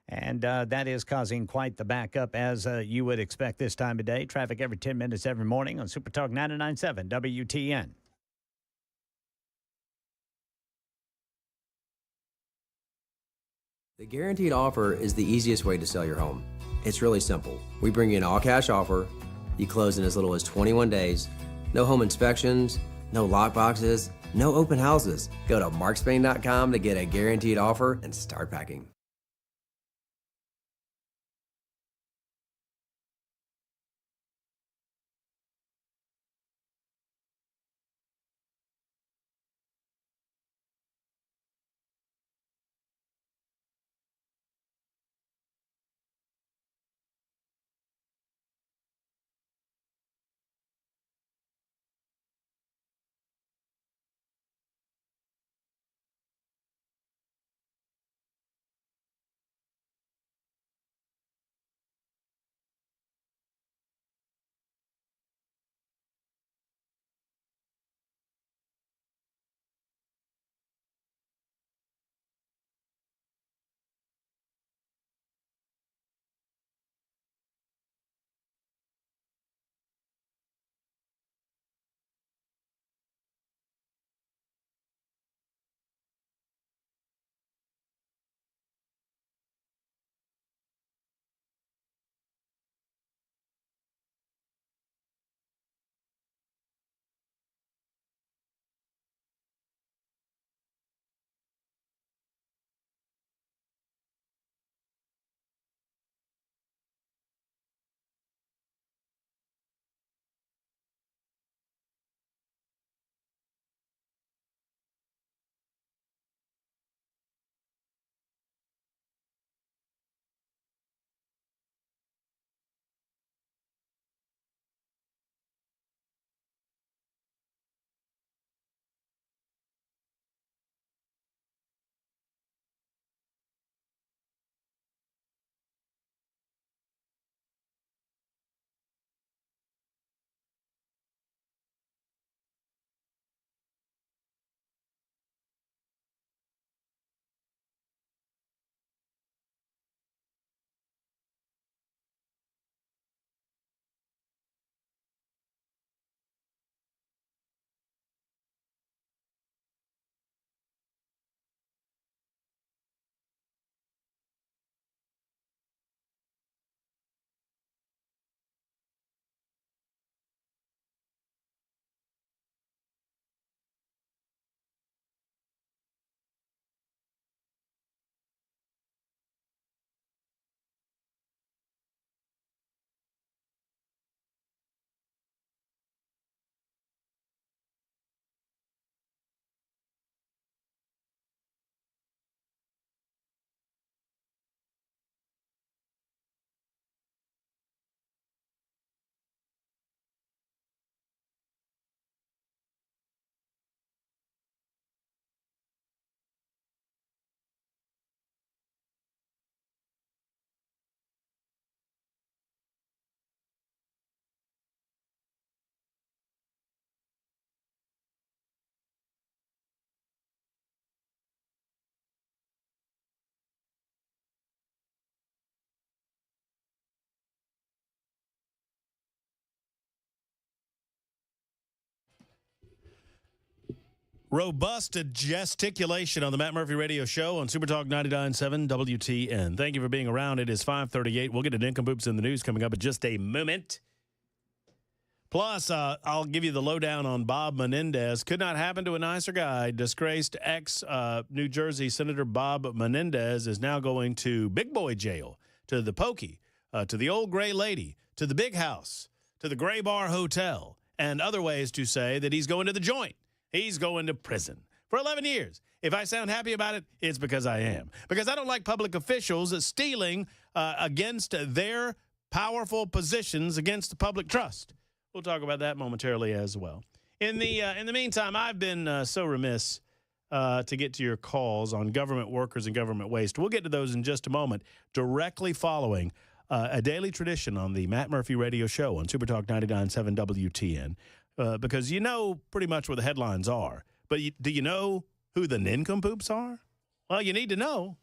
And that is causing quite the backup, as you would expect this time of day. Traffic every 10 minutes every morning on Super Talk 99.7 WTN. The guaranteed offer is the easiest way to sell your home. It's really simple. We bring you an all-cash offer. You close in as little as 21 days. No home inspections, no lockboxes, no open houses. Go to markspain.com to get a guaranteed offer and start packing. Robust gesticulation on the Matt Murphy Radio Show on Super Talk 99.7 WTN. Thank you for being around. It is 5:38. We'll get to nincompoops in the news coming up in just a moment. Plus, I'll give you the lowdown on Bob Menendez. Could not happen to a nicer guy. Disgraced ex-New Jersey Senator Bob Menendez is now going to big boy jail, to the Pokey, to the Old Gray Lady, to the Big House, to the Gray Bar Hotel, and other ways to say that he's going to the joint. He's going to prison for 11 years. If I sound happy about it, it's because I am. Because I don't like public officials stealing against their powerful positions against the public trust. We'll talk about that momentarily as well. In the meantime, I've been so remiss to get to your calls on government workers and government waste. We'll get to those in just a moment, directly following a daily tradition on the Matt Murphy Radio Show on Super Talk 99.7 WTN. Because you know pretty much where the headlines are. But do you know who the nincompoops are? Well, you need to know.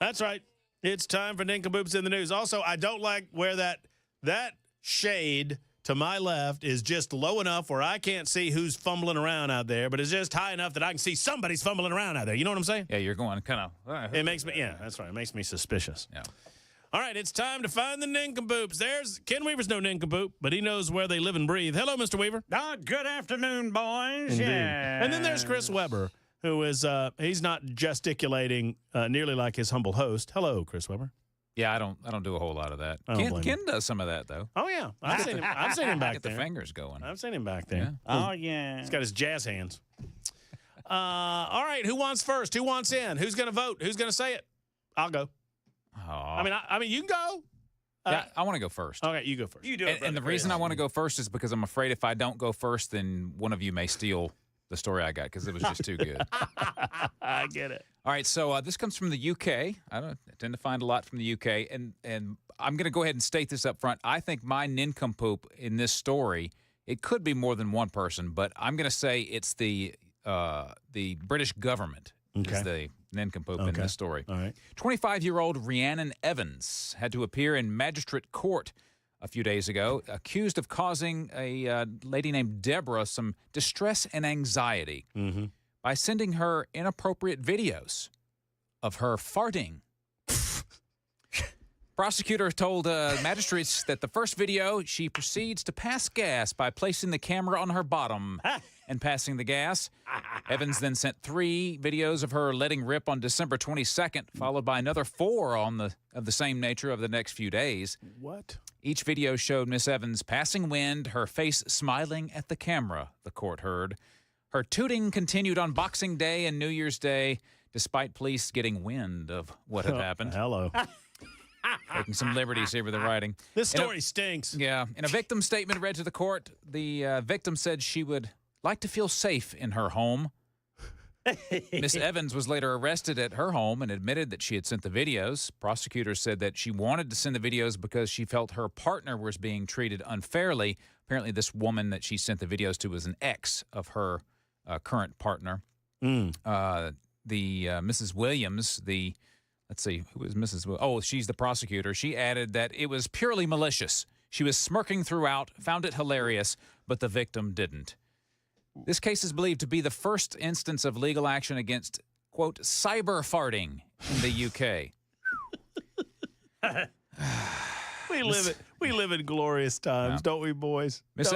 That's right. It's time for nincompoops in the news. Also, I don't like where that shade to my left is just low enough where I can't see who's fumbling around out there, but it's just high enough that I can see somebody's fumbling around out there. You know what I'm saying? Yeah, you're going kind of. It makes me, yeah, that's right. It makes me suspicious. Yeah. All right, it's time to find the nincompoops. There's Ken Weaver's no nincompoop, but he knows where they live and breathe. Hello, Mr. Weaver. Good afternoon, boys. Indeed. Yeah. And then there's Chris Weber, who is he's not gesticulating nearly like his humble host. Hello, Chris Weber. Yeah, I don't do a whole lot of that. Ken does some of that though. Oh yeah, I've seen him back Get there. the fingers going. I've seen him back there. Yeah. Oh yeah. He's got his jazz hands. All right, who wants first? Who wants in? Who's going to vote? Who's going to say it? I'll go. Oh. I mean, you can go. Yeah, I want to go first. Okay, you go first. You do it. And the reason I want to go first is because I'm afraid if I don't go first, then one of you may steal the story I got because it was just too good. I get it. All right, so this comes from the UK. I tend to find a lot from the UK, and I'm going to go ahead and state this up front. I think my nincompoop in this story, it could be more than one person, but I'm going to say it's the British government is the nincompoop in this story. All right. 25-year-old Rhiannon Evans had to appear in magistrate court a few days ago, accused of causing a lady named Deborah some distress and anxiety by sending her inappropriate videos of her farting. Prosecutor told magistrates that the first video, she proceeds to pass gas by placing the camera on her bottom and passing the gas. Evans then sent 3 videos of her letting rip on December 22nd, followed by another 4 of the same nature of the next few days. What? Each video showed Miss Evans passing wind, her face smiling at the camera, the court heard. Her tooting continued on Boxing Day and New Year's Day, despite police getting wind of what had happened. Hello. Taking some liberties here with the writing. This story stinks. Yeah. In a victim statement read to the court, the victim said she would like to feel safe in her home. Miss Evans was later arrested at her home and admitted that she had sent the videos. Prosecutors said that she wanted to send the videos because she felt her partner was being treated unfairly. Apparently, this woman that she sent the videos to was an ex of her current partner. The Mrs. Williams, let's see, who is Mrs. Williams? Oh, she's the prosecutor. She added that it was purely malicious. She was smirking throughout, found it hilarious, but the victim didn't. This case is believed to be the first instance of legal action against, quote, cyber farting in the UK. We live in glorious times, don't we, boys? Miss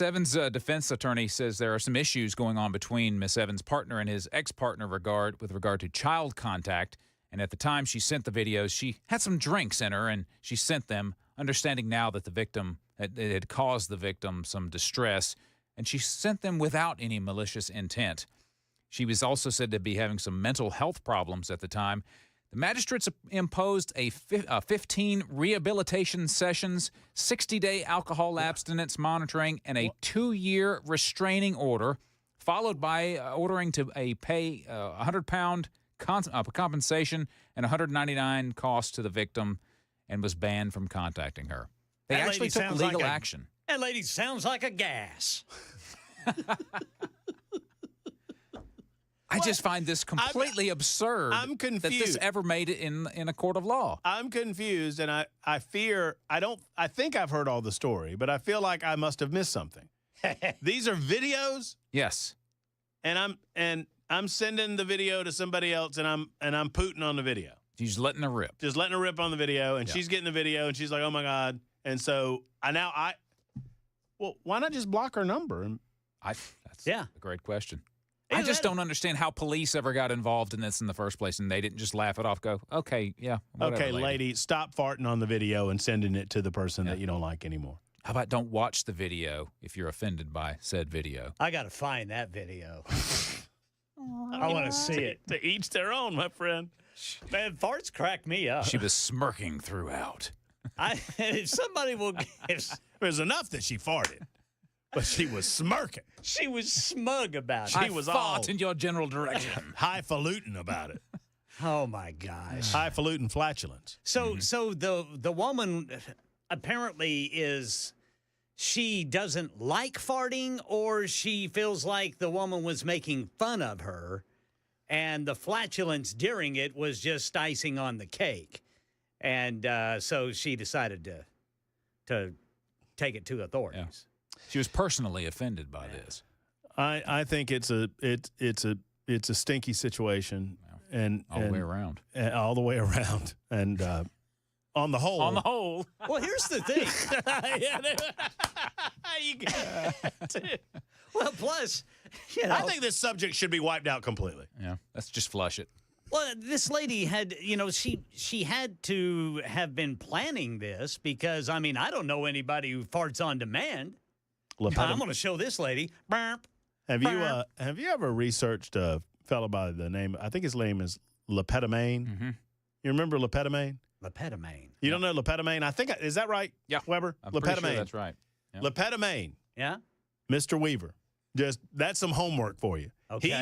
Evans' defense attorney says there are some issues going on between Miss Evans' partner and his ex-partner with regard to child contact. And at the time she sent the videos, she had some drinks in her, and she sent them, understanding now that the victim had caused the victim some distress. And she sent them without any malicious intent. She was also said to be having some mental health problems at the time. The magistrates imposed a 15 rehabilitation sessions, 60-day alcohol abstinence monitoring, and a 2-year restraining order, followed by ordering to pay £100 compensation and $199 cost to the victim, and was banned from contacting her. They actually took legal action. That lady sounds like a gas. I just find this completely absurd. I'm confused that this ever made it in a court of law. I'm confused, and I fear I think I've heard all the story, but I feel like I must have missed something. These are videos, Yes. and I'm sending the video to somebody else, and I'm pooting on the video. She's letting her rip. Just letting her rip on the video, and she's getting the video, and she's like, "Oh my God!" And so well, why not just block her number? And That's a great question. I just don't understand how police ever got involved in this in the first place, and they didn't just laugh it off. Go, okay, yeah, whatever, okay, lady, stop farting on the video and sending it to the person that you don't like anymore. How about don't watch the video if you're offended by said video? I got to find that video. I want to see it. To each their own, my friend. Man, farts crack me up. She was smirking throughout. If somebody will... It was enough that she farted, but she was smirking. She was smug about it. She was all in your general direction. Highfalutin about it. Oh, my gosh. Highfalutin flatulence. So the woman apparently she doesn't like farting, or she feels like the woman was making fun of her, and the flatulence during it was just icing on the cake. And so she decided to take it to authorities. Yeah. She was personally offended by this. I think it's a stinky situation, and all the way around. All the way around, and on the whole. On the whole. Well, here's the thing. Well, plus, I think this subject should be wiped out completely. Yeah, let's just flush it. Well, this lady had, she had to have been planning this because, I mean, I don't know anybody who farts on demand. I'm going to show this lady. Burp. Have you ever researched a fellow by the name? I think his name is Lepetamine. Mm-hmm. You remember Lepetamine? Lepetamine. You don't know Lepetamine? I think is that right? Yeah, Weber. I'm Lepetamine. pretty sure that's right. Yeah. Lepetamine. Yeah. Mr. Weaver. That's some homework for you. Okay.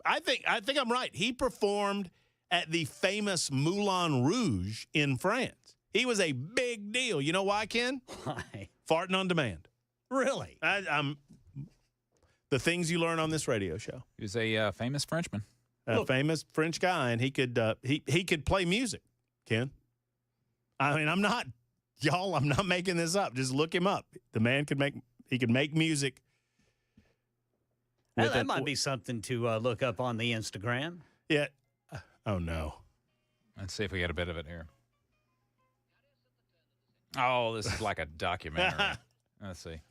I think I'm right. He performed at the famous Moulin Rouge in France. He was a big deal. You know why, Ken? Why? Farting on demand. Really? I'm the things you learn on this radio show. He was a famous Frenchman. A famous French guy, and he could play music, Ken. I mean, I'm not making this up. Just look him up. The man could make music. That might be something to look up on the Instagram. Yeah. Oh, no. Let's see if we get a bit of it here. Oh, this is like a documentary. Let's see.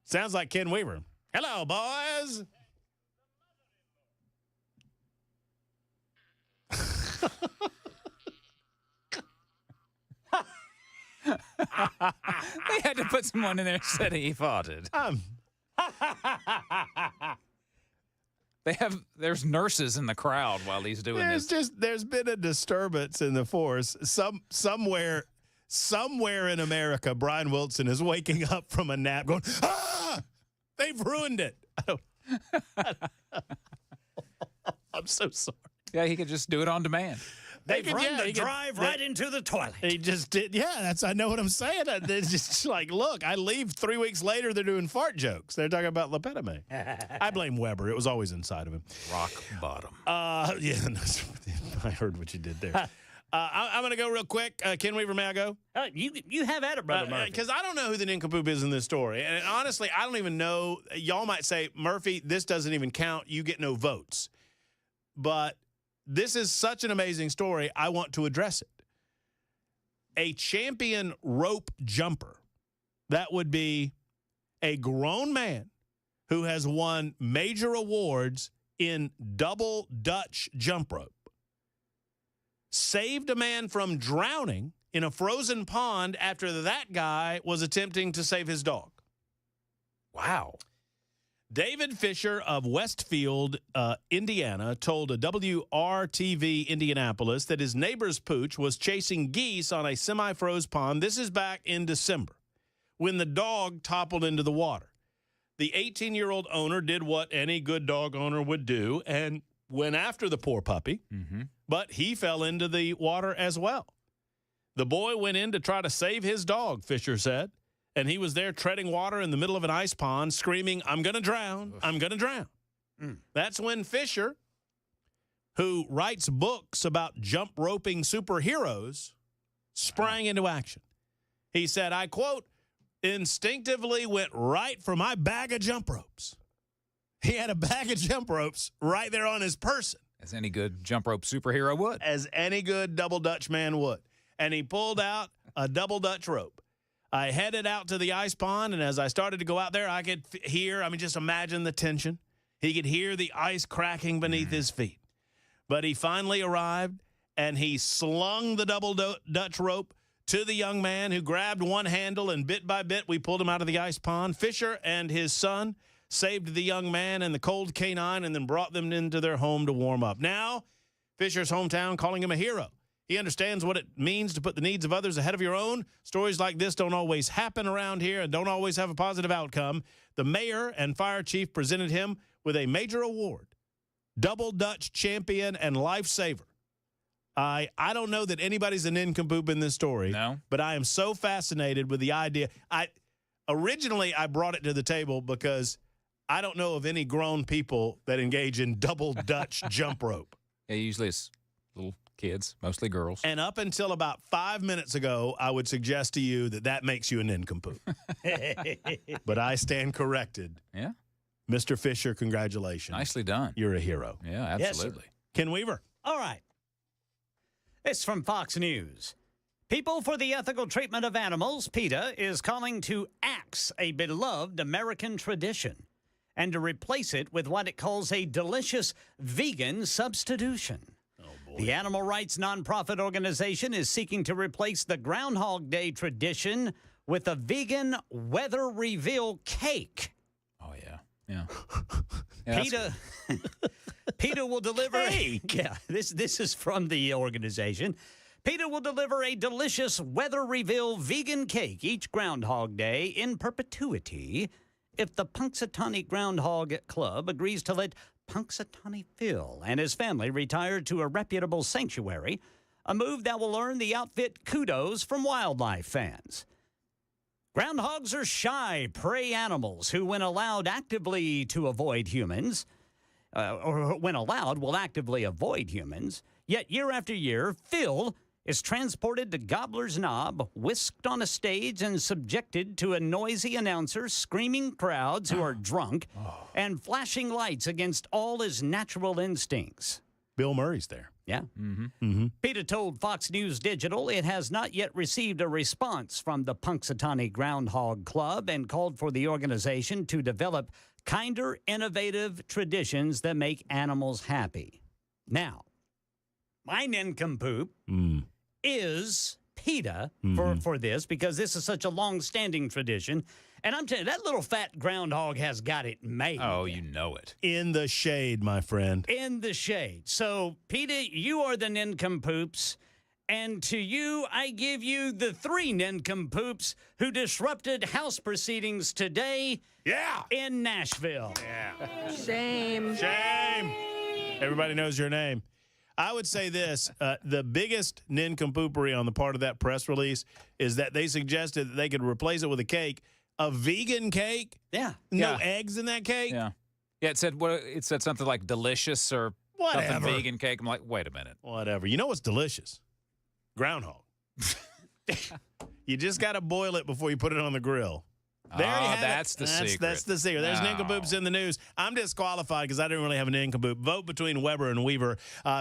Sounds like Ken Weaver. Hello, boys. They had to put someone in there that said he farted. There's nurses in the crowd while he's doing this. There's been a disturbance in the force. Somewhere in America, Brian Wilson is waking up from a nap going, they've ruined it. I'm so sorry. Yeah, he could just do it on demand. They've run the drive right into the toilet. He just did. Yeah, I know what I'm saying. It's just like, look, I leave 3 weeks later, they're doing fart jokes. They're talking about Lepetamine. I blame Weber. It was always inside of him. Rock bottom. Yeah, I heard what you did there. I'm going to go real quick. Ken Weaver, may I go? You have at it, Brother Murphy. Because I don't know who the nincompoop is in this story. And honestly, I don't even know. Y'all might say, Murphy, this doesn't even count. You get no votes. But this is such an amazing story, I want to address it. A champion rope jumper, that would be a grown man who has won major awards in double Dutch jump rope, saved a man from drowning in a frozen pond after that guy was attempting to save his dog. Wow. David Fisher of Westfield, Indiana, told a WRTV Indianapolis that his neighbor's pooch was chasing geese on a semi-froze pond. This is back in December when the dog toppled into the water. The 18-year-old owner did what any good dog owner would do and went after the poor puppy, but he fell into the water as well. The boy went in to try to save his dog, Fisher said. And he was there treading water in the middle of an ice pond, screaming, I'm going to drown, I'm going to drown. That's when Fisher, who writes books about jump roping superheroes, sprang into action. He said, I quote, instinctively went right for my bag of jump ropes. He had a bag of jump ropes right there on his person. As any good jump rope superhero would. As any good double Dutch man would. And he pulled out a double Dutch rope. I headed out to the ice pond, and as I started to go out there, I could hear, just imagine the tension. He could hear the ice cracking beneath his feet. But he finally arrived, and he slung the double Dutch rope to the young man, who grabbed one handle, and bit by bit, we pulled him out of the ice pond. Fisher and his son saved the young man and the cold canine, and then brought them into their home to warm up. Now, Fisher's hometown calling him a hero. He understands what it means to put the needs of others ahead of your own. Stories like this don't always happen around here and don't always have a positive outcome. The mayor and fire chief presented him with a major award, Double Dutch Champion and Lifesaver. I don't know that anybody's a nincompoop in this story, but I am so fascinated with the idea. Originally, I brought it to the table because I don't know of any grown people that engage in double Dutch jump rope. Yeah, usually it's little kids, mostly girls. And up until about 5 minutes ago, I would suggest to you that makes you a nincompoop. But I stand corrected. Yeah. Mr. Fisher, congratulations. Nicely done. You're a hero. Yeah, absolutely. Yes, Ken Weaver. All right. It's from Fox News. People for the Ethical Treatment of Animals, PETA, is calling to axe a beloved American tradition and to replace it with what it calls a delicious vegan substitution. The animal rights nonprofit organization is seeking to replace the Groundhog Day tradition with a vegan weather reveal cake. Oh, yeah. PETA will deliver this is from the organization. PETA will deliver a delicious weather reveal vegan cake each Groundhog Day in perpetuity if the Punxsutawney Groundhog Club agrees to let Punxsutawney Phil and his family retire to a reputable sanctuary, a move that will earn the outfit kudos from wildlife fans. Groundhogs are shy prey animals who, when allowed actively to avoid humans, or when allowed, will actively avoid humans. Yet year after year, Phil is transported to Gobbler's Knob, whisked on a stage, and subjected to a noisy announcer, screaming crowds who are drunk, and flashing lights against all his natural instincts. Bill Murray's there. Yeah. PETA told Fox News Digital it has not yet received a response from the Punxsutawney Groundhog Club and called for the organization to develop kinder, innovative traditions that make animals happy. Now, my nincompoop is PETA for this, because this is such a long-standing tradition. And I'm telling you, that little fat groundhog has got it made. Oh, you know it. In the shade, my friend. In the shade. So, PETA, you are the nincompoops. And to you, I give you the 3 nincompoops who disrupted House proceedings today in Nashville. Yeah. Shame. Shame. Everybody knows your name. I would say this, the biggest nincompoopry on the part of that press release is that they suggested that they could replace it with a cake, a vegan cake. Yeah. No eggs in that cake. Yeah. Yeah, it said something like delicious or something vegan cake. I'm like, wait a minute. Whatever. You know what's delicious? Groundhog. You just got to boil it before you put it on the grill. There you have that's it. The secret. That's the secret. There's No. nincompoops in the news. I'm disqualified because I didn't really have a nincompoop. Vote between Weber and Weaver.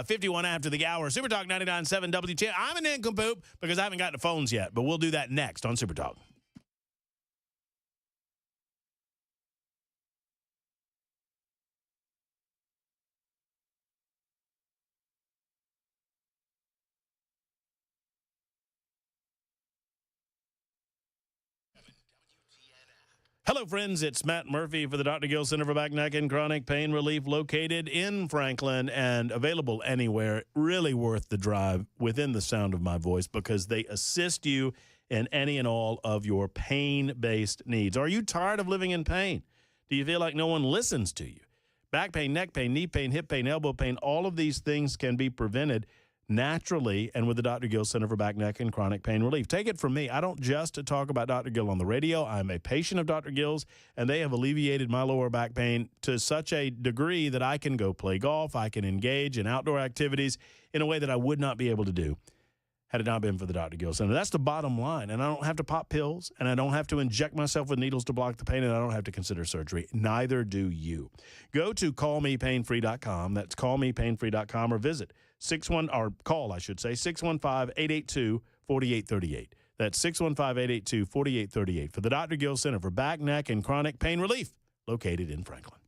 51 after the hour. Super Talk 99.7 WTN. I'm a nincompoop because I haven't gotten the phones yet, but we'll do that next on Super Talk. Hello, friends. It's Matt Murphy for the Dr. Gill Center for Back, Neck, and Chronic Pain Relief, located in Franklin and available anywhere. Really worth the drive within the sound of my voice because they assist you in any and all of your pain-based needs. Are you tired of living in pain? Do you feel like no one listens to you? Back pain, neck pain, knee pain, hip pain, elbow pain, all of these things can be prevented naturally and with the Dr. Gill Center for Back, Neck, and Chronic Pain Relief. Take it from me. I don't just talk about Dr. Gill on the radio. I'm a patient of Dr. Gill's, and they have alleviated my lower back pain to such a degree that I can go play golf. I can engage in outdoor activities in a way that I would not be able to do had it not been for the Dr. Gill Center. That's the bottom line. And I don't have to pop pills, and I don't have to inject myself with needles to block the pain, and I don't have to consider surgery. Neither do you. Go to callmepainfree.com. That's callmepainfree.com, or visit 615-882-4838. That's 615-882-4838 for the Dr. Gill Center for Back, Neck, and Chronic Pain Relief, located in Franklin.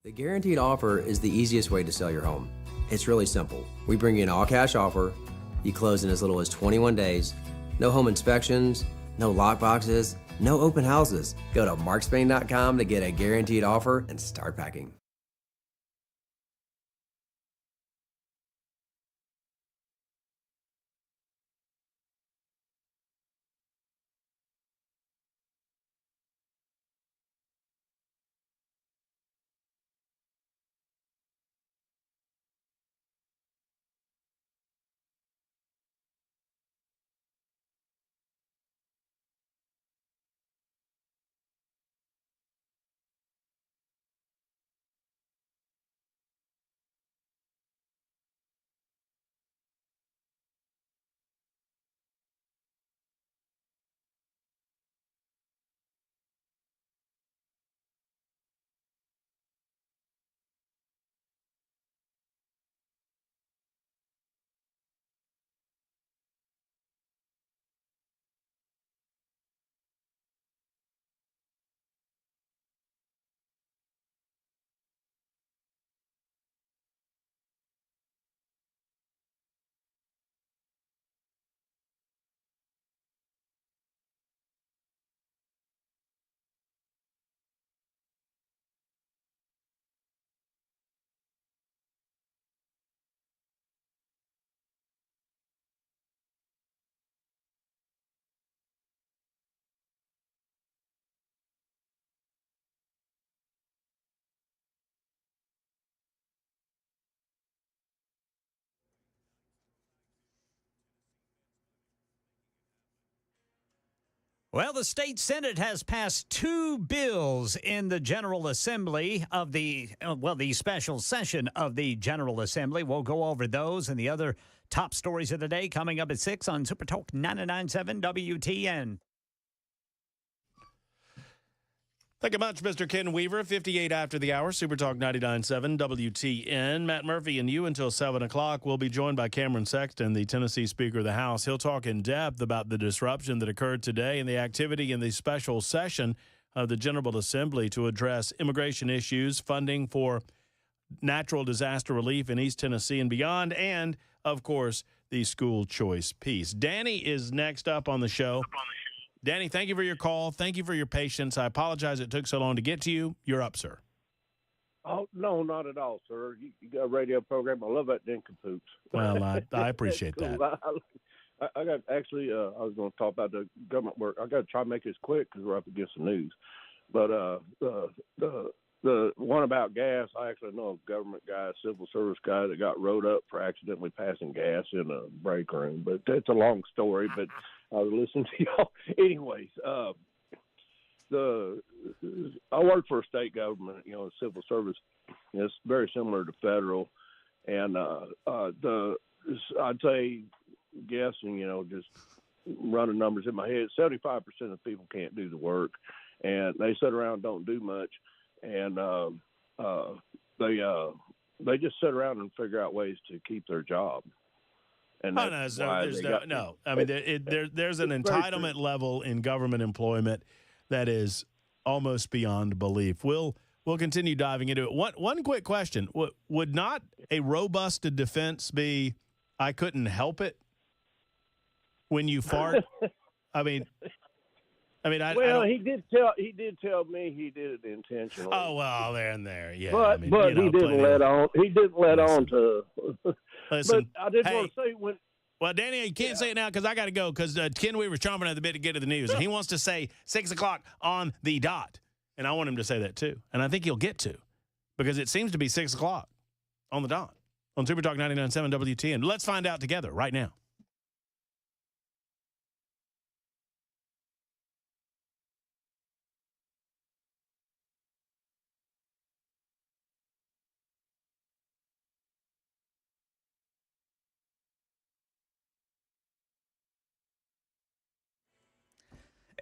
The guaranteed offer is the easiest way to sell your home. It's really simple. We bring you an all-cash offer. You close in as little as 21 days. No home inspections, no lockboxes, no open houses. Go to markspain.com to get a guaranteed offer and start packing. Well, the state Senate has passed 2 bills in the General Assembly of the special session of the General Assembly. We'll go over those and the other top stories of the day coming up at 6 on Super Talk 99.7 WTN. Thank you much, Mr. Ken Weaver. 58 after the hour, Super Talk 99.7 WTN. Matt Murphy and you until 7 o'clock. We'll be joined by Cameron Sexton, the Tennessee Speaker of the House. He'll talk in depth about the disruption that occurred today and the activity in the special session of the General Assembly to address immigration issues, funding for natural disaster relief in East Tennessee and beyond, and, of course, the school choice piece. Danny is next up on the show. Danny, thank you for your call. Thank you for your patience. I apologize it took so long to get to you. You're up, sir. Oh, no, not at all, sir. You got a radio program. I love that Dinkin' Well, I appreciate that. I got actually, I was going to talk about the government work. I got to try to make this quick because we're up against the news. But the one about gas, I actually know a government guy, a civil service guy that got rode up for accidentally passing gas in a break room. But it's a long story, but I was listening to y'all. Anyways, I work for a state government, civil service. It's very similar to federal. And I'd say, guessing, just running numbers in my head, 75% of people can't do the work. And they sit around and don't do much. And they just sit around and figure out ways to keep their job. And there's no. I mean, there's an entitlement level in government employment that is almost beyond belief. We'll continue diving into it. One quick question: would not a robust defense be, "I couldn't help it" when you fart? I mean, he did tell me he did it intentionally. Oh well, there, yeah. But he didn't let on. He didn't let on to. Listen, but I did want to say when. Well, Danny, you can't say it now because I got to go because Ken Weaver's chomping at the bit to get to the news, and he wants to say 6 o'clock on the dot, and I want him to say that too, and I think he'll get to, because it seems to be 6 o'clock on the dot on Super Talk 99.7 WTN. Let's find out together right now.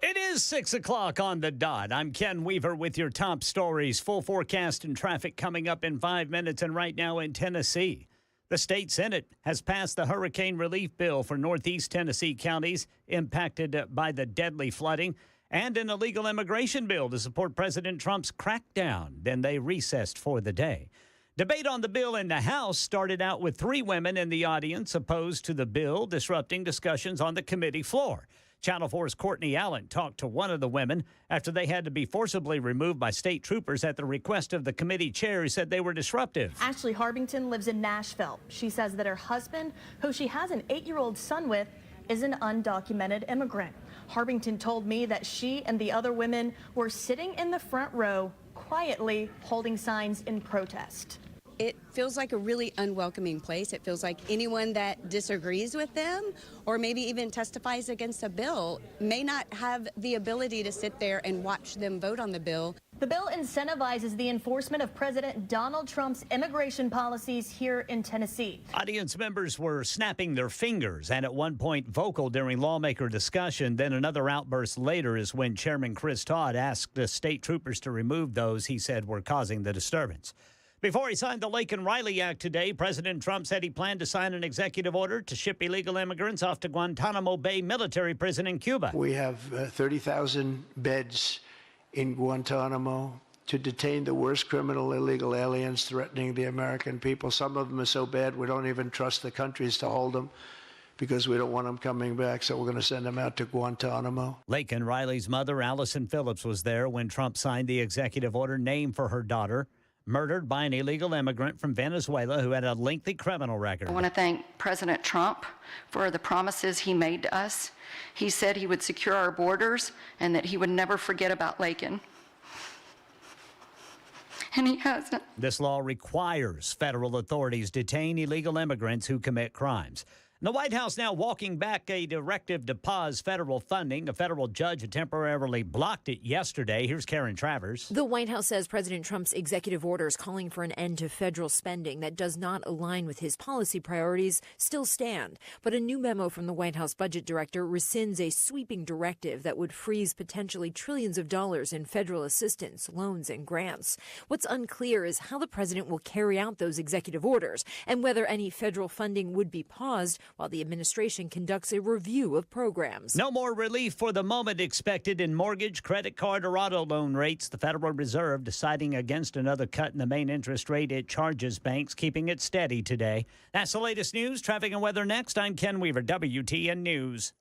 It is 6 o'clock on the dot. I'm Ken Weaver with your top stories. Full forecast and traffic coming up in 5 minutes. And right now in Tennessee, the state Senate has passed the hurricane relief bill for northeast Tennessee counties impacted by the deadly flooding, and an illegal immigration bill to support President Trump's crackdown. Then they recessed for the day. Debate on the bill in the House started out with 3 women in the audience opposed to the bill, disrupting discussions on the committee floor. Channel 4's Courtney Allen talked to one of the women after they had to be forcibly removed by state troopers at the request of the committee chair, who said they were disruptive. Ashley Harbington lives in Nashville. She says that her husband, who she has an 8-year-old son with, is an undocumented immigrant. Harbington told me that she and the other women were sitting in the front row, quietly holding signs in protest. It feels like a really unwelcoming place. It feels like anyone that disagrees with them or maybe even testifies against a bill may not have the ability to sit there and watch them vote on the bill. The bill incentivizes the enforcement of President Donald Trump's immigration policies here in Tennessee. Audience members were snapping their fingers and at one point vocal during lawmaker discussion. Then another outburst later is when Chairman Chris Todd asked the state troopers to remove those he said were causing the disturbance. Before he signed the Laken-Riley Act today, President Trump said he planned to sign an executive order to ship illegal immigrants off to Guantanamo Bay military prison in Cuba. We have 30,000 beds in Guantanamo to detain the worst criminal illegal aliens threatening the American people. Some of them are so bad we don't even trust the countries to hold them, because we don't want them coming back, so we're going to send them out to Guantanamo. Laken-Riley's mother, Allison Phillips, was there when Trump signed the executive order named for her daughter, murdered by an illegal immigrant from Venezuela who had a lengthy criminal record. I want to thank President Trump for the promises he made to us. He said he would secure our borders and that he would never forget about Laken. And he hasn't. This law requires federal authorities detain illegal immigrants who commit crimes. The White House now walking back a directive to pause federal funding. A federal judge had temporarily blocked it yesterday. Here's Karen Travers. The White House says President Trump's executive orders calling for an end to federal spending that does not align with his policy priorities still stand. But a new memo from the White House budget director rescinds a sweeping directive that would freeze potentially trillions of dollars in federal assistance, loans, and grants. What's unclear is how the president will carry out those executive orders and whether any federal funding would be paused while the administration conducts a review of programs. No more relief for the moment expected in mortgage, credit card, or auto loan rates. The Federal Reserve deciding against another cut in the main interest rate it charges banks, keeping it steady today. That's the latest news. Traffic and weather next. I'm Ken Weaver, WTN News.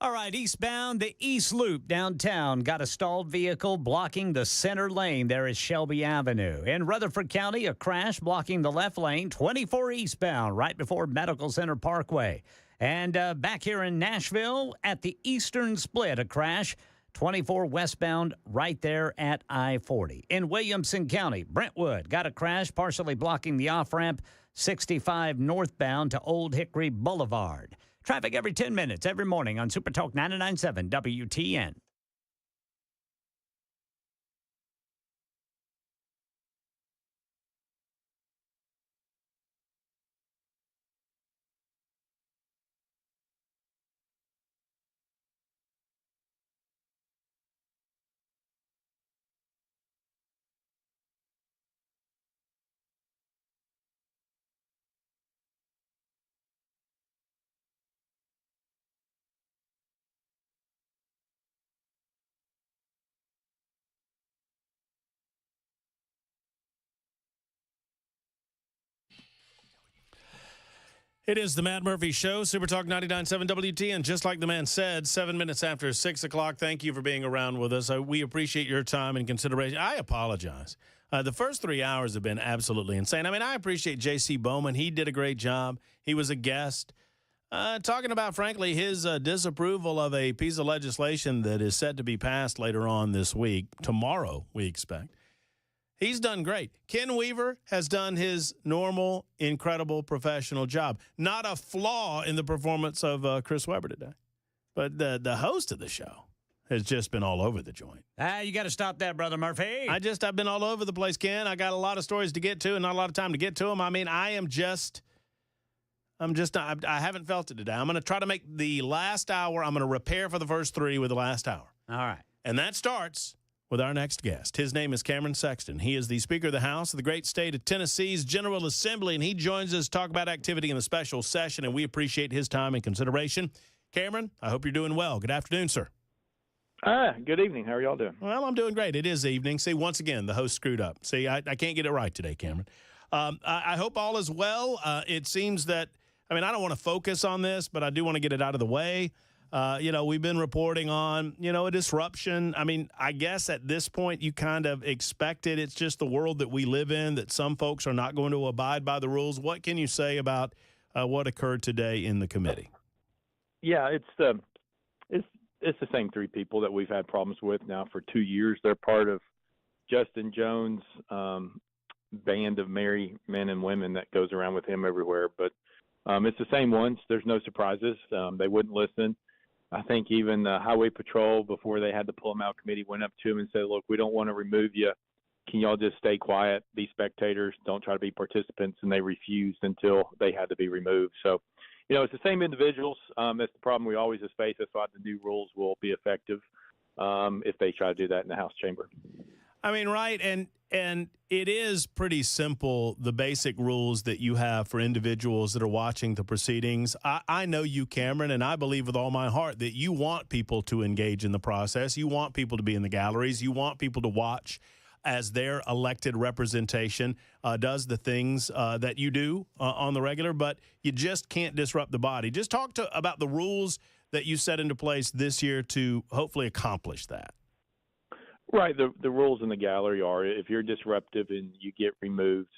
All right, eastbound, the East Loop downtown got a stalled vehicle blocking the center lane. There is Shelby Avenue. In Rutherford County, a crash blocking the left lane, 24 eastbound, right before Medical Center Parkway. And back here in Nashville, at the Eastern Split, a crash, 24 westbound, right there at I-40. In Williamson County, Brentwood got a crash, partially blocking the off-ramp, 65 northbound to Old Hickory Boulevard. Traffic every 10 minutes, every morning on Super Talk 99.7 WTN. It is the Matt Murphy Show, Super Talk 99.7 WTN. Just like the man said, 7 minutes after 6 o'clock. Thank you for being around with us. We appreciate your time and consideration. I apologize. The first 3 hours have been absolutely insane. I mean, I appreciate J.C. Bowman. He did a great job. He was a guest. Talking about, frankly, his disapproval of a piece of legislation that is set to be passed later on this week. Tomorrow, we expect. He's done great. Ken Weaver has done his normal, incredible professional job. Not a flaw in the performance of Chris Webber today. But the host of the show has just been all over the joint. You got to stop that, Brother Murphy. I've been all over the place, Ken. I got a lot of stories to get to and not a lot of time to get to them. I mean, I am just I haven't felt it today. I'm going to try to make the last hour. I'm going to repair for the first 3 with the last hour. All right. And that starts with our next guest. His name is Cameron Sexton. He is the Speaker of the House of the great state of Tennessee's General Assembly, and he joins us to talk about activity in the special session, and we appreciate his time and consideration. Cameron, I hope you're doing well. Good afternoon, sir. Good evening. How are y'all doing? Well, I'm doing great. It is evening. See, once again, the host screwed up. See, I can't get it right today, Cameron. I hope all is well. It seems that, I don't want to focus on this, but I do want to get it out of the way. We've been reporting on, a disruption. I guess at this point you kind of expect it. It's just the world that we live in, that some folks are not going to abide by the rules. What can you say about what occurred today in the committee? Yeah, it's the same 3 people that we've had problems with now for 2 years. They're part of Justin Jones' band of merry men and women that goes around with him everywhere. But it's the same ones. There's no surprises. They wouldn't listen. I think even the Highway Patrol, before they had the pull them out committee, went up to him and said, look, we don't want to remove you. Can y'all just stay quiet, be spectators, don't try to be participants? And they refused until they had to be removed. So, it's the same individuals. That's the problem we always have faced. That's why the new rules will be effective if they try to do that in the House chamber. Right. And it is pretty simple, the basic rules that you have for individuals that are watching the proceedings. I know you, Cameron, and I believe with all my heart that you want people to engage in the process. You want people to be in the galleries. You want people to watch as their elected representation does the things that you do on the regular, but you just can't disrupt the body. Just talk about the rules that you set into place this year to hopefully accomplish that. Right. The rules in the gallery are if you're disruptive and you get removed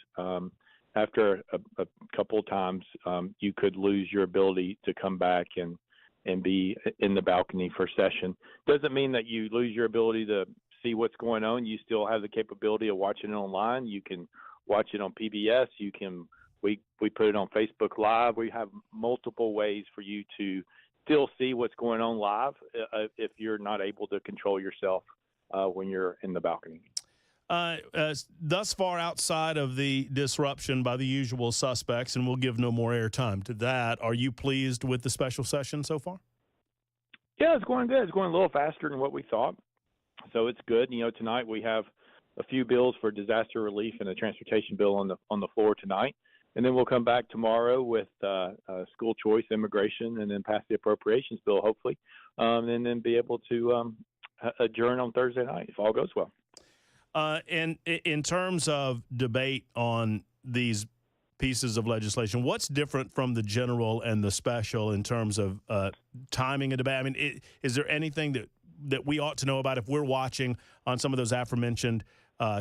after a couple of times, you could lose your ability to come back and be in the balcony for session. Doesn't mean that you lose your ability to see what's going on. You still have the capability of watching it online. You can watch it on PBS. We put it on Facebook Live. We have multiple ways for you to still see what's going on live if you're not able to control yourself when you're in the balcony. Thus far, outside of the disruption by the usual suspects, and we'll give no more airtime to that, are you pleased with the special session so far? Yeah, it's going good. It's going a little faster than what we thought, so it's good. Tonight we have a few bills for disaster relief and a transportation bill on the floor tonight, and then we'll come back tomorrow with school choice, immigration, and then pass the appropriations bill, hopefully, and then be able to adjourn on Thursday night if all goes well. And in terms of debate on these pieces of legislation, what's different from the general and the special in terms of timing a debate? Is there anything that we ought to know about if we're watching on some of those aforementioned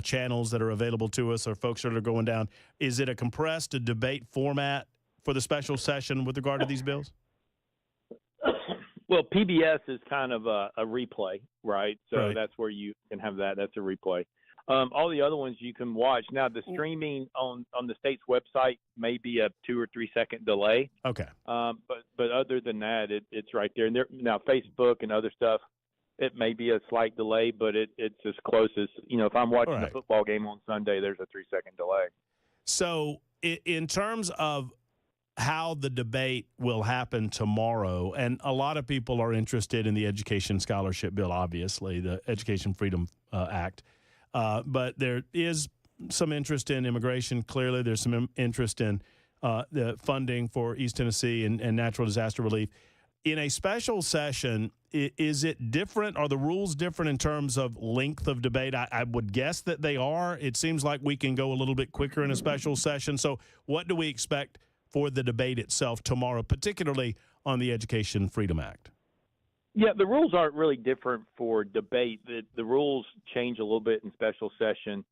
channels that are available to us or folks that are going down? Is it a compressed debate format for the special session with regard to these bills? Well, PBS is kind of a replay, right? So Right. That's where you can have that. That's a replay. All the other ones you can watch. Now, the streaming on the state's website may be a 2 or 3 second delay. Okay. But other than that, it's right there. And now Facebook and other stuff, it may be a slight delay, but it's as close as, if I'm watching a football game on Sunday, there's a 3 second delay. So in terms of how the debate will happen tomorrow, and a lot of people are interested in the Education Scholarship Bill, obviously, the Education Freedom Act. But there is some interest in immigration. Clearly, there's some interest in the funding for East Tennessee and natural disaster relief. In a special session, is it different? Are the rules different in terms of length of debate? I would guess that they are. It seems like we can go a little bit quicker in a special session. So what do we expect for the debate itself tomorrow, particularly on the Education Freedom Act? Yeah, the rules aren't really different for debate. The rules change a little bit in special session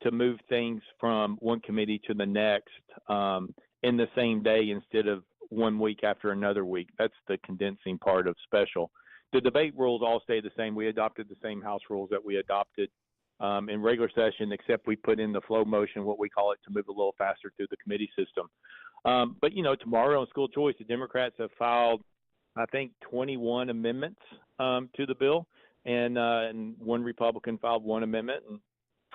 to move things from one committee to the next in the same day instead of 1 week after another week. That's the condensing part of special. The debate rules all stay the same. We adopted the same House rules that we adopted in regular session, except we put in the flow motion, what we call it, to move a little faster through the committee system. But, tomorrow on school choice, the Democrats have filed, I think, 21 amendments to the bill, and one Republican filed one amendment, and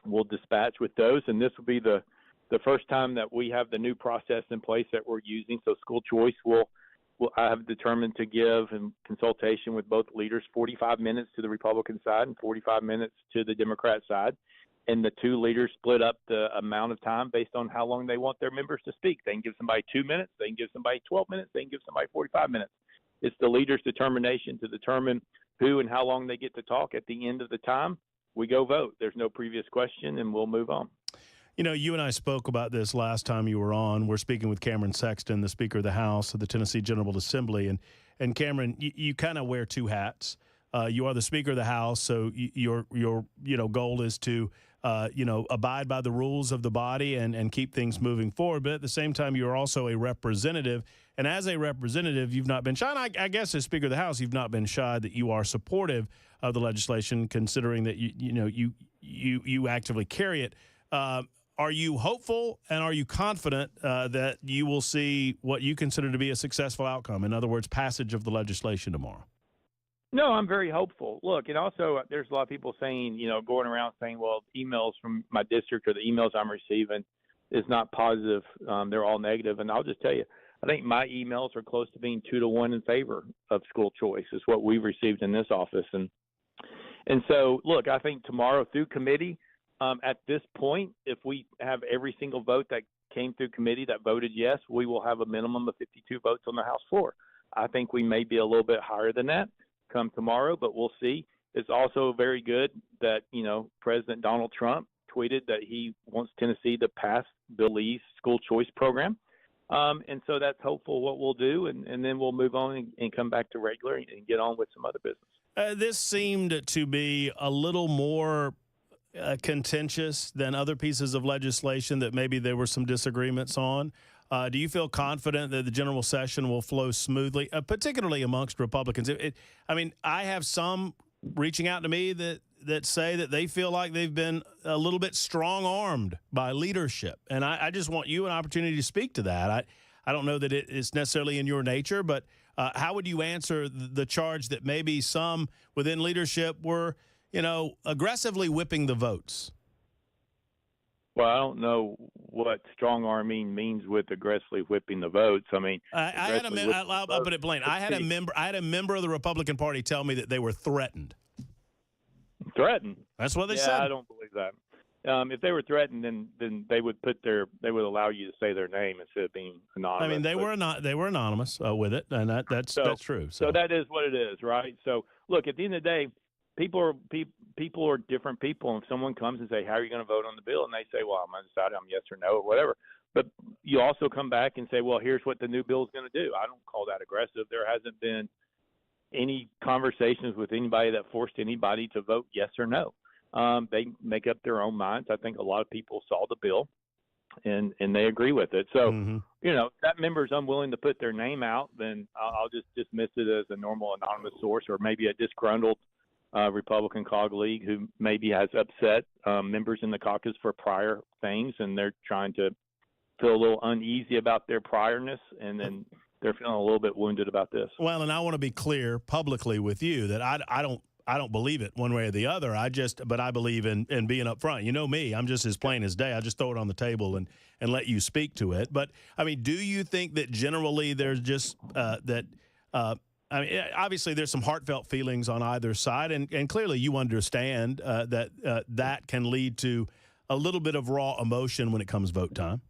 we'll dispatch with those. And this will be the the first time that we have the new process in place that we're using. So school choice will I have determined to give in consultation with both leaders 45 minutes to the Republican side and 45 minutes to the Democrat side. And the two leaders split up the amount of time based on how long they want their members to speak. They can give somebody 2 minutes. They can give somebody 12 minutes. They can give somebody 45 minutes. It's the leader's determination to determine who and how long they get to talk. At the end of the time, we go vote. There's no previous question, and we'll move on. You know, you and I spoke about this last time you were on. We're speaking with Cameron Sexton, the Speaker of the House of the Tennessee General Assembly. And Cameron, you kind of wear two hats. You are the Speaker of the House, so your goal is to abide by the rules of the body and keep things moving forward. But at the same time, you're also a representative. And as a representative, you've not been shy. And I guess as Speaker of the House, you've not been shy that you are supportive of the legislation, considering that you actively carry it. Are you hopeful and are you confident that you will see what you consider to be a successful outcome? In other words, passage of the legislation tomorrow? No, I'm very hopeful. Look, and also there's a lot of people saying, going around saying, well, emails from my district or the emails I'm receiving is not positive. They're all negative. And I'll just tell you, I think my emails are close to being 2-1 in favor of school choice is what we've received in this office. And so, look, I think tomorrow through committee, at this point, if we have every single vote that came through committee that voted yes, we will have a minimum of 52 votes on the House floor. I think we may be a little bit higher than that come tomorrow, but we'll see. It's also very good that, President Donald Trump tweeted that he wants Tennessee to pass Bill Lee's school choice program. And so that's hopeful what we'll do, and then we'll move on and come back to regular and get on with some other business. This seemed to be a little more contentious than other pieces of legislation that maybe there were some disagreements on. Do you feel confident that the general session will flow smoothly, particularly amongst Republicans? I have some reaching out to me that say that they feel like they've been a little bit strong-armed by leadership. And I just want you an opportunity to speak to that. I don't know that it is necessarily in your nature, but how would you answer the charge that maybe some within leadership were, aggressively whipping the votes? Well, I don't know what strong arming means with aggressively whipping the votes. I'll put it plain. I had a member of the Republican Party tell me that they were threatened. Threatened? That's what they said. I don't believe that. If they were threatened, then they would allow you to say their name instead of being anonymous. They were anonymous with it, and that's true. So that is what it is, right? So look, at the end of the day, people are different people. And if someone comes and say, how are you going to vote on the bill? And they say, well, I'm undecided, I'm yes or no or whatever. But you also come back and say, well, here's what the new bill is going to do. I don't call that aggressive. There hasn't been any conversations with anybody that forced anybody to vote yes or no. They make up their own minds. I think a lot of people saw the bill and they agree with it. So, if that member is unwilling to put their name out, then I'll just dismiss it as a normal anonymous source or maybe a disgruntled Republican colleague who maybe has upset members in the caucus for prior things, and they're trying to feel a little uneasy about their priorness, and then they're feeling a little bit wounded about this. Well, and I want to be clear publicly with you that I don't believe it one way or the other. But I believe in being upfront. You know me, I'm just as plain as day. I just throw it on the table and let you speak to it. But do you think that generally there's just obviously there's some heartfelt feelings on either side, and clearly you understand that can lead to a little bit of raw emotion when it comes vote time?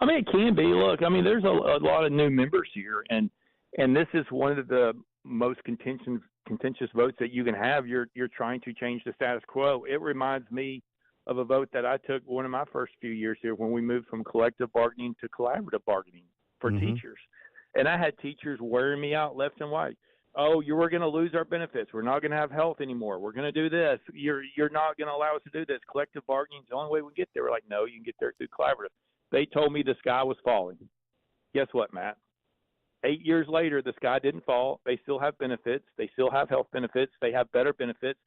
It can be. Look, there's a lot of new members here, and this is one of the most contentious votes that you can have. You're trying to change the status quo. It reminds me of a vote that I took one of my first few years here when we moved from collective bargaining to collaborative bargaining for teachers. And I had teachers wearing me out left and right. Oh, we're going to lose our benefits. We're not going to have health anymore. We're going to do this. You're not going to allow us to do this. Collective bargaining is the only way we get there. We're like, no, you can get there through collaborative. They told me the sky was falling. Guess what, Matt? 8 years later, the sky didn't fall. They still have benefits. They still have health benefits. They have better benefits.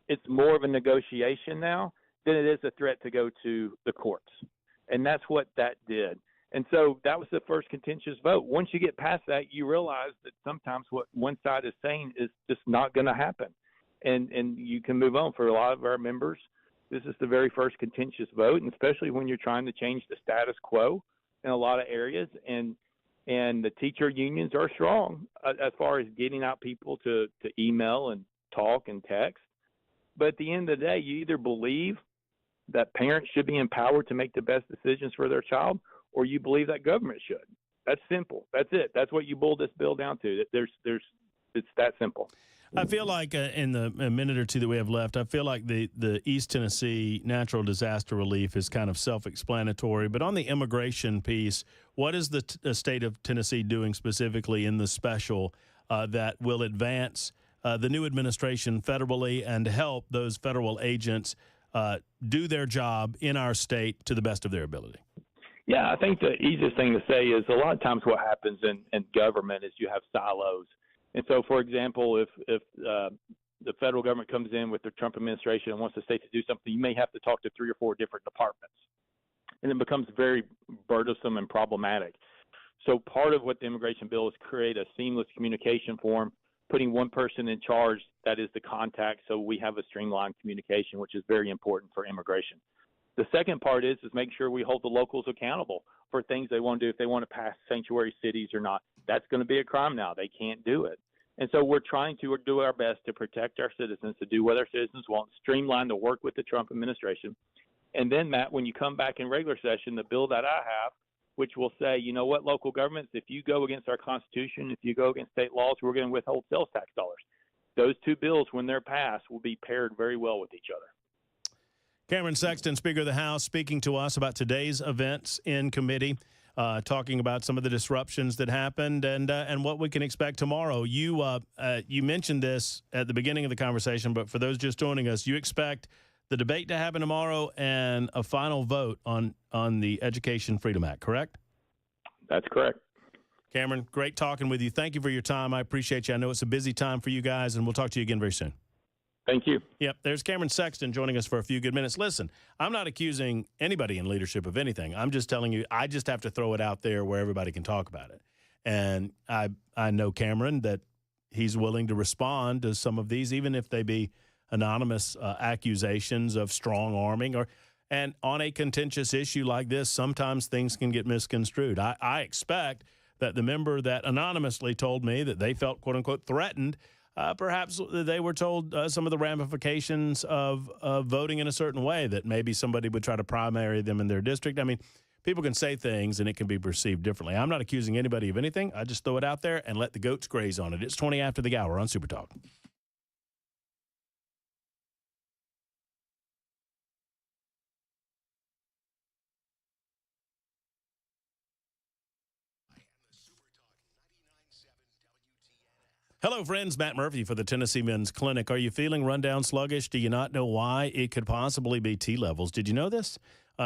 It's more of a negotiation now than it is a threat to go to the courts. And that's what that did. And so that was the first contentious vote. Once you get past that, you realize that sometimes what one side is saying is just not going to happen. And you can move on. For a lot of our members, This is the very first contentious vote, and especially when you're trying to change the status quo in a lot of areas. And the teacher unions are strong as far as getting out people to email and talk and text. But at the end of the day, you either believe that parents should be empowered to make the best decisions for their child, or you believe that government should. That's simple. That's it. That's what you boil this bill down to. It's that simple. I feel like in the minute or two that we have left, I feel like the East Tennessee natural disaster relief is kind of self-explanatory. But on the immigration piece, what is the state of Tennessee doing specifically in the special that will advance the new administration federally and help those federal agents do their job in our state to the best of their ability? Yeah, I think the easiest thing to say is a lot of times what happens in government is you have silos. And so, for example, if the federal government comes in with the Trump administration and wants the state to do something, you may have to talk to 3 or 4 different departments. And it becomes very burdensome and problematic. So part of what the immigration bill is create a seamless communication form, putting one person in charge that is the contact, so we have a streamlined communication, which is very important for immigration. The second part is make sure we hold the locals accountable for things they want to do. If they want to pass sanctuary cities or not, that's going to be a crime now. They can't do it. And so we're trying to do our best to protect our citizens, to do what our citizens want, streamline the work with the Trump administration. And then, Matt, when you come back in regular session, the bill that I have, which will say, you know what, local governments, if you go against our Constitution, if you go against state laws, we're going to withhold sales tax dollars. Those 2 bills, when they're passed, will be paired very well with each other. Cameron Sexton, Speaker of the House, speaking to us about today's events in committee, talking about some of the disruptions that happened and what we can expect tomorrow. You mentioned this at the beginning of the conversation, but for those just joining us, you expect the debate to happen tomorrow and a final vote on the Education Freedom Act, correct? That's correct. Cameron, great talking with you. Thank you for your time. I appreciate you. I know it's a busy time for you guys, and we'll talk to you again very soon. Thank you. Yep, there's Cameron Sexton joining us for a few good minutes. Listen, I'm not accusing anybody in leadership of anything. I'm just telling you, I just have to throw it out there where everybody can talk about it. And I know Cameron, that he's willing to respond to some of these, even if they be anonymous accusations of strong arming. And on a contentious issue like this, sometimes things can get misconstrued. I expect that the member that anonymously told me that they felt, quote unquote, threatened, perhaps they were told some of the ramifications of voting in a certain way, that maybe somebody would try to primary them in their district. I mean, people can say things and it can be perceived differently. I'm not accusing anybody of anything. I just throw it out there and let the goats graze on it. It's 20 after the hour on Super Talk. Hello, friends. Matt Murphy for the Tennessee Men's Clinic. Are you feeling run down, sluggish? Do you not know why? It could possibly be T levels. Did you know this?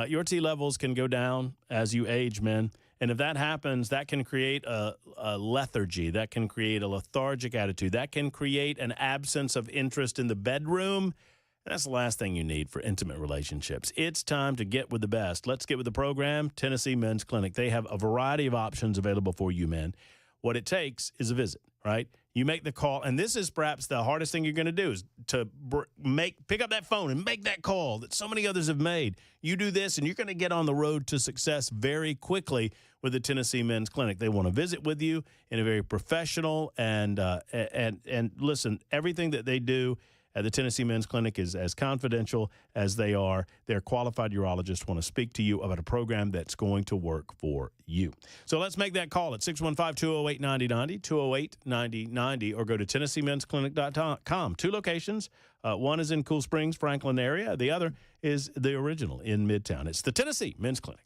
Your T levels can go down as you age, men. And if that happens, that can create a lethargy. That can create a lethargic attitude. That can create an absence of interest in the bedroom. That's the last thing you need for intimate relationships. It's time to get with the best. Let's get with the program, Tennessee Men's Clinic. They have a variety of options available for you, men. What it takes is a visit, right? You make the call, and this is perhaps the hardest thing you're going to do, is to pick up that phone and make that call that so many others have made. You do this, and you're going to get on the road to success very quickly with the Tennessee Men's Clinic. They want to visit with you in a very professional and listen, everything that they do at the Tennessee Men's Clinic is as confidential as they are. Their qualified urologists want to speak to you about a program that's going to work for you. So let's make that call at 615-208-9090, 208-9090, or go to TennesseeMen'sClinic.com. 2 locations. One is in Cool Springs, Franklin area. The other is the original in Midtown. It's the Tennessee Men's Clinic.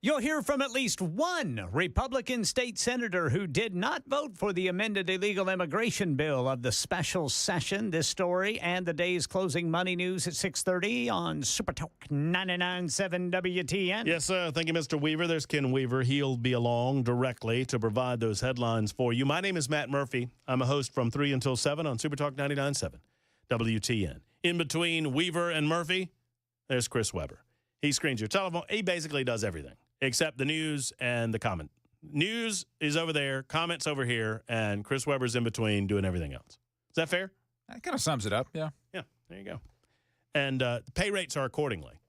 You'll hear from at least one Republican state senator who did not vote for the amended illegal immigration bill of the special session. This story and the day's closing money news at 6:30 on Super Talk 99.7 WTN. Yes, sir. Thank you, Mr. Weaver. There's Ken Weaver. He'll be along directly to provide those headlines for you. My name is Matt Murphy. I'm a host from 3 until 7 on Super Talk 99.7 WTN. In between Weaver and Murphy, there's Chris Webber. He screens your telephone. He basically does everything except the news and the comment. News is over there, comments over here, and Chris Webber's in between doing everything else. Is that fair? That kind of sums it up, yeah. Yeah, there you go. And pay rates are accordingly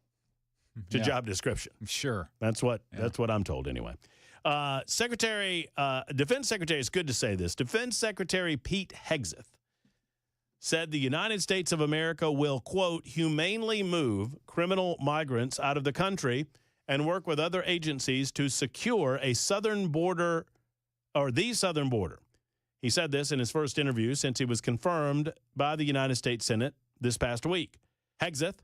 to job description. Sure. That's what I'm told anyway. Defense Secretary, it's good to say this, Defense Secretary Pete Hegseth said the United States of America will, quote, humanely move criminal migrants out of the country and work with other agencies to secure a southern border or the southern border. He said this in his first interview since he was confirmed by the United States Senate this past week. Hegseth,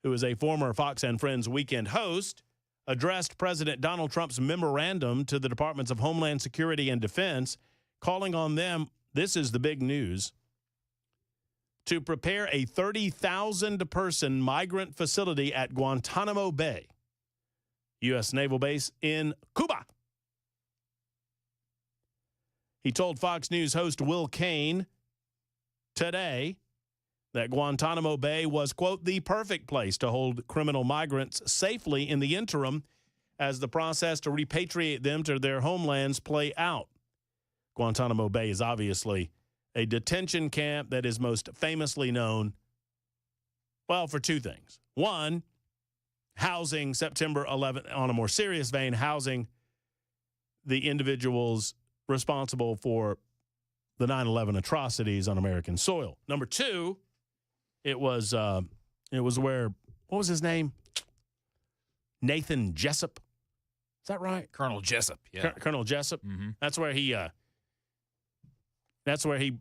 who is a former Fox and Friends weekend host, addressed President Donald Trump's memorandum to the Departments of Homeland Security and Defense, calling on them, this is the big news, to prepare a 30,000-person migrant facility at Guantanamo Bay, U.S. Naval Base in Cuba. He told Fox News host Will Cain today that Guantanamo Bay was, quote, the perfect place to hold criminal migrants safely in the interim as the process to repatriate them to their homelands play out. Guantanamo Bay is obviously a detention camp that is most famously known, well, for two things. One, housing September 11th, on a more serious vein, housing the individuals responsible for the 9/11 atrocities on American soil. Number two, it was where, what was his name? Nathan Jessup. Is that right? Colonel Jessup, yeah. Colonel Jessup. Mm-hmm. That's where he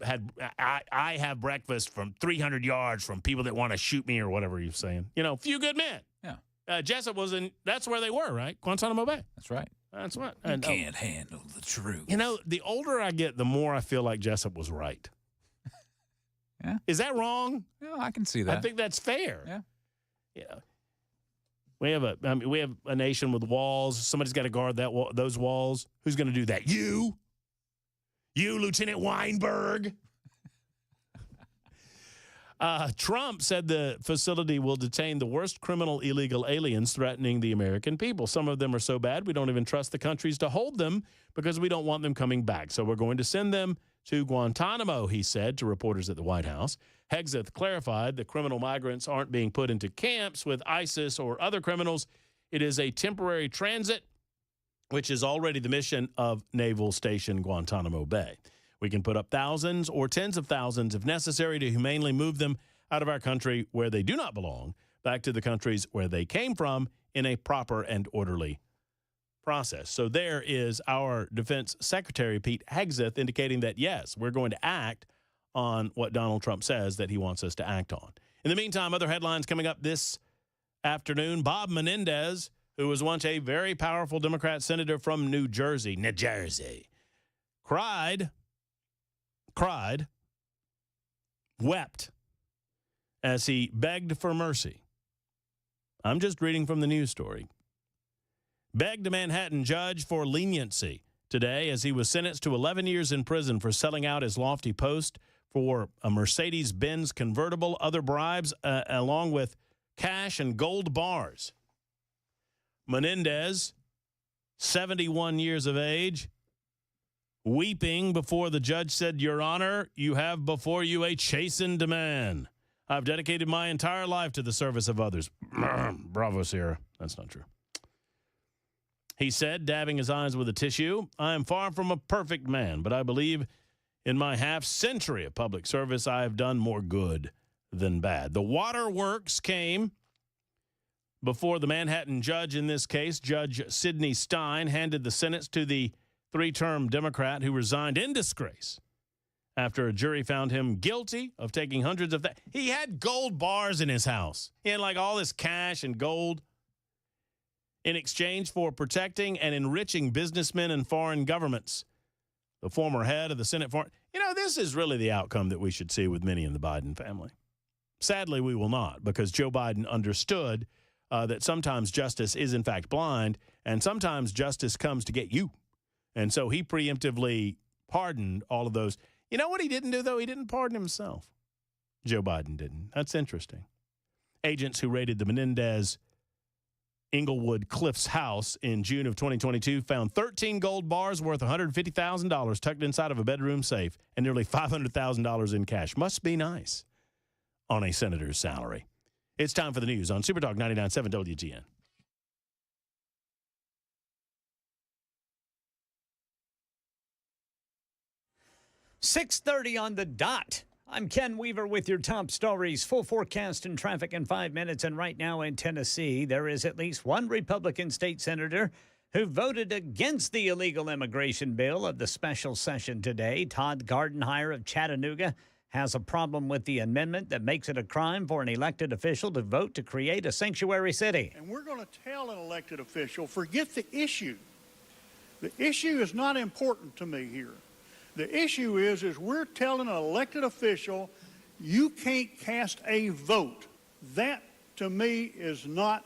had, I have breakfast from 300 yards from people that want to shoot me or whatever he was saying. You know, few good men. Yeah. Jessup that's where they were, right? Guantanamo Bay. That's right. That's what. You can't handle the truth. You know, the older I get, the more I feel like Jessup was right. Yeah. Is that wrong? No, I can see that. I think that's fair. Yeah. Yeah. We have a nation with walls. Somebody's got to guard those walls. Who's going to do that? You, Lieutenant Weinberg. Trump said the facility will detain the worst criminal illegal aliens threatening the American people. Some of them are so bad we don't even trust the countries to hold them because we don't want them coming back. So we're going to send them to Guantanamo, he said to reporters at the White House. Hegseth clarified that criminal migrants aren't being put into camps with ISIS or other criminals. It is a temporary transit, which is already the mission of Naval Station Guantanamo Bay. We can put up thousands or tens of thousands if necessary to humanely move them out of our country where they do not belong, back to the countries where they came from in a proper and orderly process. So there is our Defense Secretary, Pete Hegseth, indicating that, yes, we're going to act on what Donald Trump says that he wants us to act on. In the meantime, other headlines coming up this afternoon. Bob Menendez, who was once a very powerful Democrat senator from New Jersey, wept as he begged for mercy. I'm just reading from the news story. Begged a Manhattan judge for leniency today as he was sentenced to 11 years in prison for selling out his lofty post for a Mercedes-Benz convertible, other bribes, along with cash and gold bars. Menendez, 71 years of age, weeping before the judge, said, "Your Honor, you have before you a chastened man. I've dedicated my entire life to the service of others." Bravo, Sierra. That's not true. He said, dabbing his eyes with a tissue, "I am far from a perfect man, but I believe in my half-century of public service I have done more good than bad." The waterworks came before the Manhattan judge in this case. Judge Sidney Stein handed the sentence to the three-term Democrat who resigned in disgrace after a jury found him guilty of taking hundreds of He had gold bars in his house. He had like all this cash and gold. in exchange for protecting and enriching businessmen and foreign governments. The former head of the Senate Foreign... this is really the outcome that we should see with many in the Biden family. Sadly, we will not, because Joe Biden understood that sometimes justice is, in fact, blind, and sometimes justice comes to get you. And so he preemptively pardoned all of those. You know what he didn't do, though? He didn't pardon himself. Joe Biden didn't. That's interesting. Agents who raided the Menendez Inglewood Cliffs house in June of 2022 found 13 gold bars worth $150,000 tucked inside of a bedroom safe and nearly $500,000 in cash. Must be nice on a senator's salary. It's time for the news on Super Talk 99.7 WGN. .30 on the dot. I'm Ken Weaver with your top stories. Full forecast and traffic in 5 minutes. And right now in Tennessee, there is at least one Republican state senator who voted against the illegal immigration bill of the special session today. Todd Gardenhire of Chattanooga has a problem with the amendment that makes it a crime for an elected official to vote to create a sanctuary city. And we're going to tell an elected official, forget the issue. The issue is not important to me here. The issue is we're telling an elected official, you can't cast a vote. That, to me, is not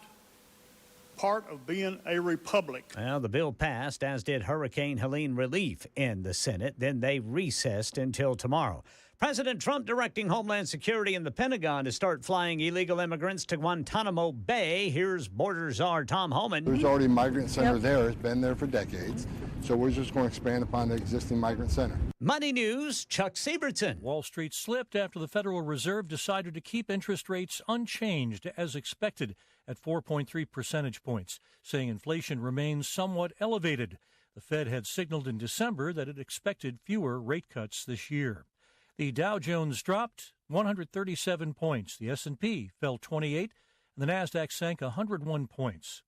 part of being a republic. Well, the bill passed, as did Hurricane Helene relief in the Senate. Then they recessed until tomorrow. President Trump directing Homeland Security and the Pentagon to start flying illegal immigrants to Guantanamo Bay. Here's Border Czar Tom Homan. There's already a migrant center there. It's been there for decades. So we're just going to expand upon the existing migrant center. Money News, Chuck Siebertson. Wall Street slipped after the Federal Reserve decided to keep interest rates unchanged as expected at 4.3 percentage points, saying inflation remains somewhat elevated. The Fed had signaled in December that it expected fewer rate cuts this year. The Dow Jones dropped 137 points. The S&P fell 28, and the Nasdaq sank 101 points.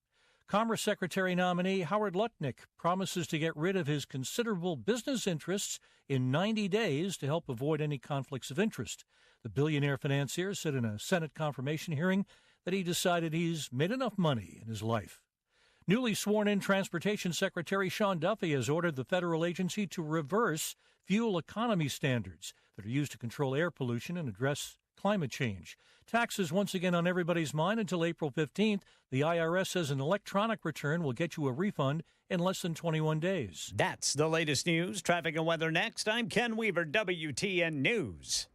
Commerce Secretary nominee Howard Lutnick promises to get rid of his considerable business interests in 90 days to help avoid any conflicts of interest. The billionaire financier said in a Senate confirmation hearing that he decided he's made enough money in his life. Newly sworn-in Transportation Secretary Sean Duffy has ordered the federal agency to reverse fuel economy standards that are used to control air pollution and address climate change. Taxes once again on everybody's mind until April 15th. The IRS says an electronic return will get you a refund in less than 21 days. That's the latest news. Traffic and weather next. I'm Ken Weaver, WTN News.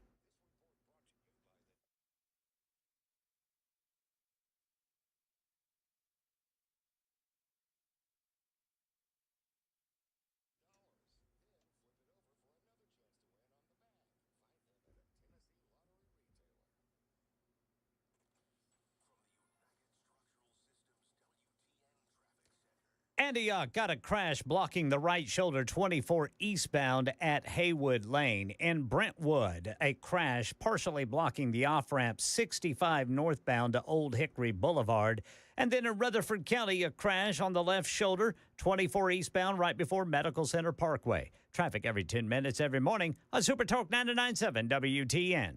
Antioch got a crash blocking the right shoulder 24 eastbound at Haywood Lane. In Brentwood, a crash partially blocking the off-ramp 65 northbound to Old Hickory Boulevard. And then in Rutherford County, a crash on the left shoulder 24 eastbound right before Medical Center Parkway. Traffic every 10 minutes every morning on Super Talk 99.7 WTN.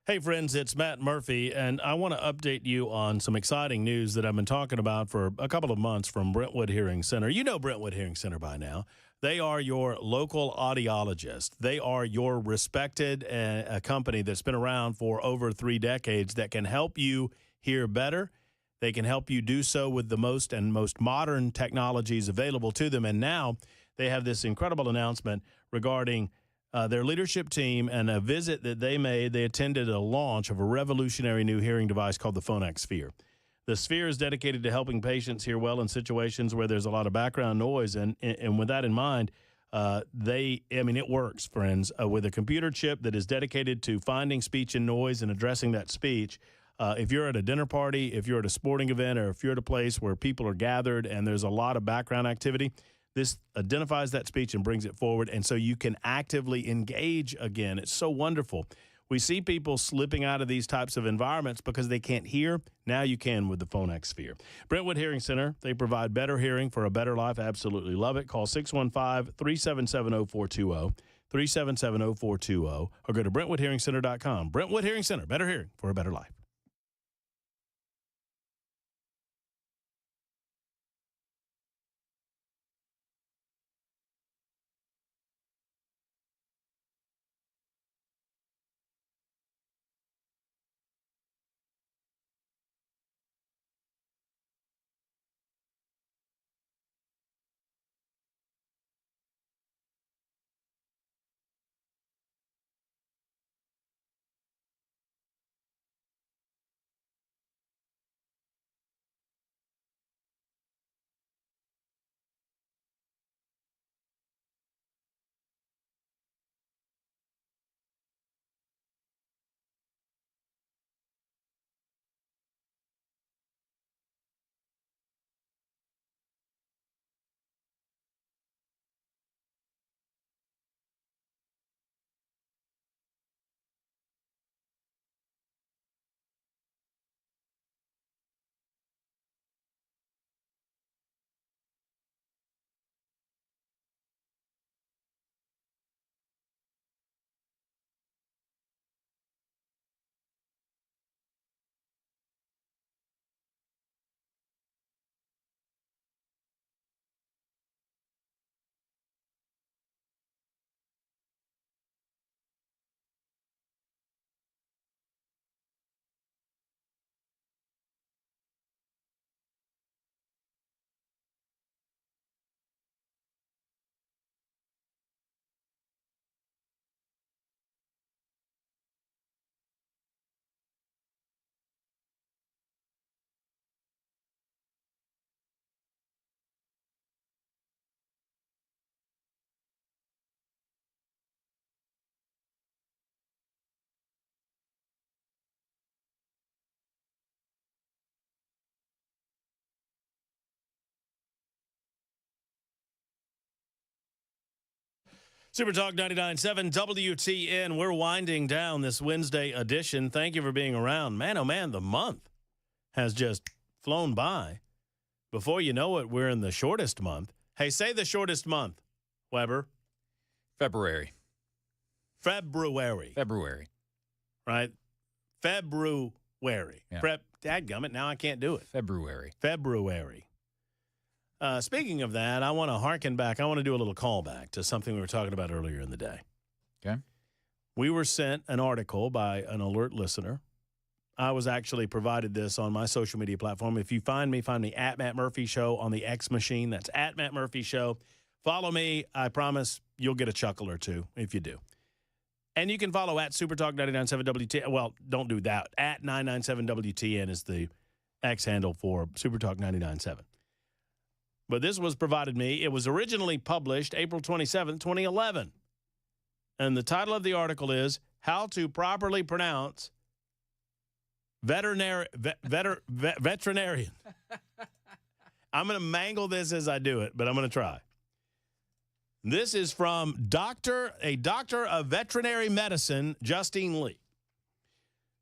Hey, friends, it's Matt Murphy, and I want to update you on some exciting news that I've been talking about for a couple of months from Brentwood Hearing Center. You know Brentwood Hearing Center by now. They are your local audiologist. They are your respected a company that's been around for over 3 decades that can help you hear better. They can help you do so with the most modern technologies available to them. And now they have this incredible announcement regarding their leadership team and a visit that they made. They attended a launch of a revolutionary new hearing device called the Phonak Sphere. The Sphere is dedicated to helping patients hear well in situations where there's a lot of background noise. And with that in mind, It works, friends. With a computer chip that is dedicated to finding speech and noise and addressing that speech. If you're at a dinner party, if you're at a sporting event, or if you're at a place where people are gathered and there's a lot of background activity, this identifies that speech and brings it forward, and so you can actively engage again. It's so wonderful. We see people slipping out of these types of environments because they can't hear. Now you can with the Phonak Sphere. Brentwood Hearing Center, they provide better hearing for a better life. Absolutely love it. Call 615-377-0420, 377-0420, or go to BrentwoodHearingCenter.com. Brentwood Hearing Center, better hearing for a better life. Super Talk 99.7 WTN. We're winding down this Wednesday edition. Thank you for being around. Man, oh man, the month has just flown by. Before you know it, we're in the shortest month. Hey, say the shortest month, Weber. February. Right? February. Yeah. Dadgummit, now I can't do it. February. Speaking of that, I want to harken back. I want to do a little callback to something we were talking about earlier in the day. Okay. We were sent an article by an alert listener. I was actually provided this on my social media platform. If you find me at Matt Murphy Show on the X machine. That's at Matt Murphy Show. Follow me. I promise you'll get a chuckle or two if you do. And you can follow at Supertalk 99.7 WTN. Well, don't do that. At 997 WTN is the X handle for Supertalk 99.7. But this was provided me. It was originally published April 27, 2011. And the title of the article is How to Properly Pronounce Veterinarian. I'm going to mangle this as I do it, but I'm going to try. This is from a doctor of veterinary medicine, Justine Lee,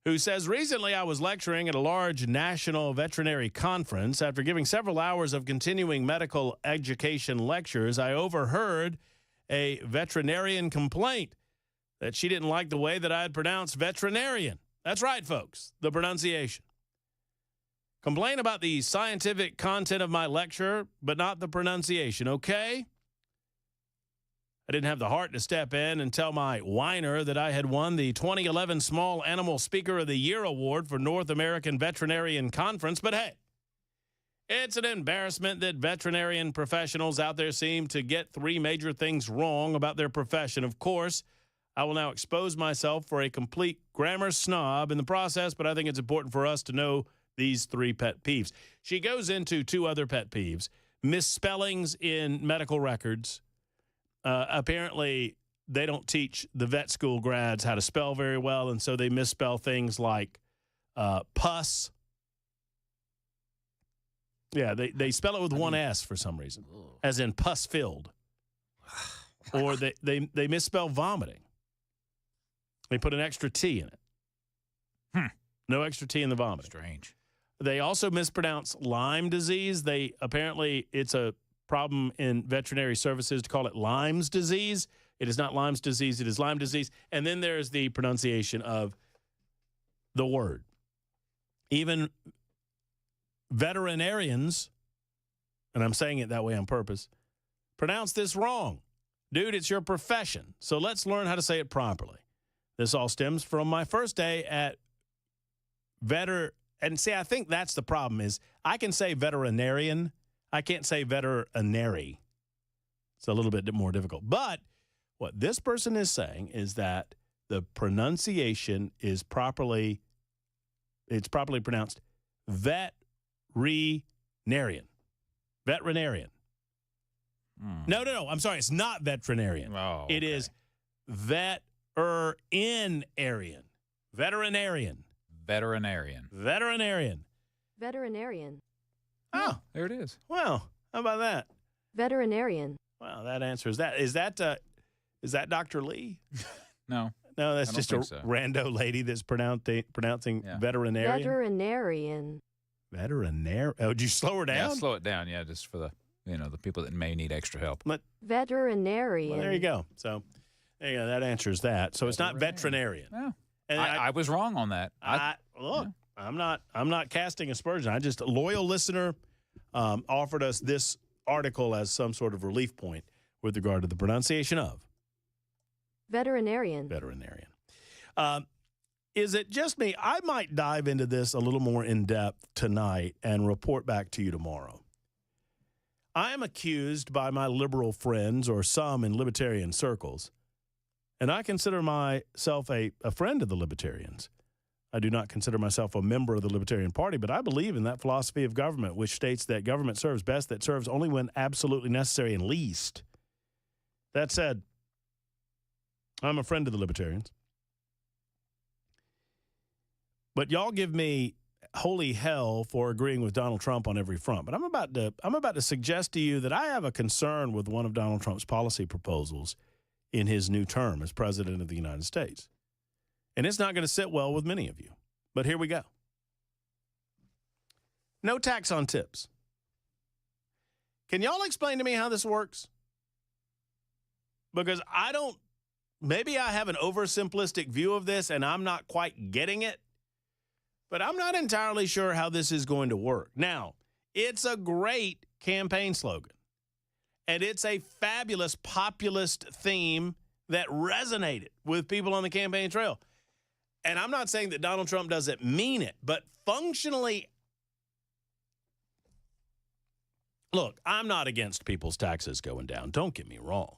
who says, recently I was lecturing at a large national veterinary conference. After giving several hours of continuing medical education lectures, I overheard a veterinarian complaint that she didn't like the way that I had pronounced veterinarian. That's right, folks, the pronunciation. Complain about the scientific content of my lecture, but not the pronunciation, okay? I didn't have the heart to step in and tell my whiner that I had won the 2011 Small Animal Speaker of the Year Award for North American Veterinarian Conference, but hey, it's an embarrassment that veterinarian professionals out there seem to get three major things wrong about their profession. Of course, I will now expose myself for a complete grammar snob in the process, but I think it's important for us to know these three pet peeves. She goes into two other pet peeves: misspellings in medical records apparently they don't teach the vet school grads how to spell very well, and so they misspell things like pus. Yeah, they spell it with one S for some reason, as in pus-filled. Or they misspell vomiting. They put an extra T in it. No extra T in the vomiting. Strange. They also mispronounce Lyme disease. Apparently it's a problem in veterinary services to call it Lyme's disease. It is not Lyme's disease. It is Lyme disease. And then there's the pronunciation of the word. Even veterinarians, and I'm saying it that way on purpose, pronounce this wrong. Dude, it's your profession. So let's learn how to say it properly. This all stems from my first day at and see, I think that's the problem is I can say veterinarian. I can't say veterinary. It's a little bit more difficult. But what this person is saying is that the pronunciation is properly pronounced veterinarian. Veterinarian. No. I'm sorry. It's not veterinarian. Oh, It is veterinarian. Veterinarian. Veterinarian. Veterinarian. Veterinarian. Oh, there it is. Well, how about that? Veterinarian. Wow, that answers that. Is that Dr. Lee? No. No, that's I don't just a think so. rando lady that's pronouncing veterinarian. Veterinarian. Veterinarian. Oh, did you slow her down? Yeah, slow it down. Yeah, just for the people that may need extra help. Veterinarian. Well, there you go. So, there you go. That answers that. So it's not veterinarian. No. And I was wrong on that. Look, I'm not casting aspersion. I just a loyal listener offered us this article as some sort of relief point with regard to the pronunciation of veterinarian. Veterinarian. Is it just me? I might dive into this a little more in depth tonight and report back to you tomorrow. I am accused by my liberal friends, or some in libertarian circles, and I consider myself a friend of the libertarians. I do not consider myself a member of the Libertarian Party, but I believe in that philosophy of government, which states that government serves best, that serves only when absolutely necessary and least. That said, I'm a friend of the libertarians. But y'all give me holy hell for agreeing with Donald Trump on every front. But I'm about to suggest to you that I have a concern with one of Donald Trump's policy proposals in his new term as president of the United States. And it's not going to sit well with many of you. But here we go. No tax on tips. Can y'all explain to me how this works? Because maybe I have an oversimplistic view of this and I'm not quite getting it. But I'm not entirely sure how this is going to work. Now, it's a great campaign slogan. And it's a fabulous populist theme that resonated with people on the campaign trail. And I'm not saying that Donald Trump doesn't mean it, but functionally, look, I'm not against people's taxes going down. Don't get me wrong.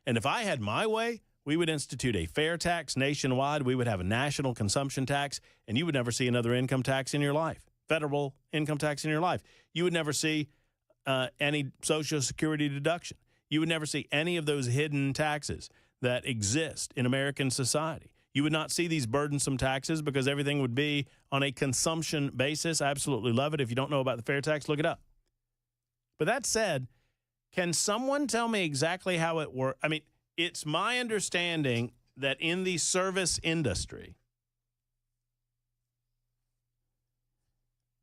And if I had my way, we would institute a fair tax nationwide. We would have a national consumption tax, and you would never see another income tax in your life, federal income tax in your life. You would never see any Social Security deduction. You would never see any of those hidden taxes that exist in American society. You would not see these burdensome taxes because everything would be on a consumption basis. I absolutely love it. If you don't know about the fair tax, look it up. But that said, can someone tell me exactly how it works? I mean, it's my understanding that in the service industry,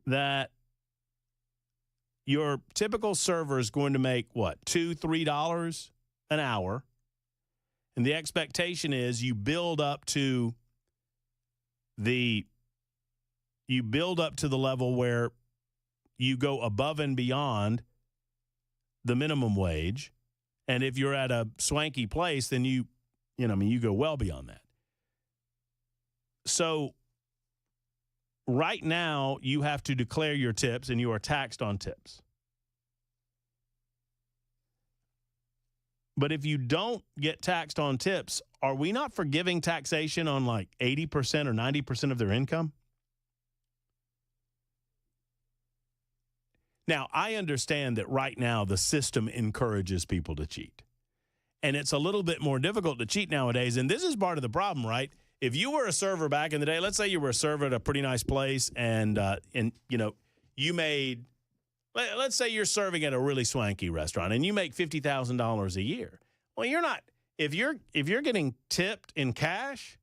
that your typical server is going to make, what, $2, $3 an hour? And the expectation is you build up to the level where you go above and beyond the minimum wage. And if you're at a swanky place, then you go well beyond that. So right now you have to declare your tips and you are taxed on tips. But if you don't get taxed on tips, are we not forgiving taxation on like 80% or 90% of their income? Now, I understand that right now the system encourages people to cheat. and it's a little bit more difficult to cheat nowadays. And this is part of the problem, right? If you were a server back in the day, let's say you were a server at a pretty nice place, and you know, you made, let's say you're serving at a really swanky restaurant, and you make $50,000 a year. Well, you're not. If you're getting tipped in cash,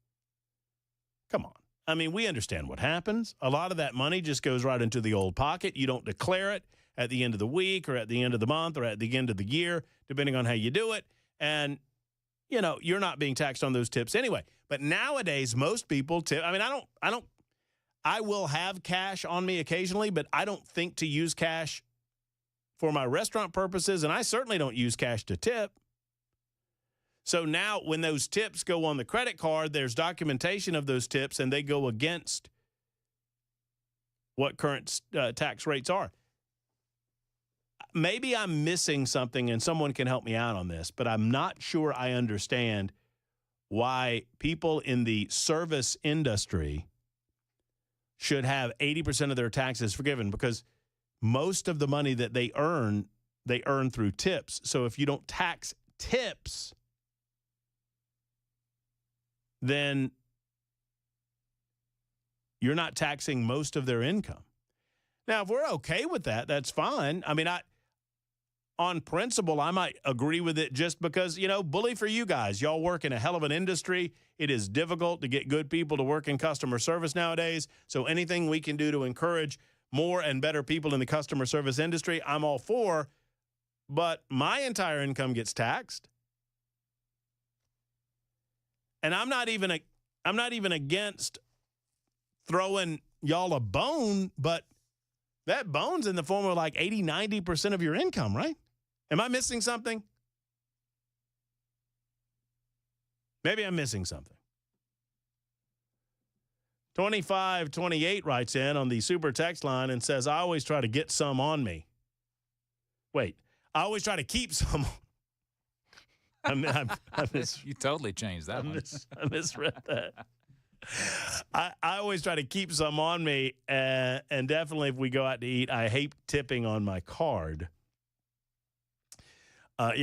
come on. I mean, we understand what happens. A lot of that money just goes right into the old pocket. You don't declare it at the end of the week or at the end of the month or at the end of the year, depending on how you do it. And, you know, you're not being taxed on those tips anyway. But nowadays, most people tip. I mean, I will have cash on me occasionally, but I don't think to use cash for my restaurant purposes, and I certainly don't use cash to tip. So now when those tips go on the credit card, there's documentation of those tips, and they go against what current tax rates are. Maybe I'm missing something, and someone can help me out on this, but I'm not sure I understand why people in the service industry should have 80% of their taxes forgiven, because most of the money that they earn through tips. So if you don't tax tips, then you're not taxing most of their income. Now, if we're okay with that, that's fine. I mean, on principle, I might agree with it just because, you know, bully for you guys. Y'all work in a hell of an industry. It is difficult to get good people to work in customer service nowadays. So anything we can do to encourage more and better people in the customer service industry, I'm all for. But my entire income gets taxed. And I'm not even against throwing y'all a bone, but that bone's in the form of like 80, 90% of your income, right? Am I missing something? Maybe I'm missing something. 2528 writes in on the super text line and says, I always try to get some on me. Wait, I always try to keep some. You totally changed that one. I misread that. I always try to keep some on me, and definitely if we go out to eat, I hate tipping on my card. And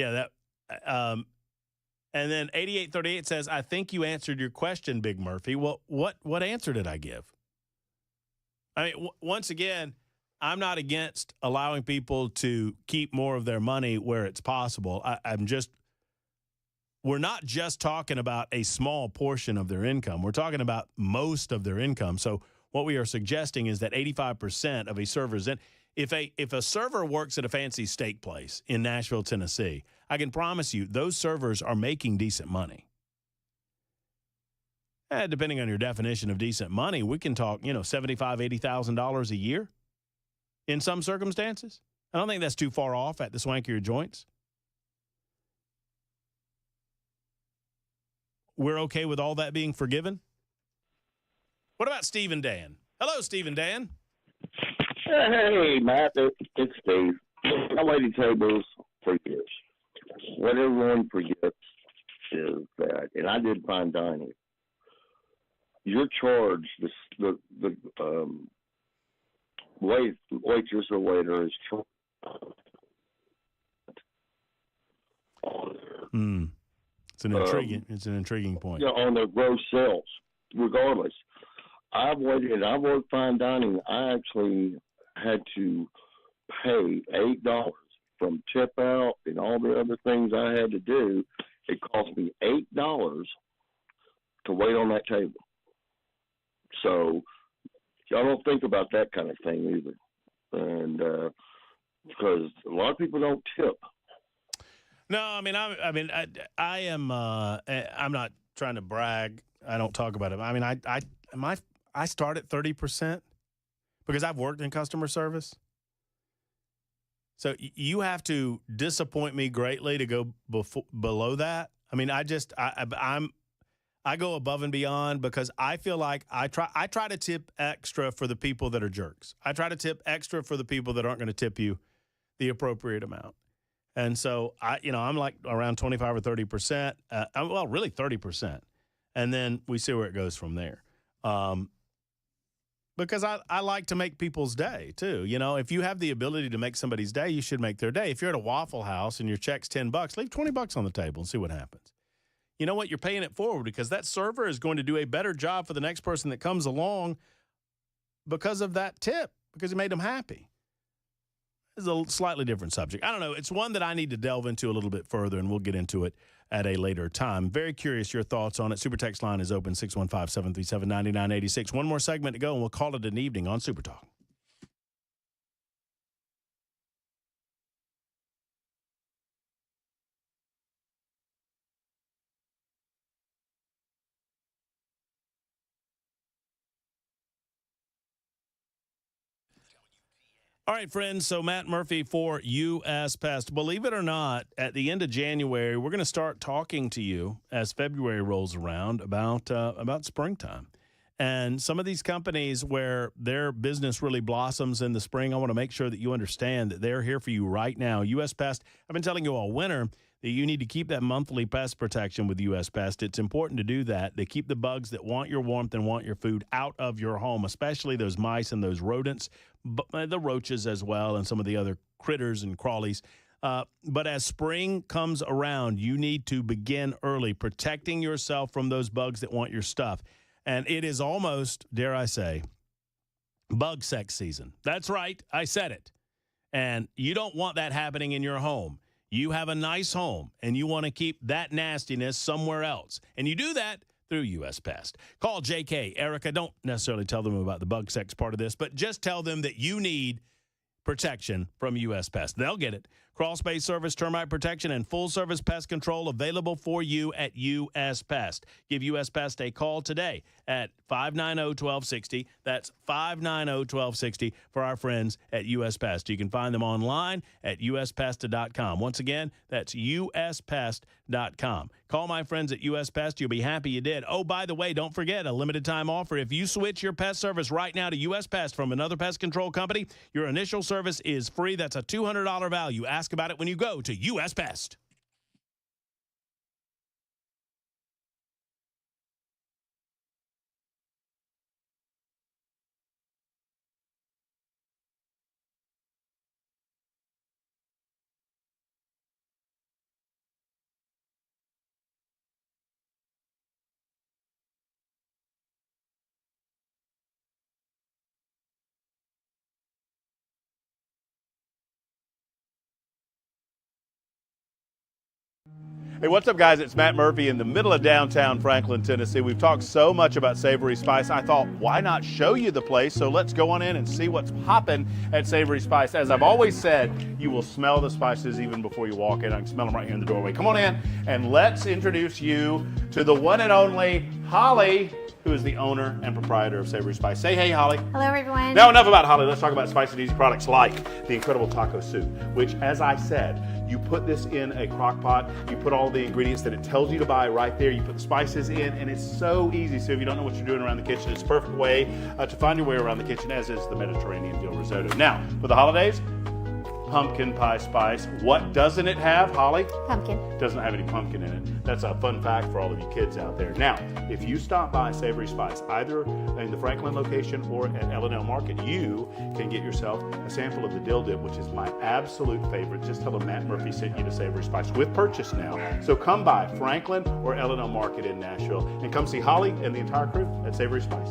then 8838 says, I think you answered your question, Big Murphy. Well, what answer did I give? I mean, once again, I'm not against allowing people to keep more of their money where it's possible. We're not just talking about a small portion of their income. We're talking about most of their income. So what we are suggesting is that 85% of a server's in. If a server works at a fancy steak place in Nashville, Tennessee, I can promise you those servers are making decent money. Depending on your definition of decent money, we can talk, $75,000, $80,000 a year in some circumstances. I don't think that's too far off at the swankier joints. We're okay with all that being forgiven? What about Steve and Dan? Hello, Steve and Dan. Hey, Matt, it's Steve. My lady tables for years. What everyone forgets is that, and I did fine dining, you're charged, the waitress or waiter is charged It's an intriguing point. On their gross sales, regardless. I've worked fine dining. I actually had to pay $8 from tip out and all the other things I had to do. It cost me $8 to wait on that table. So y'all don't think about that kind of thing either, and because a lot of people don't tip. No, I am. I'm not trying to brag. I don't talk about it. I mean, I start at 30% because I've worked in customer service. So you have to disappoint me greatly to go below that. I mean, I go above and beyond because I feel like I try to tip extra for the people that are jerks. I try to tip extra for the people that aren't going to tip you the appropriate amount. And so I'm like around 25 or 30%. Really 30%. And then we see where it goes from there. because I like to make people's day too. You know, if you have the ability to make somebody's day, you should make their day. If you're at a Waffle House and your check's $10, leave $20 on the table and see what happens. You know what? You're paying it forward because that server is going to do a better job for the next person that comes along because of that tip, because it made them happy. It's a slightly different subject. I don't know. It's one that I need to delve into a little bit further, and we'll get into it at a later time. Very curious your thoughts on it. Super text line is open, 615-737-9986. One more segment to go, and we'll call it an evening on Super Talk. All right, friends, so Matt Murphy for U.S. Pest. Believe it or not, at the end of January, we're going to start talking to you as February rolls around about springtime. And some of these companies where their business really blossoms in the spring, I want to make sure that you understand that they're here for you right now. U.S. Pest, I've been telling you all winter that you need to keep that monthly pest protection with U.S. Pest. It's important to do that. They keep the bugs that want your warmth and want your food out of your home, especially those mice and those rodents, the roaches as well, and some of the other critters and crawlies. But as spring comes around, you need to begin early protecting yourself from those bugs that want your stuff. And it is almost, dare I say, bug sex season. That's right. I said it. And you don't want that happening in your home. You have a nice home, and you want to keep that nastiness somewhere else. And you do that through U.S. Pest. Call J.K. Erica. Don't necessarily tell them about the bug sex part of this, but just tell them that you need protection from U.S. Pest. They'll get it. Crawl space service, termite protection, and full-service pest control available for you at U.S. Pest. Give U.S. Pest a call today at 590-1260. That's 590-1260 for our friends at U.S. Pest. You can find them online at uspest.com. Once again, that's uspest.com. Call my friends at U.S. Pest. You'll be happy you did. Oh, by the way, don't forget a limited-time offer. If you switch your pest service right now to U.S. Pest from another pest control company, your initial service is free. That's a $200 value. Ask about it when you go to U.S. Pest. Hey, what's up, guys? It's Matt Murphy in the middle of downtown Franklin, Tennessee. We've talked so much about Savory Spice. I thought, why not show you the place? So let's go on in and see what's popping at Savory Spice. As I've always said, you will smell the spices even before you walk in. I can smell them right here in the doorway. Come on in, and let's introduce you to the one and only Holly, who is the owner and proprietor of Savory Spice. Say hey, Holly. Hello, everyone. Now, enough about Holly. Let's talk about Spice and Easy products like the incredible taco soup, which, as I said, you put this in a crock pot, you put all the ingredients that it tells you to buy right there, you put the spices in, and it's so easy. So if you don't know what you're doing around the kitchen, it's a perfect way to find your way around the kitchen, as is the Mediterranean dill risotto. Now, for the holidays, pumpkin pie spice. What doesn't it have, Holly? Pumpkin. Doesn't have any pumpkin in it. That's a fun fact for all of you kids out there. Now, if you stop by Savory Spice, either in the Franklin location or at L&L Market, you can get yourself a sample of the dill dip, which is my absolute favorite. Just tell them Matt Murphy sent you to Savory Spice with purchase now. So come by Franklin or L&L Market in Nashville and come see Holly and the entire crew at Savory Spice.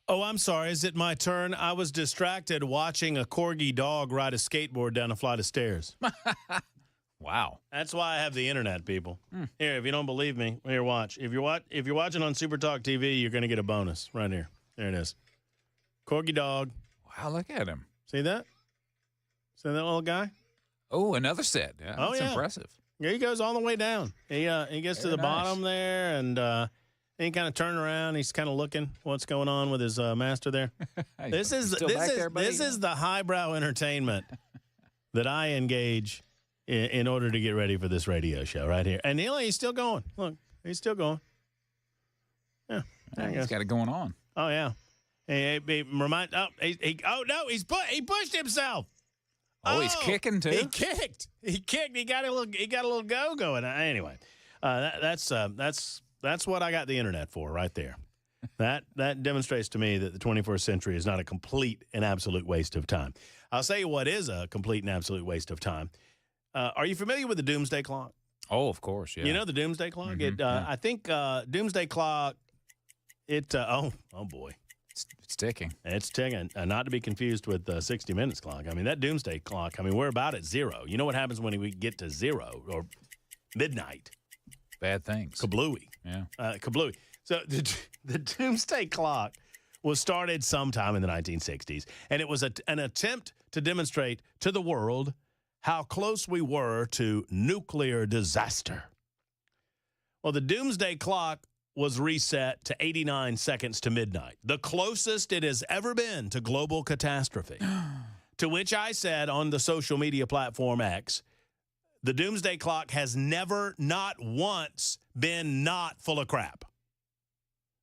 Oh, I'm sorry. Is it my turn? I was distracted watching a corgi dog ride a skateboard down a flight of stairs. Wow. That's why I have the internet, people. Here, if you don't believe me, here, watch. If you're watching on Super Talk TV, you're going to get a bonus right here. There it is. Corgi dog. Wow, look at him. See that? See that little guy? Oh, another set. Yeah, that's impressive. Yeah, he goes all the way down. He gets to the bottom there, and he kind of turns around. He's kind of looking what's going on with his master there. This is the highbrow entertainment that I engage in order to get ready for this radio show right here. And he's still going. Look, he's still going. Yeah, he's got it going on. Oh yeah. He pushed himself. Oh, he's kicking too. He kicked. He got a little go going. Anyway, that's what I got the internet for right there. That demonstrates to me that the 21st century is not a complete and absolute waste of time. I'll say what is a complete and absolute waste of time. Are you familiar with the Doomsday Clock? Oh, of course, yeah. You know the Doomsday Clock? Mm-hmm, I think Doomsday Clock, oh boy. It's ticking. It's ticking. Not to be confused with the 60 Minutes clock. I mean, that Doomsday Clock, we're about at zero. You know what happens when we get to zero or midnight? Bad things. Kablooey. Yeah. Kablooey. So the Doomsday Clock was started sometime in the 1960s, and it was an attempt to demonstrate to the world how close we were to nuclear disaster. Well, the Doomsday Clock was reset to 89 seconds to midnight, the closest it has ever been to global catastrophe. To which I said on the social media platform X, the Doomsday Clock has never, not once, been not full of crap.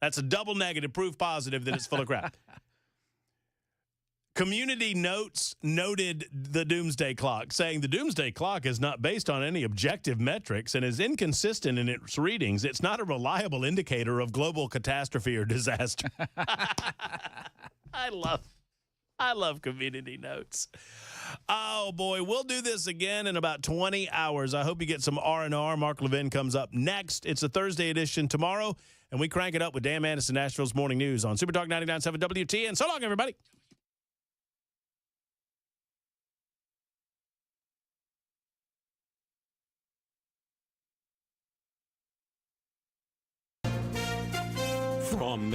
That's a double negative, proof positive that it's full of crap. Community Notes noted the Doomsday Clock, saying the Doomsday Clock is not based on any objective metrics and is inconsistent in its readings. It's not a reliable indicator of global catastrophe or disaster. I love Community Notes. Oh, boy. We'll do this again in about 20 hours. I hope you get some R&R. Mark Levin comes up next. It's a Thursday edition tomorrow, and we crank it up with Dan Anderson, Nashville's Morning News on Super Talk 99.7 WTN. So long, everybody.